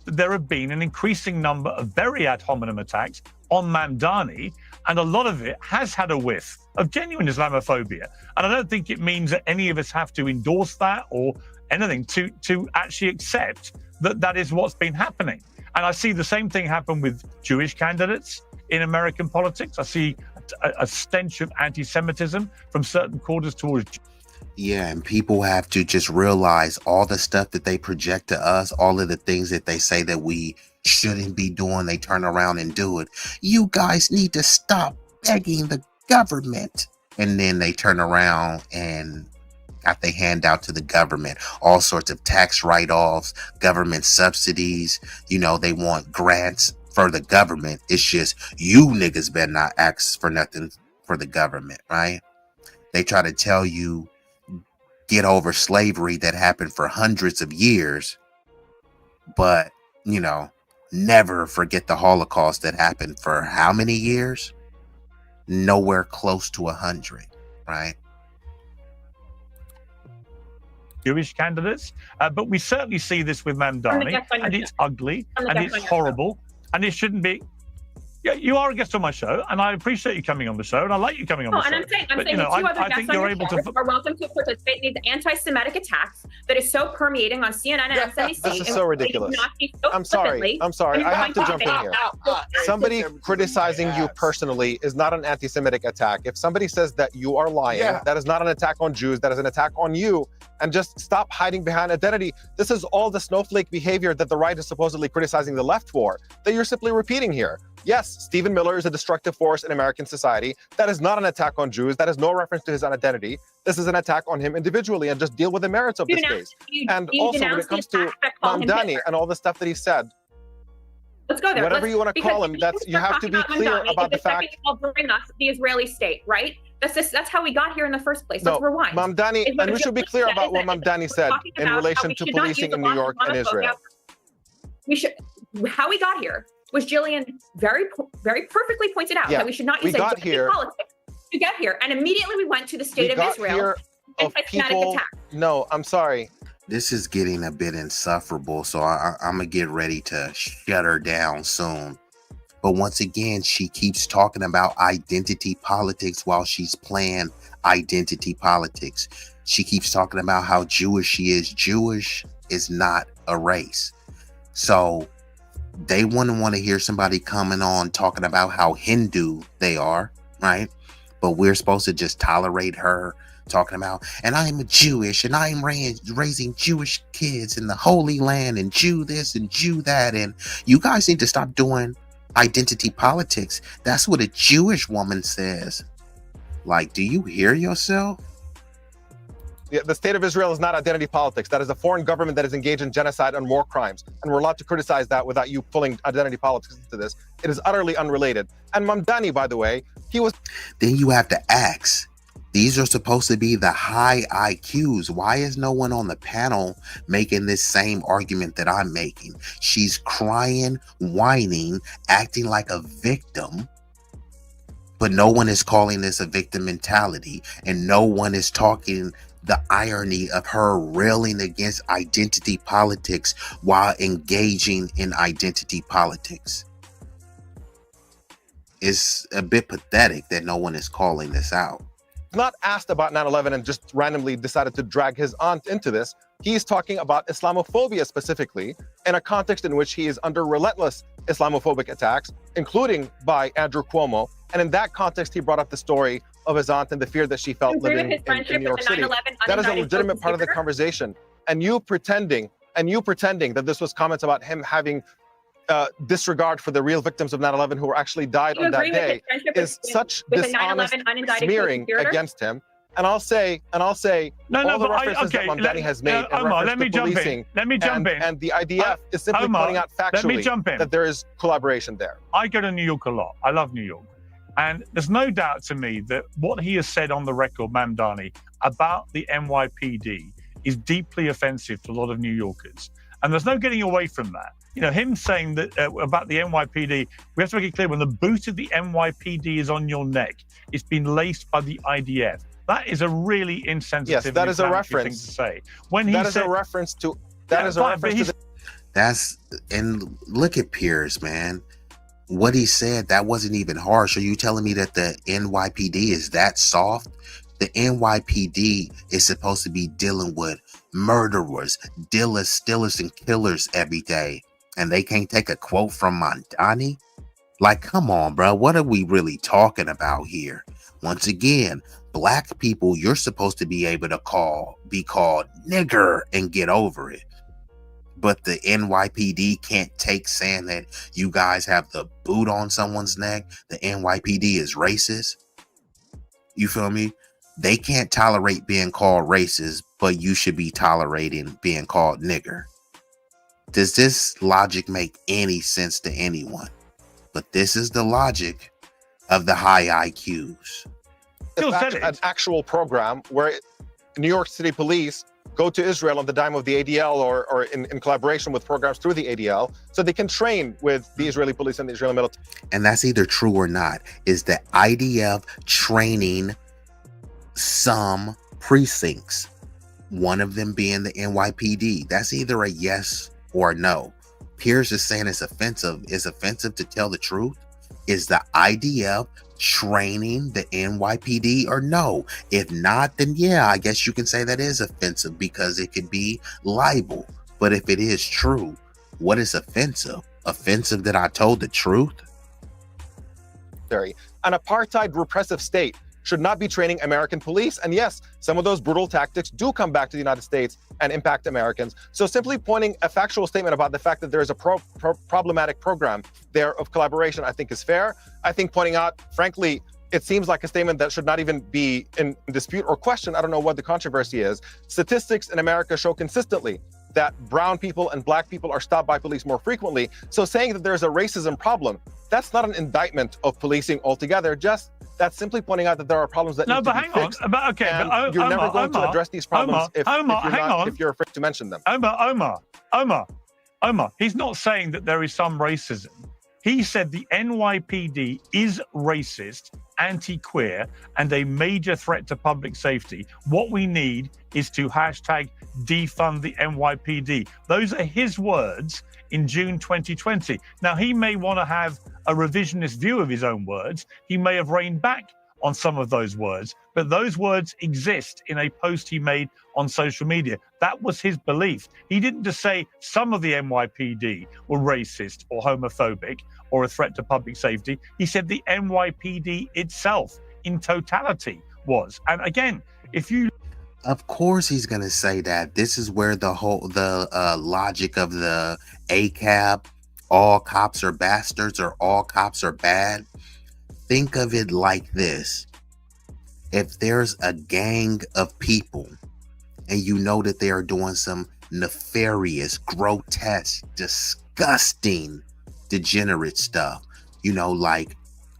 There have been an increasing number of very ad hominem attacks on Mamdani, and a lot of it has had a whiff of genuine Islamophobia. And I don't think it means that any of us have to endorse that or anything to actually accept that that is what's been happening. And I see the same thing happen with Jewish candidates in American politics. I see a stench of anti-Semitism from certain quarters towards. Yeah, and people have to just realize all the stuff that they project to us, all of the things that they say that we shouldn't be doing, they turn around and do it. You guys need to stop begging the government. And then they turn around and got their hand out to the government, all sorts of tax write-offs, government subsidies. They want grants for the government. It's just you niggas better not ask for nothing for the government, right? They try to tell you get over slavery that happened for hundreds of years, but never forget the Holocaust that happened for how many years? Nowhere close to 100, right? Jewish candidates, but we certainly see this with Mamdani, and it's ugly, and it's horrible, and it shouldn't be. Yeah, you are a guest on my show, and I appreciate you coming on the show, and I like you coming on the show. And I'm saying But, the two other guests on your show are welcome to participate in these anti-Semitic attacks that is so permeating on CNN and MSNBC. This is so ridiculous. I'm sorry. I have to jump in here. Somebody criticizing you personally is not an anti-Semitic attack. If somebody says that you are lying, that is not an attack on Jews. That is an attack on you. And just stop hiding behind identity. This is all the snowflake behavior that the right is supposedly criticizing the left for, that you're simply repeating here. Yes, Stephen Miller is a destructive force in American society. That is not an attack on Jews. That is no reference to his identity. This is an attack on him individually, and just deal with the merits of this case. And also when it comes to Mamdani and all the stuff that he said, let's go there. Whatever you want to call him, you have to be clear about the fact. Bring us the Israeli state, right? That's how we got here in the first place. Let's rewind. Mamdani, and we should be clear about what Mamdani said in relation to policing in New York and Israel. How we got here was Jillian very perfectly pointed out that we should not use identity politics to get here. And immediately we went to the state of Israel. No, I'm sorry. This is getting a bit insufferable, so I'm going to get ready to shut her down soon. But once again, she keeps talking about identity politics while she's playing identity politics. She keeps talking about how Jewish she is. Jewish is not a race. So they wouldn't want to hear somebody coming on talking about how Hindu they are, right? But we're supposed to just tolerate her talking about, and I am Jewish, and I am raising Jewish kids in the Holy Land, and Jew this and Jew that, and you guys need to stop doing identity politics. That's what a Jewish woman says. Like, do you hear yourself? Yeah, the state of Israel is not identity politics. That is a foreign government that is engaged in genocide and war crimes. And we're allowed to criticize that without you pulling identity politics into this. It is utterly unrelated. And Mamdani, by the way, he was... Then you have to ask, these are supposed to be the high IQs. Why is no one on the panel making this same argument that I'm making? She's crying, whining, acting like a victim. But no one is calling this a victim mentality. And no one is talking the irony of her railing against identity politics while engaging in identity politics. It's a bit pathetic that no one is calling this out. Not asked about 9/11 and just randomly decided to drag his aunt into this. He's talking about Islamophobia specifically in a context in which he is under relentless Islamophobic attacks, including by Andrew Cuomo. And in that context, he brought up the story of his aunt and the fear that she felt living in New York City. That is a legitimate part of the conversation. And you pretending that this was comments about him having disregard for the real victims of 9/11 who were actually died on that day is such dishonest smearing against him. And I'll say all the references that Mamdani has made in reference to policing and the IDF is simply pointing out factually that there is collaboration there. I go to New York a lot. I love New York. And there's no doubt to me that what he has said on the record, Mamdani, about the NYPD is deeply offensive to a lot of New Yorkers. And there's no getting away from that. You know, him saying that about the NYPD, we have to make it clear, when the boot of the NYPD is on your neck, it's been laced by the IDF. That is a really insensitive that is a reference thing to say. When he that is a reference to that is a reference to that's, and look at Piers, man. What he said, that wasn't even harsh. Are you telling me that the NYPD is that soft? The NYPD is supposed to be dealing with murderers, dealers, stealers, and killers every day. And they can't take a quote from Mamdani? Like, come on, bro. What are we really talking about here? Once again, black people, you're supposed to be able to be called nigger and get over it. But the NYPD can't take saying that you guys have the boot on someone's neck. The NYPD is racist. You feel me? They can't tolerate being called racist, but you should be tolerating being called nigger. Does this logic make any sense to anyone? But this is the logic of the high IQs. An actual program where New York City police go to Israel on the dime of the ADL or in collaboration with programs through the ADL so they can train with the Israeli police and the Israeli military. And that's either true or not. Is the IDF training some precincts, one of them being the NYPD? That's either a yes or a no. Piers is saying it's offensive. It's offensive to tell the truth. Is the IDF training the NYPD or no? If not, then yeah, I guess you can say that is offensive because it could be libel. But if it is true, what is offensive? Offensive that I told the truth? An apartheid repressive state should not be training American police. And yes, some of those brutal tactics do come back to the United States and impact Americans. So simply pointing a factual statement about the fact that there is a problematic program there of collaboration, I think is fair. I think pointing out, frankly, it seems like a statement that should not even be in dispute or question. I don't know what the controversy is. Statistics in America show consistently that brown people and black people are stopped by police more frequently. So saying that there's a racism problem, that's not an indictment of policing altogether, just that's simply pointing out that there are problems that need to be fixed. But okay, but you're never going to address these problems if you're afraid to mention them. Omar, he's not saying that there is some racism. He said the NYPD is racist, anti-queer, and a major threat to public safety. What we need is to hashtag defund the NYPD. Those are his words in June 2020. Now, he may want to have a revisionist view of his own words. He may have reined back on some of those words, but those words exist in a post he made on social media. That was his belief. He didn't just say some of the NYPD were racist or homophobic or a threat to public safety. He said the NYPD itself in totality was. And again, if you... Of course he's going to say that. This is where the logic of the ACAB, all cops are bastards or all cops are bad. Think of it like this. If there's a gang of people and you know that they are doing some nefarious, grotesque, disgusting, degenerate stuff, you know, like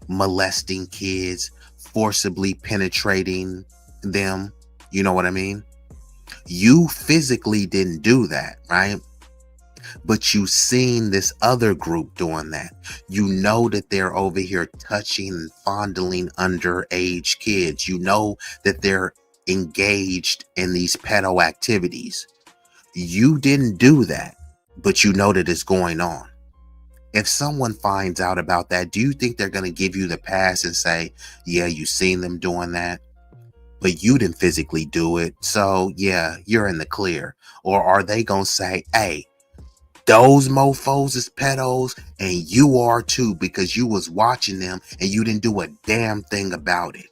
molesting kids, forcibly penetrating them, you know what I mean? You physically didn't do that, right? But you seen this other group doing that. You know that they're over here touching and fondling underage kids. You know that they're engaged in these pedo activities. You didn't do that, but you know that it's going on. If someone finds out about that, do you think they're going to give you the pass and say, yeah, you seen them doing that, but you didn't physically do it, so yeah, you're in the clear? Or are they going to say, hey, those mofos is pedos and you are too, because you was watching them and you didn't do a damn thing about it?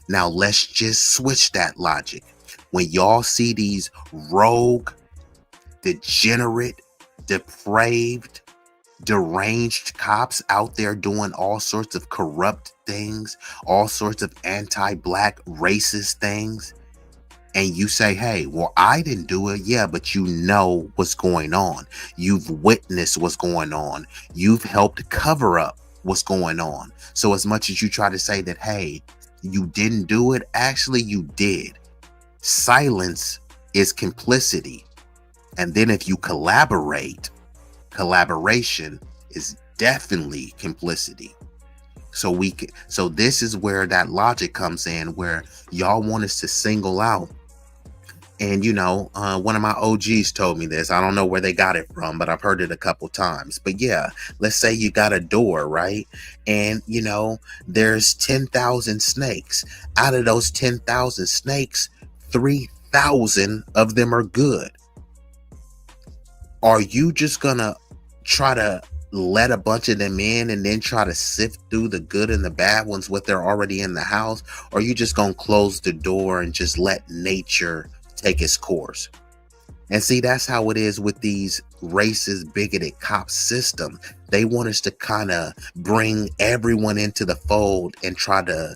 Now let's just switch that logic. When y'all see these rogue, degenerate, depraved, deranged cops out there doing all sorts of corrupt things, all sorts of anti-black racist things, and you say, hey, well, I didn't do it. Yeah, but you know what's going on. You've witnessed what's going on. You've helped cover up what's going on. So as much as you try to say that, hey, you didn't do it, actually you did. Silence is complicity. And then if you collaborate, collaboration is definitely complicity. So this is where that logic comes in, where y'all want us to single out. And, you know, one of my OGs told me this. I don't know where they got it from, but I've heard it a couple times. But yeah, let's say you got a door, right? And, you know, there's 10,000 snakes. Out of those 10,000 snakes, 3,000 of them are good. Are you just going to try to let a bunch of them in and then try to sift through the good and the bad ones when they're already in the house? Or are you just going to close the door and just let nature take its course? And see, that's how it is with these racist, bigoted cop system. They want us to kind of bring everyone into the fold and try to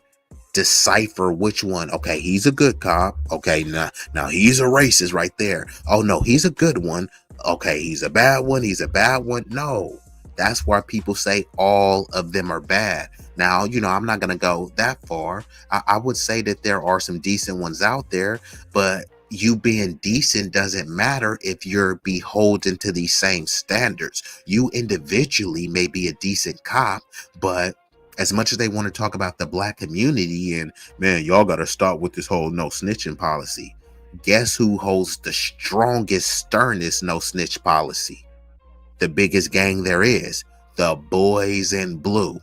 decipher which one. Okay, he's a good cop. Okay, now he's a racist right there. Oh no, he's a good one. Okay, he's a bad one. He's a bad one. No, that's why people say all of them are bad. Now, you know, I'm not going to go that far. I would say that there are some decent ones out there, but you being decent doesn't matter if you're beholden to these same standards. You individually may be a decent cop, but as much as they want to talk about the black community and, man, y'all got to start with this whole no snitching policy. Guess who holds the strongest, sternest no snitch policy? The biggest gang there is, the boys in blue.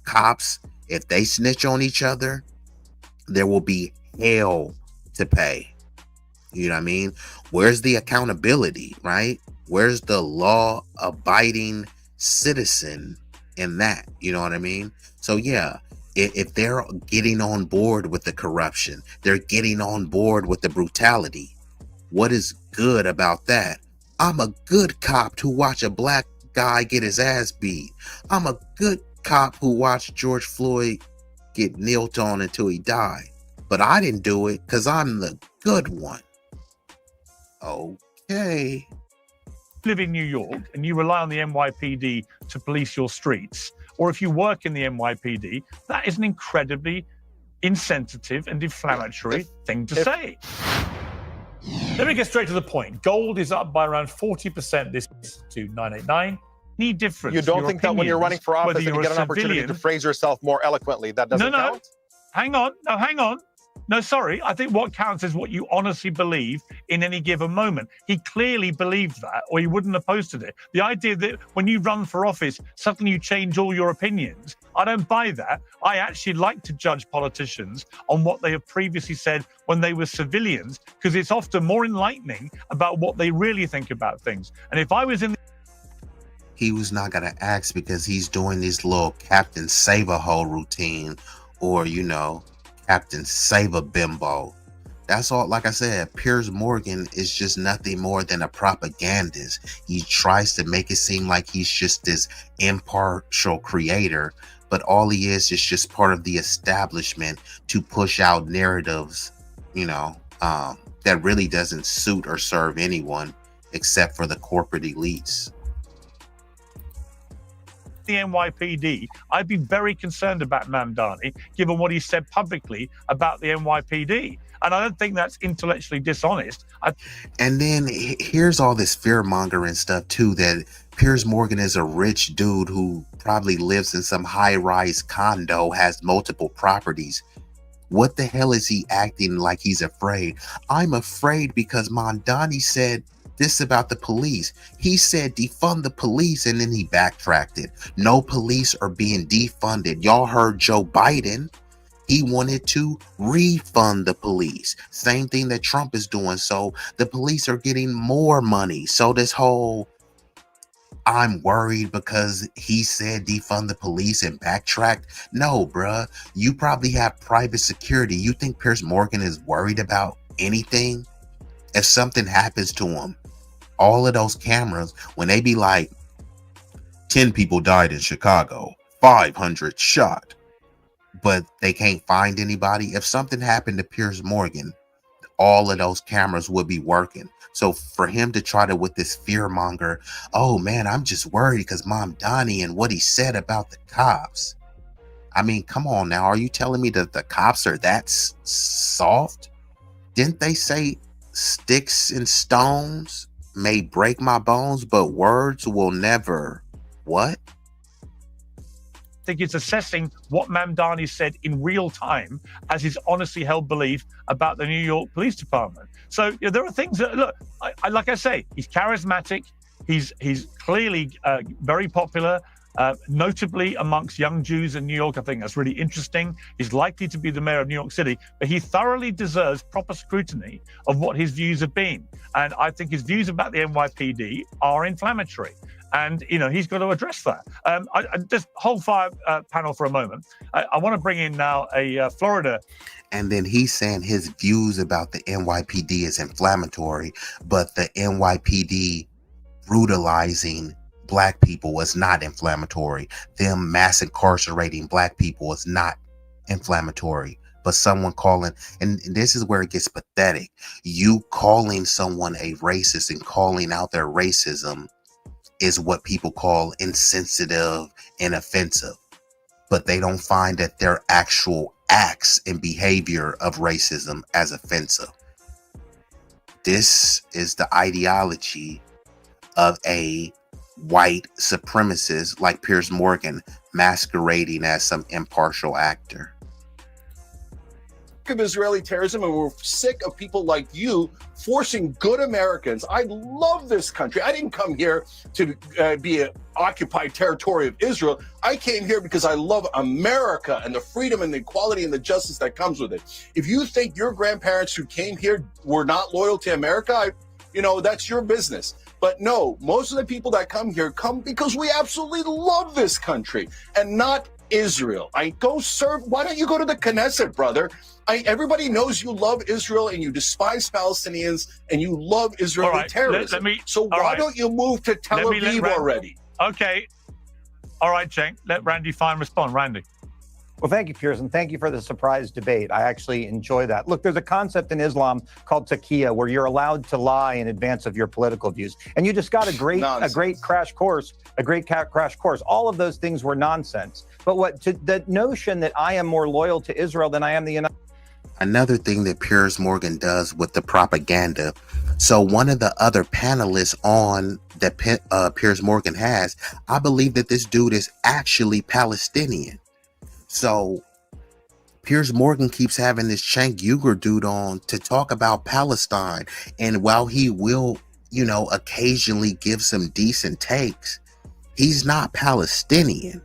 cops, if they snitch on each other, there will be hell to pay. You know what I mean? Where's the accountability, right? Where's the law-abiding citizen in that? You know what I mean? So yeah, if they're getting on board with the corruption, they're getting on board with the brutality, what is good about that? I'm a good cop who watch a black guy get his ass beat. I'm a good cop who watched George Floyd get kneeled on until he died. But I didn't do it because I'm the good one. Okay. You live in New York and you rely on the NYPD to police your streets, or if you work in the NYPD, that is an incredibly insensitive and inflammatory thing to say. Let me get straight to the point. Gold is up by around 40% this to 989. Any difference? You don't think that when you're running for office and you get an opportunity to phrase yourself more eloquently, that doesn't count? Hang on. No, sorry. I think what counts is what you honestly believe in any given moment. He clearly believed that, or he wouldn't have posted it. The idea that when you run for office, suddenly you change all your opinions, I don't buy that. I actually like to judge politicians on what they have previously said when they were civilians, because it's often more enlightening about what they really think about things. And if I was in he was not going to ask because he's doing this little Captain Save-A-Ho routine, or, you know, Captain Save-A-Bimbo. That's all. Like I said, Piers Morgan is just nothing more than a propagandist. He tries to make it seem like he's just this impartial creator, but all he is just part of the establishment to push out narratives, you know, that really doesn't suit or serve anyone except for the corporate elites. The NYPD, I'd be very concerned about Mamdani, given what he said publicly about the NYPD. And I don't think that's intellectually dishonest. And then here's all this fear-mongering stuff, too, that Piers Morgan is a rich dude who probably lives in some high-rise condo, has multiple properties. What the hell is he acting like he's afraid? I'm afraid because Mamdani said this about the police. He said defund the police, and then he backtracked it. No police are being defunded. Y'all heard Joe Biden. He wanted to refund the police. Same thing that Trump is doing. So the police are getting more money. So this whole I'm worried because he said defund the police and backtracked. No, bruh. You probably have private security. You think Piers Morgan is worried about anything? If something happens to him, all of those cameras, when they be like, 10 people died in Chicago, 500 shot, but they can't find anybody. If something happened to Piers Morgan, all of those cameras would be working. So for him to try to, with this fear monger, oh man, I'm just worried because Mamdani and what he said about the cops. I mean, come on now. Are you telling me that the cops are that soft? Didn't they say sticks and stones may break my bones, but words will never what? I think it's assessing what Mamdani said in real time as his honestly held belief about the New York Police Department. So you know, there are things that, look, I like I say, he's charismatic. He's clearly very popular, notably amongst young Jews in New York. I think that's really interesting. He's likely to be the mayor of New York City, but he thoroughly deserves proper scrutiny of what his views have been. And I think his views about the NYPD are inflammatory. And, you know, he's got to address that. I just hold fire panel for a moment. I want to bring in now a Florida. And then he's saying his views about the NYPD is inflammatory, but the NYPD brutalizing Black people was not inflammatory. Them mass incarcerating Black people was not inflammatory. But someone calling, and this is where it gets pathetic, you calling someone a racist and calling out their racism is what people call insensitive and offensive, but they don't find that their actual acts and behavior of racism as offensive. This is the ideology of a white supremacist like Piers Morgan masquerading as some impartial actor. of Israeli terrorism, and we're sick of people like you forcing good Americans. I love this country. I didn't come here to be an occupied territory of Israel. I came here because I love America and the freedom and the equality and the justice that comes with it. If you think your grandparents who came here were not loyal to America, that's your business. But no, most of the people that come here come because we absolutely love this country and not Israel. Go serve. Why don't you go to the Knesset, brother? Everybody knows you love Israel and you despise Palestinians and you love Israeli terrorism. Why don't you move to Tel Aviv already? Okay. All right, Cenk. Let Randy Fine respond. Randy. Well, thank you, Piers, and thank you for the surprise debate. I actually enjoy that. Look, there's a concept in Islam called taqiyya where you're allowed to lie in advance of your political views. And you just got a great crash course. All of those things were nonsense. But the notion that I am more loyal to Israel than I am the United States. Another thing that Piers Morgan does with the propaganda. So one of the other panelists on that Piers Morgan has, I believe that this dude is actually Palestinian. So Piers Morgan keeps having this Cenk Uygur dude on to talk about Palestine. And while he will, occasionally give some decent takes, he's not Palestinian.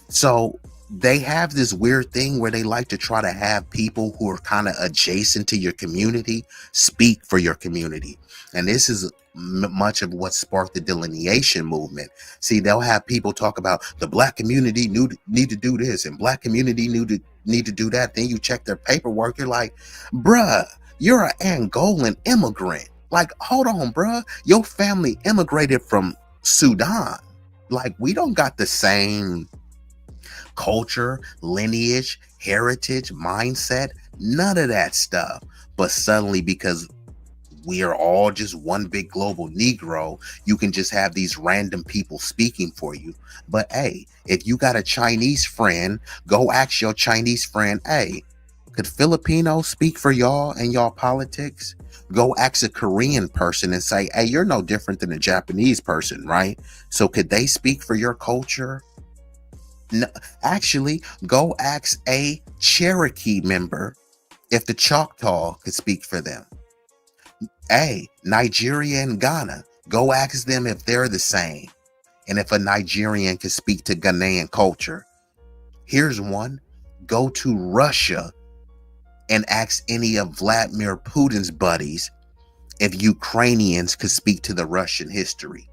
So they have this weird thing where they like to try to have people who are kind of adjacent to your community speak for your community. And this is much of what sparked the delineation movement. See, they'll have people talk about the black community need to do this and black community need to do that. Then you check their paperwork. You're like, bruh, you're an Angolan immigrant. Like, hold on, bruh. Your family immigrated from Sudan. Like, we don't got the same culture, lineage, heritage, mindset, none of that stuff. But suddenly, because we are all just one big global Negro, you can just have these random people speaking for you. But hey, if you got a Chinese friend, go ask your Chinese friend, hey, could Filipinos speak for y'all and y'all politics? Go ask a Korean person and say, hey, you're no different than a Japanese person, right? So could they speak for your culture? No, actually, go ask a Cherokee member if the Choctaw could speak for them. Hey, Nigeria and Ghana, go ask them if they're the same. And if a Nigerian can speak to Ghanaian culture. Here's one. Go to Russia and ask any of Vladimir Putin's buddies if Ukrainians could speak to the Russian history.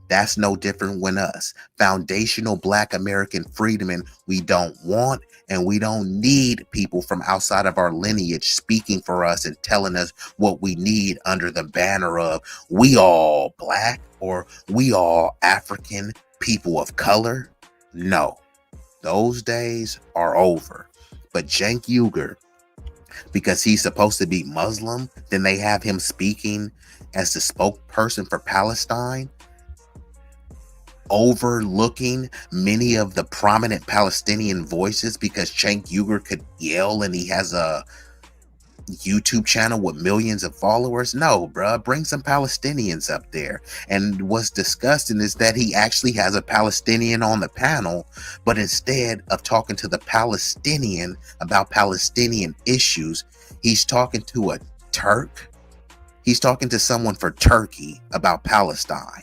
That's no different when us, foundational Black American freedmen, we don't want and we don't need people from outside of our lineage speaking for us and telling us what we need under the banner of we all Black or we all African people of color. No, those days are over. But Cenk Uygur, because he's supposed to be Muslim, then they have him speaking as the spokesperson for Palestine, overlooking many of the prominent Palestinian voices because Cenk Uygur could yell and he has a YouTube channel with millions of followers. No, bruh, bring some Palestinians up there. And what's disgusting is that he actually has a Palestinian on the panel, but instead of talking to the Palestinian about Palestinian issues, he's talking to a Turk. He's talking to someone for Turkey about Palestine.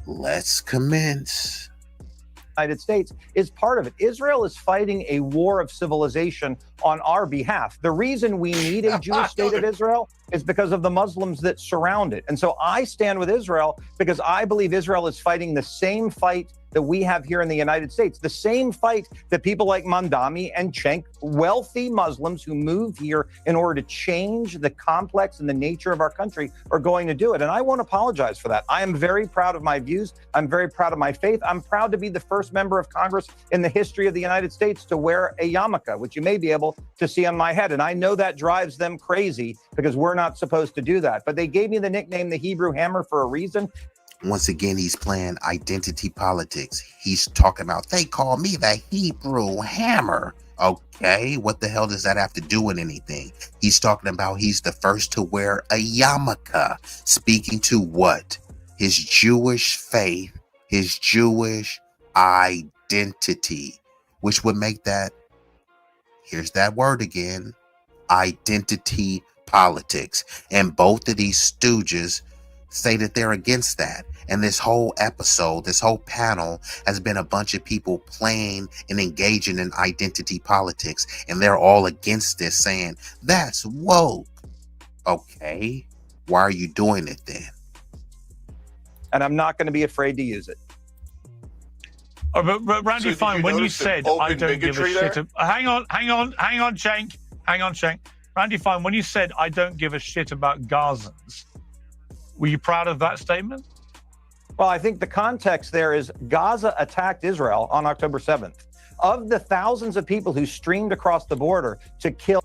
Let's commence. United States is part of it. Israel is fighting a war of civilization on our behalf. The reason we need a Jewish state of Israel is because of the Muslims that surround it. And so I stand with Israel because I believe Israel is fighting the same fight that we have here in the United States, the same fight that people like Mamdani and Cenk, wealthy Muslims who move here in order to change the complex and the nature of our country, are going to do it. And I won't apologize for that. I am very proud of my views. I'm very proud of my faith. I'm proud to be the first member of Congress in the history of the United States to wear a yarmulke, which you may be able to see on my head. And I know that drives them crazy because we're not supposed to do that. But they gave me the nickname, the Hebrew Hammer, for a reason. Once again, he's playing identity politics. He's talking about, they call me the Hebrew Hammer. Okay, what the hell does that have to do with anything? He's talking about he's the first to wear a yarmulke, speaking to what? His Jewish faith, his Jewish identity, which would make that Here's that word again, identity politics. And both of these stooges say that they're against that. And this whole episode, this whole panel has been a bunch of people playing and engaging in identity politics. And they're all against this, saying, that's woke. Okay, why are you doing it then? And I'm not going to be afraid to use it. Oh, but Randy, So fine. When you said I don't give a shit, hang on, Cenk. Randy, fine. When you said I don't give a shit about Gazans, were you proud of that statement? Well, I think the context there is Gaza attacked Israel on October 7th. Of the thousands of people who streamed across the border to kill.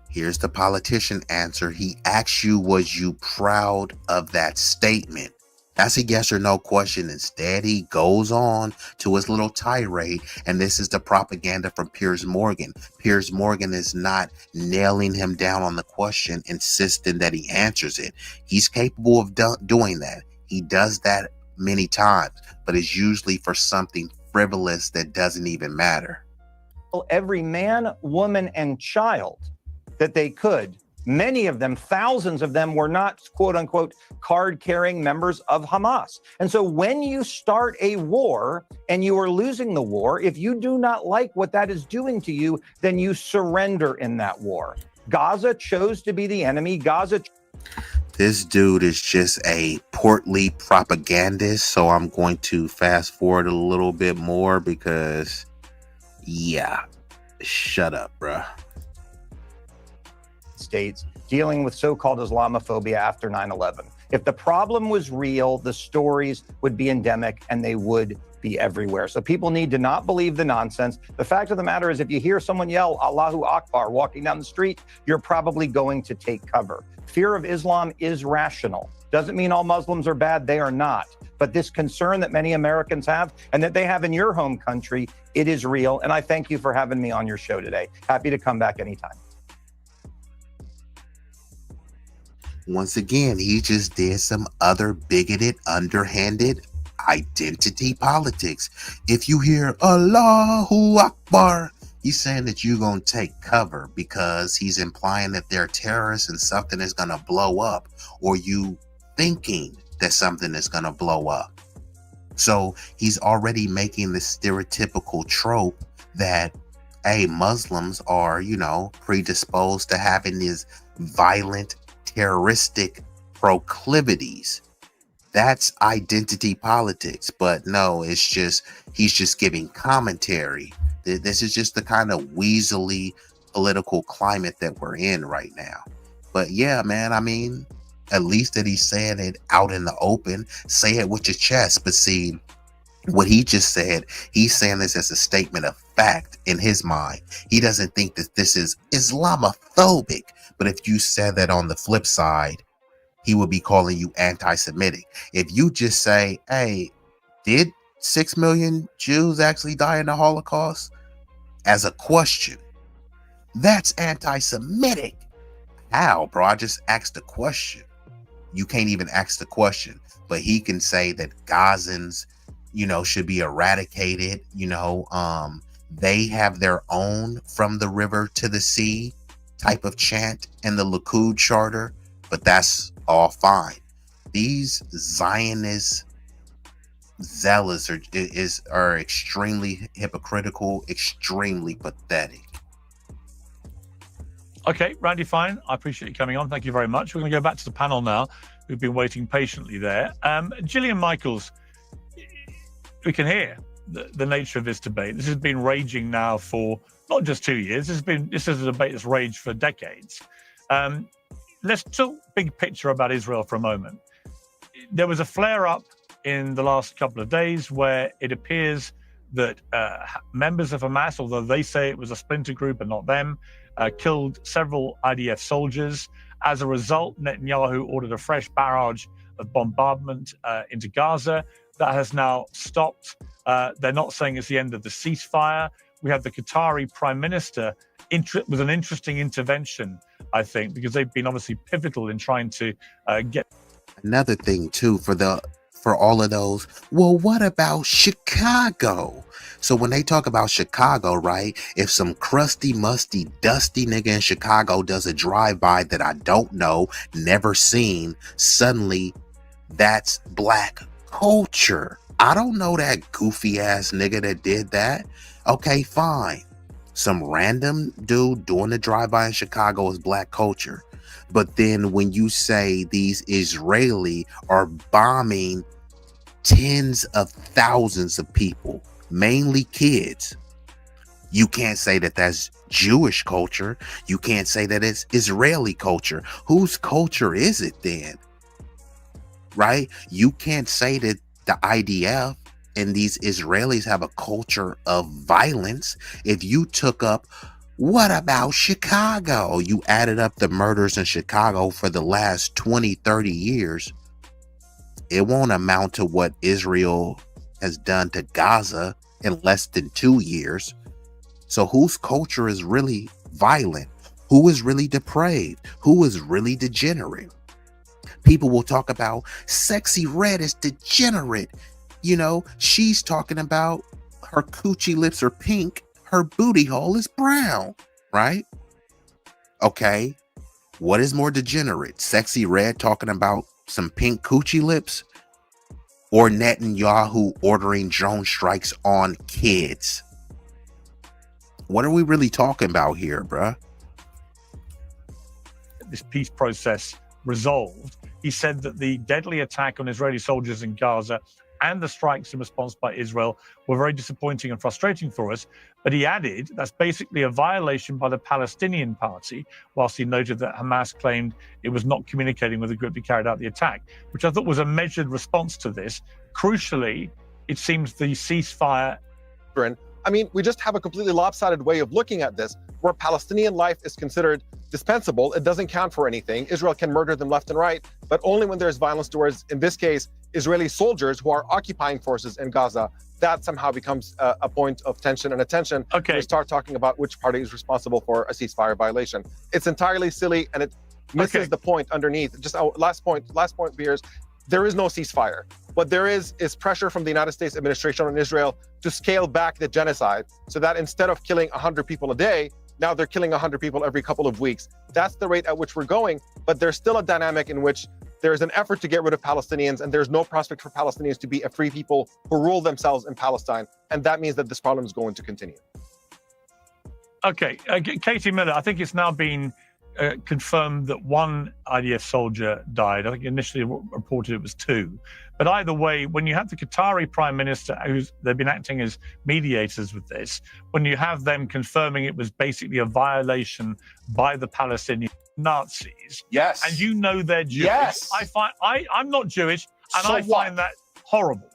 Here's the politician answer. He asks you, was you proud of that statement? That's a yes or no question. Instead, he goes on to his little tirade, and this is the propaganda from Piers Morgan. Piers Morgan is not nailing him down on the question, insisting that he answers it. He's capable of doing that. He does that many times, but it's usually for something frivolous that doesn't even matter. Every man, woman, and child that they could. Many of them, thousands of them, were not, quote unquote, card-carrying members of Hamas. And so when you start a war and you are losing the war, if you do not like what that is doing to you, then you surrender in that war. Gaza chose to be the enemy. This dude is just a portly propagandist. So I'm going to fast forward a little bit more because, yeah, shut up, bruh. States dealing with so-called Islamophobia after 9/11. If the problem was real, the stories would be endemic and they would be everywhere. So people need to not believe the nonsense. The fact of the matter is, if you hear someone yell Allahu Akbar walking down the street, you're probably going to take cover. Fear of Islam is rational. Doesn't mean all Muslims are bad. They are not. But this concern that many Americans have and that they have in your home country, it is real. And I thank you for having me on your show today. Happy to come back anytime. Once again, he just did some other bigoted, underhanded identity politics. If you hear Allahu Akbar, he's saying that you're going to take cover because he's implying that they're terrorists and something is going to blow up, or you thinking that something is going to blow up. So he's already making the stereotypical trope that, hey, Muslims are, predisposed to having these violent, terroristic proclivities. That's identity politics. But no, it's just, he's just giving commentary. This is just the kind of weaselly political climate that we're in right now. But yeah, man, I mean, at least that he's saying it out in the open. Say it with your chest. But see, what he just said, he's saying this as a statement of fact in his mind. He doesn't think that this is Islamophobic. But if you said that on the flip side, he would be calling you anti-Semitic. If you just say, hey, did 6 million Jews actually die in the Holocaust? As a question, that's anti-Semitic. How, bro? I just asked a question. You can't even ask the question. But he can say that Gazans, should be eradicated. They have their own from the river to the sea type of chant in the Likud charter, but that's all fine. These Zionist zealots are extremely hypocritical, extremely pathetic. Okay, Randy, fine. I appreciate you coming on. Thank you very much. We're going to go back to the panel now, who've been waiting patiently there. Gillian Michaels, we can hear the nature of this debate. This has been raging now for not just 2 years. This is a debate that's raged for decades. Let's talk big picture about Israel for a moment. There was a flare-up in the last couple of days where it appears that members of Hamas, although they say it was a splinter group and not them, killed several IDF soldiers. As a result, Netanyahu ordered a fresh barrage of bombardment into Gaza. That has now stopped. They're not saying it's the end of the ceasefire. We have the Qatari Prime Minister with an interesting intervention, I think, because they've been obviously pivotal in trying to get. Another thing too, for for all of those. Well, what about Chicago? So when they talk about Chicago, right? If some crusty, musty, dusty nigga in Chicago does a drive-by that I don't know, never seen, suddenly that's black culture. I don't know that goofy ass nigga that did that. Okay, fine. Some random dude doing a drive-by in Chicago is black culture. But then when you say these Israeli are bombing tens of thousands of people, mainly kids, you can't say that that's Jewish culture. You can't say that it's Israeli culture. Whose culture is it then? Right? You can't say that the IDF and these Israelis have a culture of violence. If you took up, what about Chicago? You added up the murders in Chicago for the last 20, 30 years. It won't amount to what Israel has done to Gaza in less than 2 years. So whose culture is really violent? Who is really depraved? Who is really degenerate? People will talk about Sexy Red is degenerate. You know, she's talking about her coochie lips are pink, her booty hole is brown, right? Okay, what is more degenerate? Sexy Red talking about some pink coochie lips, or Netanyahu ordering drone strikes on kids? What are we really talking about here, bruh? This peace process resolved, he said that the deadly attack on Israeli soldiers in Gaza and the strikes in response by Israel were very disappointing and frustrating for us. But he added that's basically a violation by the Palestinian Party, whilst he noted that Hamas claimed it was not communicating with the group that carried out the attack, which I thought was a measured response to this. Crucially, it seems the ceasefire... I mean, we just have a completely lopsided way of looking at this, where Palestinian life is considered dispensable. It doesn't count for anything. Israel can murder them left and right, but only when there's violence towards, in this case, Israeli soldiers who are occupying forces in Gaza. That somehow becomes a point of tension and attention. Okay. We start talking about which party is responsible for a ceasefire violation. It's entirely silly, and it misses the point underneath. Just last point, Piers. There is no ceasefire. What there is pressure from the United States administration on Israel to scale back the genocide, so that instead of killing 100 people a day, now they're killing 100 people every couple of weeks. That's the rate at which we're going, but there's still a dynamic in which there's an effort to get rid of Palestinians, and there's no prospect for Palestinians to be a free people who rule themselves in Palestine, and that means that this problem is going to continue. Okay, Katie Miller, I think it's now been confirmed that one IDF soldier died. I think initially reported it was 2. But either way, when you have the Qatari Prime Minister, they've been acting as mediators with this, when you have them confirming it was basically a violation by the Palestinian Nazis. Yes. And you know they're Jewish. Yes. I'm not Jewish, and So I find that horrible.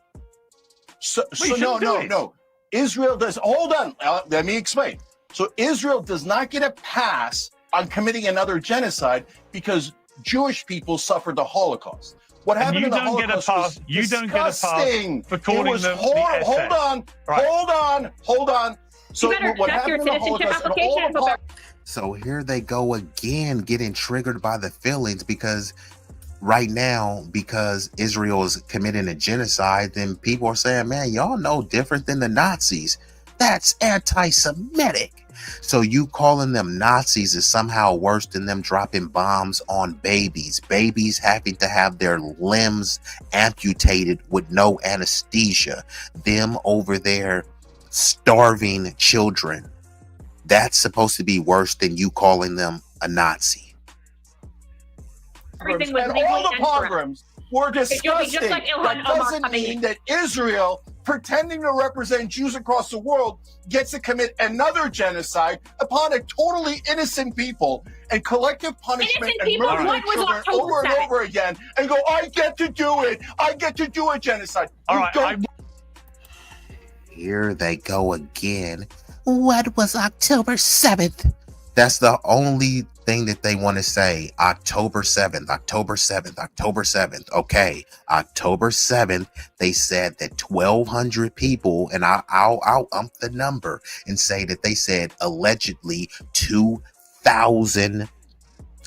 So no. Israel does, hold on, let me explain. So Israel does not get a pass on committing another genocide because Jewish people suffered the Holocaust. What happened in the Holocaust was disgusting. You don't get a pass for calling them the SS. Hold on. So You better what check your happened in the citizenship Holocaust and application. all the So here they go again, getting triggered by the feelings, because right now, because Israel is committing a genocide, then people are saying, man, y'all know different than the Nazis. That's anti-Semitic. So you calling them Nazis is somehow worse than them dropping bombs on babies having to have their limbs amputated with no anesthesia, them over there starving children. That's supposed to be worse than you calling them a Nazi. Everything was and legally all the and correct. pogroms were disgusting. Just like Ilhan That Omar doesn't coming mean in. that Israel, pretending to represent Jews across the world, gets to commit another genocide upon a totally innocent people and collective punishment Innocent and people? murder What of was children October over and 7th? over again and go, I get to do it. I get to do a genocide. All You right, don't Here they go again. What was October 7th? That's the only thing that they want to say. October 7th, October 7th, October 7th. Okay, October 7th, they said that 1,200 people, and I'll ump the number and say that they said allegedly 2,000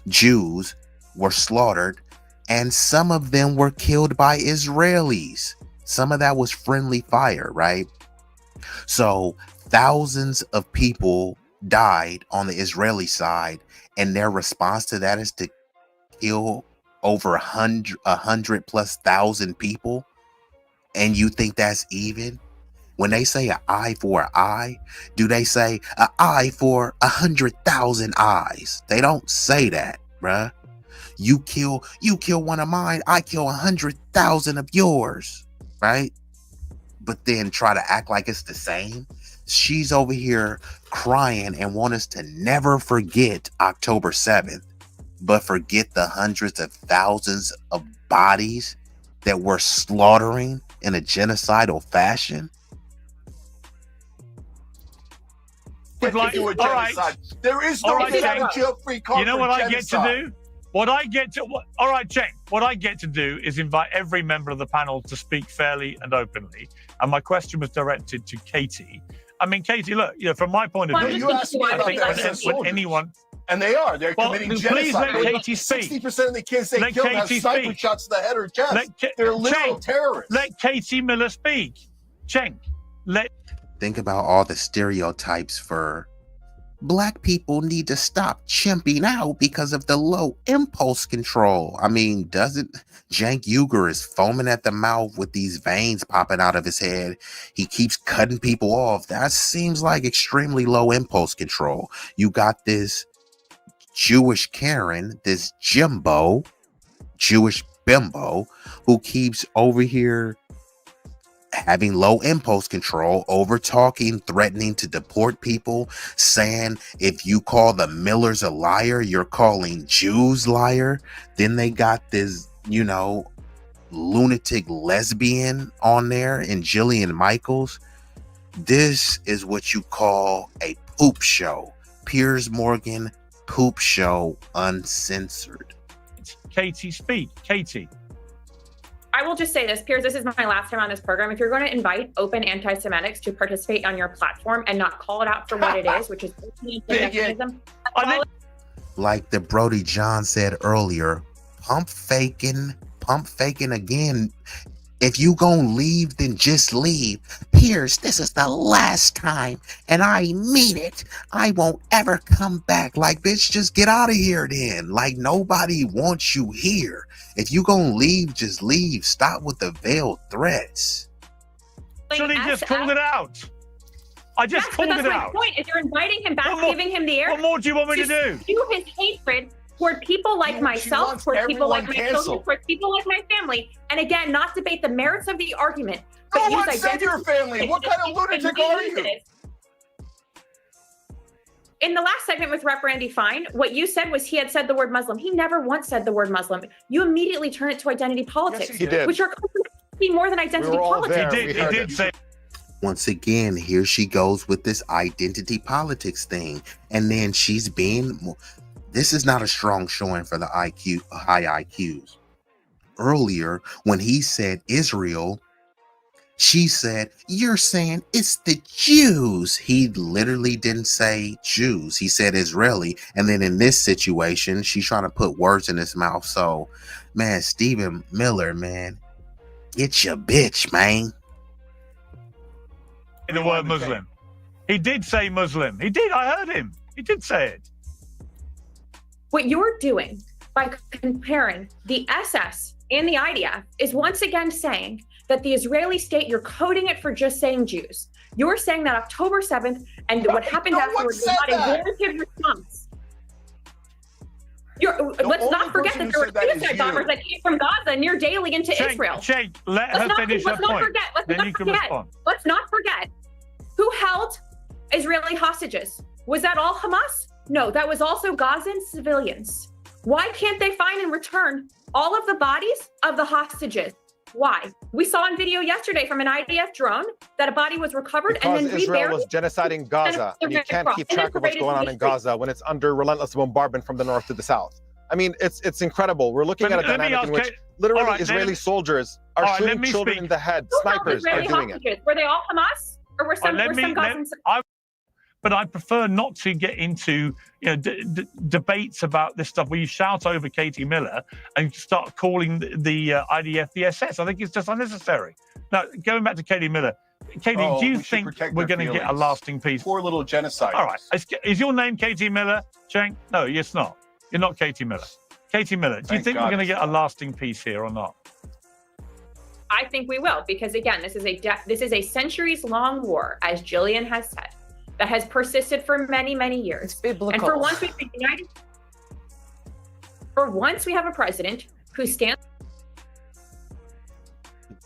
Jews were slaughtered and some of them were killed by Israelis. Some of that was friendly fire, right? So thousands of people died on the Israeli side, and their response to that is to kill over 100,000+ people. And you think that's even? When they say an eye for an eye, do they say an eye for 100,000 eyes? They don't say that, bruh. You kill one of mine, I kill 100,000 of yours, right? But then try to act like it's the same. She's over here crying and want us to never forget October 7th, but forget the hundreds of thousands of bodies that we're slaughtering in a genocidal fashion. But like, all right, there is no jail-free card. You know what I get to do? All right, Cenk. What I get to do is invite every member of the panel to speak fairly and openly. And my question was directed to Katie. I mean, Katie, look, from my point of view, you asked me about when anyone. And they are. They're committing genocide. Please let Katie speak. 60% of the kids they killed have sniper shots to the head or chest. They're literal terrorists. Let Katie Miller speak. Cenk, think about all the stereotypes for Black people need to stop chimping out because of the low impulse control. I mean, doesn't Cenk Uygur is foaming at the mouth with these veins popping out of his head. He keeps cutting people off. That seems like extremely low impulse control. You got this Jewish Karen, this Jimbo, Jewish bimbo, who keeps over here having low impulse control, over talking, threatening to deport people, saying if you call the Millers a liar, you're calling Jews liar. Then they got this, lunatic lesbian on there in Jillian Michaels. This is what you call a poop show. Piers Morgan poop show uncensored. Katie, speak. Katie. I will just say this, Piers, this is my last time on this program. If you're going to invite open anti-Semitics to participate on your platform and not call it out for what it is, which is like the Brody John said earlier, pump faking again. If you gonna leave, then just leave. Piers, this is the last time, and I mean it. I won't ever come back. Like, bitch, just get out of here then. Like, nobody wants you here. If you gonna leave, just leave. Stop with the veiled threats. Actually, just called it out. I just called it out. That's my point. If you're inviting him back, giving him the air. What more do you want me to do? Do his hatred toward people like myself, toward people like my children, toward people like my family, and again, not debate the merits of the argument. No one said your family. What kind of lunatic are you? In the last segment with Rep. Randy Fine, what you said was he had said the word Muslim. He never once said the word Muslim. You immediately turn it to identity politics, yes, he did. which are more than identity politics. He did say. Once again, here she goes with this identity politics thing, and then she's being. This is not a strong showing for the high IQs. Earlier, when he said Israel, she said, you're saying it's the Jews. He literally didn't say Jews. He said Israeli. And then in this situation, she's trying to put words in his mouth. So, man, Stephen Miller, man, get your bitch, man. The word Muslim. He did say Muslim. He did. I heard him. He did say it. What you're doing by comparing the SS and the IDF is once again saying that the Israeli state, you're coding it for just saying Jews. You're saying that October 7th and what happened afterwards was not a warranted response. Let's not forget that there were suicide bombers that came from Gaza near daily into Israel. Cenk, let her finish her point. Let's not forget who held Israeli hostages. Was that all Hamas? No, that was also Gazan civilians. Why can't they find and return all of the bodies of the hostages? Why? We saw on video yesterday from an IDF drone that a body was recovered because and then Israel was genociding Gaza, and you can't keep track of what's going on in Gaza when it's under relentless bombardment from the north to the south. I mean, it's incredible. We're looking at a dynamic in which literally Israeli soldiers are shooting children in the head. Snipers are doing it. Were they all Hamas, or were some Gazans? But I prefer not to get into debates about this stuff where you shout over Katie Miller and start calling the IDF the SS. I think it's just unnecessary. Now, going back to Katie Miller, Katie, do you think we're going to get a lasting peace? Poor little genocide. All right. Is your name Katie Miller, Cenk? No, it's not. You're not Katie Miller. Katie Miller, do you think we're going to get a lasting peace here or not? I think we will, because again, this is a centuries-long war, as Jillian has said, that has persisted for many, many years. It's biblical. And for once we have a president who stands.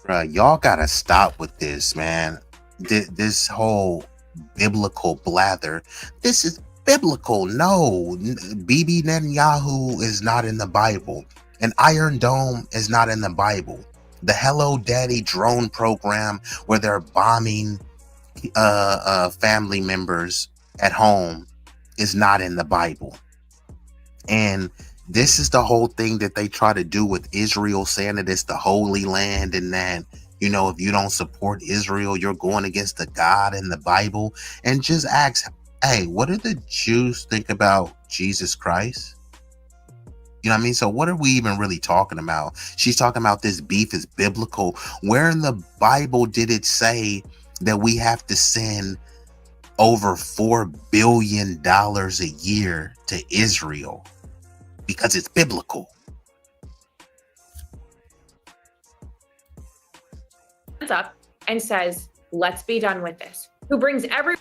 Bruh, y'all gotta stop with this, man. This whole biblical blather. This is biblical. No, Bibi Netanyahu is not in the Bible. An Iron Dome is not in the Bible. The Hello Daddy drone program where they're bombing family members at home is not in the Bible. And this is the whole thing that they try to do with Israel, saying that it's the Holy Land and that, if you don't support Israel, you're going against the God in the Bible. And just ask, hey, what do the Jews think about Jesus Christ? You know what I mean? So what are we even really talking about? She's talking about this beef is biblical. Where in the Bible did it say that we have to send over $4 billion a year to Israel? Because it's biblical. Up and says, let's be done with this. Who brings every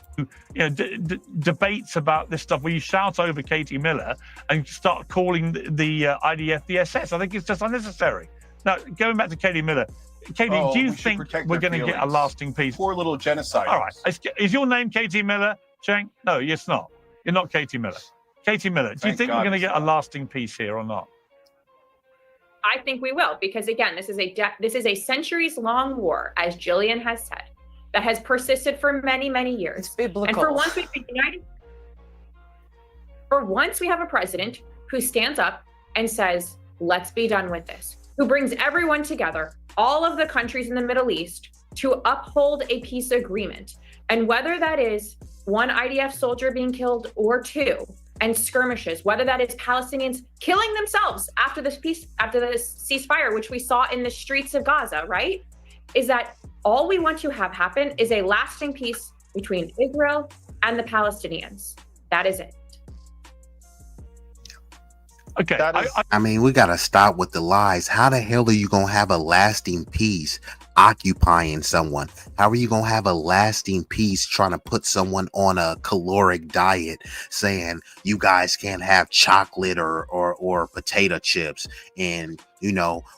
debates about this stuff where you shout over Katie Miller and start calling the IDF the SS. I think it's just unnecessary. Now, going back to Katie Miller, Katie, do you think we're going to get a lasting peace? Poor little genocide. All right. Is your name Katie Miller, Cenk? No, it's not. You're not Katie Miller. Katie Miller, do you think we're going to get a lasting peace here or not? I think we will, because again, this is a centuries-long war, as Jillian has said, that has persisted for many, many years. It's biblical. And for once we have a president who stands up and says, let's be done with this, who brings everyone together, all of the countries in the Middle East, to uphold a peace agreement. And whether that is one IDF soldier being killed or two, and skirmishes, whether that is Palestinians killing themselves after this ceasefire, which we saw in the streets of Gaza, right? Is that all we want to have happen is a lasting peace between Israel and the Palestinians. That is it. Okay. I mean, we got to stop with the lies. How the hell are you going to have a lasting peace occupying someone? How are you going to have a lasting peace trying to put someone on a caloric diet, saying you guys can't have chocolate or potato chips, and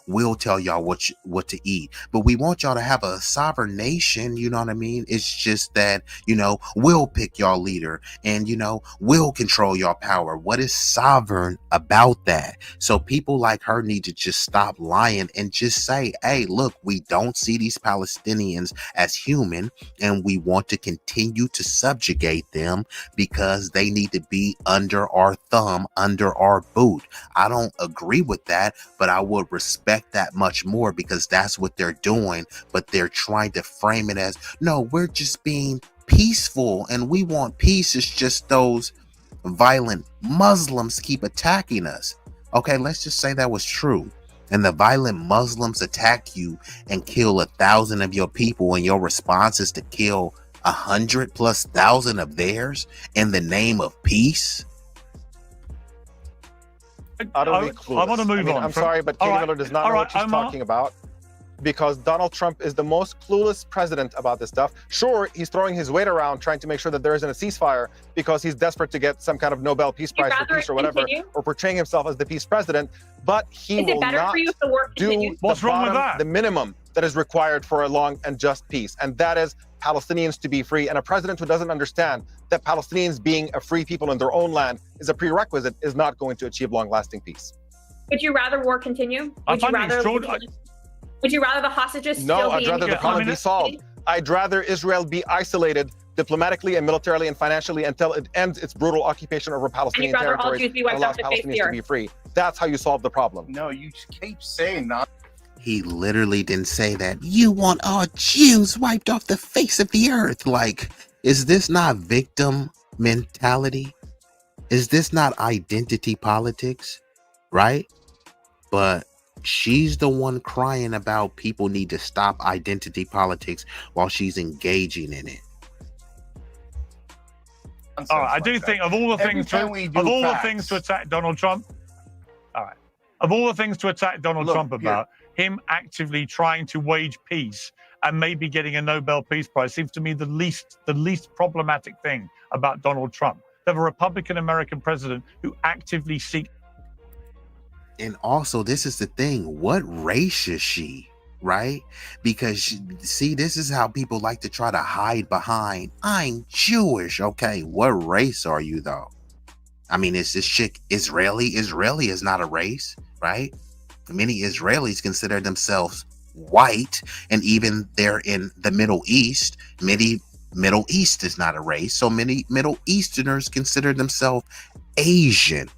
we'll tell y'all what to eat, but we want y'all to have a sovereign nation? You know what I mean? It's just that, we'll pick y'all leader and, we'll control y'all power. What is sovereign about that? So people like her need to just stop lying and just say, hey, look, we don't see these Palestinians as human, and we want to continue to subjugate them because they need to be under our thumb, under our boot. I don't agree with that, but I would respect that much more, because that's what they're doing. But they're trying to frame it as, no, we're just being peaceful and we want peace. It's just those violent Muslims keep attacking us. Okay, let's just say that was true, and the violent Muslims attack you and kill 1,000 of your people, and your response is to kill 100,000+ of theirs in the name of peace. I want to move on. I'm sorry, but Katie Miller does not know what she's talking about, because Donald Trump is the most clueless president about this stuff. Sure, he's throwing his weight around trying to make sure that there isn't a ceasefire because he's desperate to get some kind of Nobel Peace Prize for peace or whatever, or portraying himself as the peace president, but he will not do the minimum that is required for a long and just peace, and that is Palestinians to be free. And a president who doesn't understand that Palestinians being a free people in their own land is a prerequisite is not going to achieve long-lasting peace. Would you rather war continue? Would you rather the hostages still be? No, I'd rather the problem be solved. I'd rather Israel be isolated diplomatically and militarily and financially until it ends its brutal occupation over Palestinian territories and allows Palestinians to be free. That's how you solve the problem. No, you keep saying that. He literally didn't say that. You want all Jews wiped off the face of the earth. Like, is this not victim mentality? Is this not identity politics, right? But she's the one crying about people need to stop identity politics while she's engaging in it. All right, I do think of all the things to attack Donald Trump. All right, of all the things to attack Donald Trump about, him actively trying to wage peace and maybe getting a Nobel Peace Prize seems to me the least problematic thing about Donald Trump. They have a Republican American president who actively seeks. And also, this is the thing. What race is she? Right? Because see, this is how people like to try to hide behind, I'm Jewish. Okay, what race are you though? I mean, is this chick Israeli? Israeli is not a race, right? Many Israelis consider themselves white, and even they're in the Middle East. Many Middle East is not a race, so many Middle Easterners consider themselves Asian.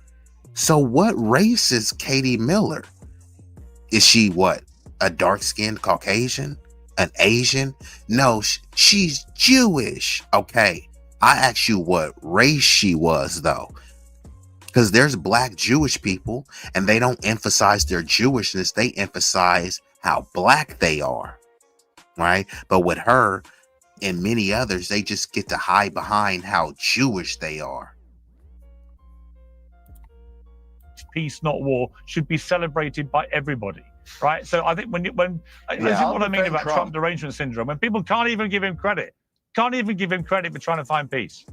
So what race is Katie Miller? Is she what? A dark-skinned Caucasian? An Asian? No, she's Jewish. Okay, I asked you what race she was though, because there's black Jewish people and they don't emphasize their Jewishness, they emphasize how black they are, right? But with her and many others, they just get to hide behind how Jewish they are. Peace, not war, should be celebrated by everybody. Right, so I think I think what I mean about Trump derangement syndrome, when people can't even give him credit for trying to find peace.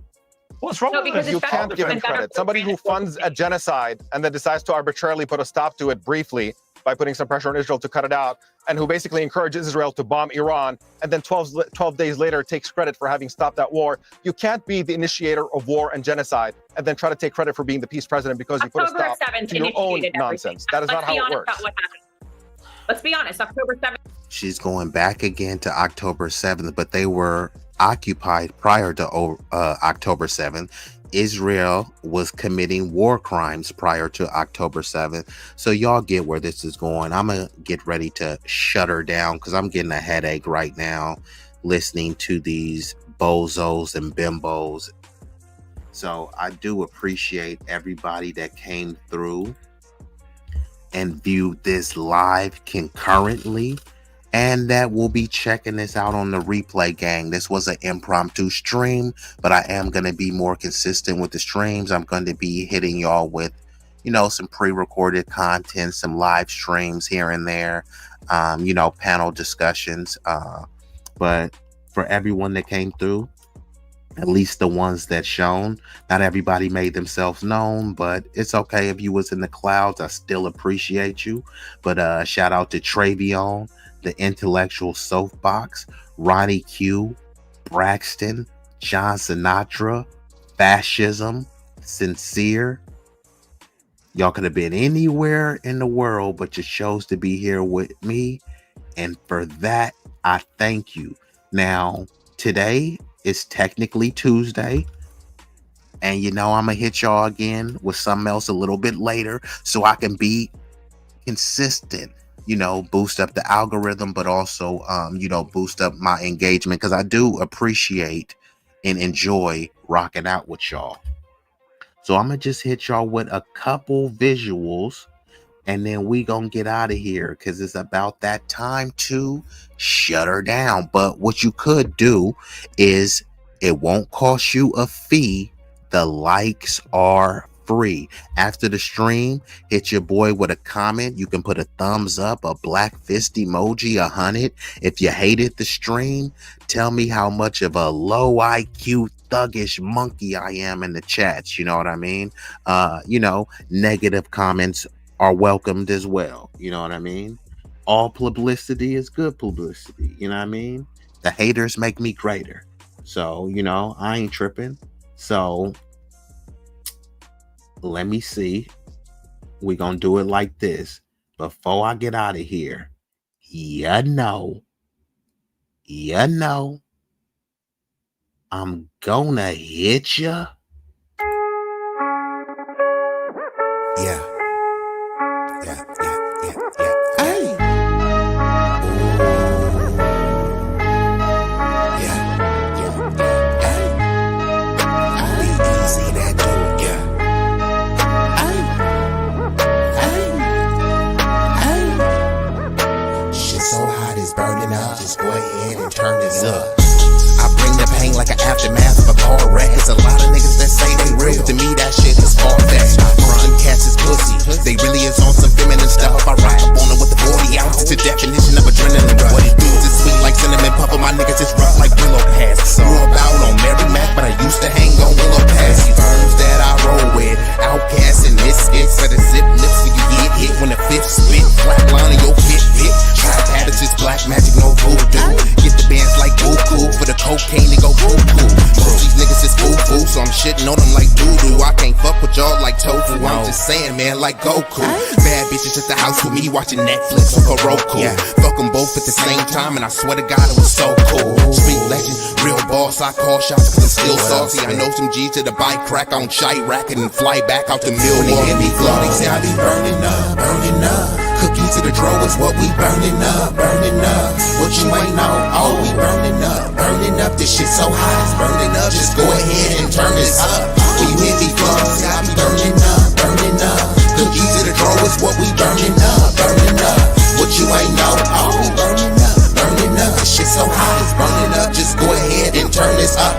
What's wrong with this? You can't give him credit. Somebody who funds a genocide and then decides to arbitrarily put a stop to it briefly by putting some pressure on Israel to cut it out, and who basically encourages Israel to bomb Iran, and then 12 days later takes credit for having stopped that war. You can't be the initiator of war and genocide and then try to take credit for being the peace president because you put a stop to your own nonsense. That is not how it works. Let's be honest, October 7th. She's going back again to October 7th, but they were occupied prior to October 7th. Israel was committing war crimes prior to October 7th. So y'all get where this is going. I'm going to get ready to shut her down because I'm getting a headache right now listening to these bozos and bimbos. So I do appreciate everybody that came through and viewed this live concurrently, and that will be checking this out on the replay, gang. This was an impromptu stream, but I am going to be more consistent with the streams. I'm going to be hitting y'all with, you know, some pre-recorded content, some live streams here and there, you know, panel discussions. But for everyone that came through, at least the ones that shown, not everybody made themselves known, but it's okay if you was in the clouds. I still appreciate you. But shout out to Travion, the Intellectual Soapbox, Ronnie Q, Braxton, John Sinatra, Fascism, Sincere. Y'all could have been anywhere in the world, but you chose to be here with me, and for that I thank you. Now today is technically Tuesday, and you know I'm gonna hit y'all again with something else a little bit later so I can be consistent, you know, boost up the algorithm, but also you know, boost up my engagement, because I do appreciate and enjoy rocking out with y'all. So I'm gonna just hit y'all with a couple visuals, and then we gonna get out of here because it's about that time to shut her down. But what you could do is, it won't cost you a fee. The likes are free. After the stream, hit your boy with a comment. You can put a thumbs up, a black fist emoji, 100. If you hated the stream, tell me how much of a low IQ thuggish monkey I am in the chats. You know what I mean? You know, negative comments are welcomed as well. You know what I mean? All publicity is good publicity. You know what I mean? The haters make me greater. So, you know, I ain't tripping. So let me see. We're going to do it like this. Before I get out of here, you know, I'm gonna hit ya. Yeah. Hey. and turn this up. I bring the pain like an aftermath of a car wreck. It's a lot of niggas that say they real, but to me that shit is far-fetched. Frontin' cats is pussy, they really is on some feminine stuff. I ride up on them with the 40 ounces, it's a definition of adrenaline rush. What it do is sweet like cinnamon puffer, my niggas is rough like Willow Pass. Grew about on Mary Mac, but I used to hang on Willow Pass. These firms that I roll with, outcasts and misfits, better zip lips when you get hit. When the fifth spit, flat line of your Fitbit. Trap habits is black magic, no voodoo. Get the bands like Goku for the cocaine and go cuckoo. Most these niggas is foo-foo, so I'm shitting on them like doo-doo. I can't fuck with y'all like tofu, I'm just saying, man, like Goku. Bad bitches at the house with me watching Netflix or Roku. Fuck them both at the same time, and I swear to God it was so cool. Street legend, real boss, I call shots cause I'm still saucy. I know some G's to the bike crack on Chirac and fly back out to Milwaukee. When they hear me flow, they say I be burning up, burning up. Cookies to the draw is what we burning up, burning up. What you ain't know, oh, we burning up, burning up. This shit so hot, it's burning up. Just go ahead and turn this up. When you hear me flow, say I be burning up, burning up. Cookies to the draw is what we burning up, burning up. What you ain't know, oh, we burning up, burning up. This shit so hot, it's burning up. Just go ahead and turn this up.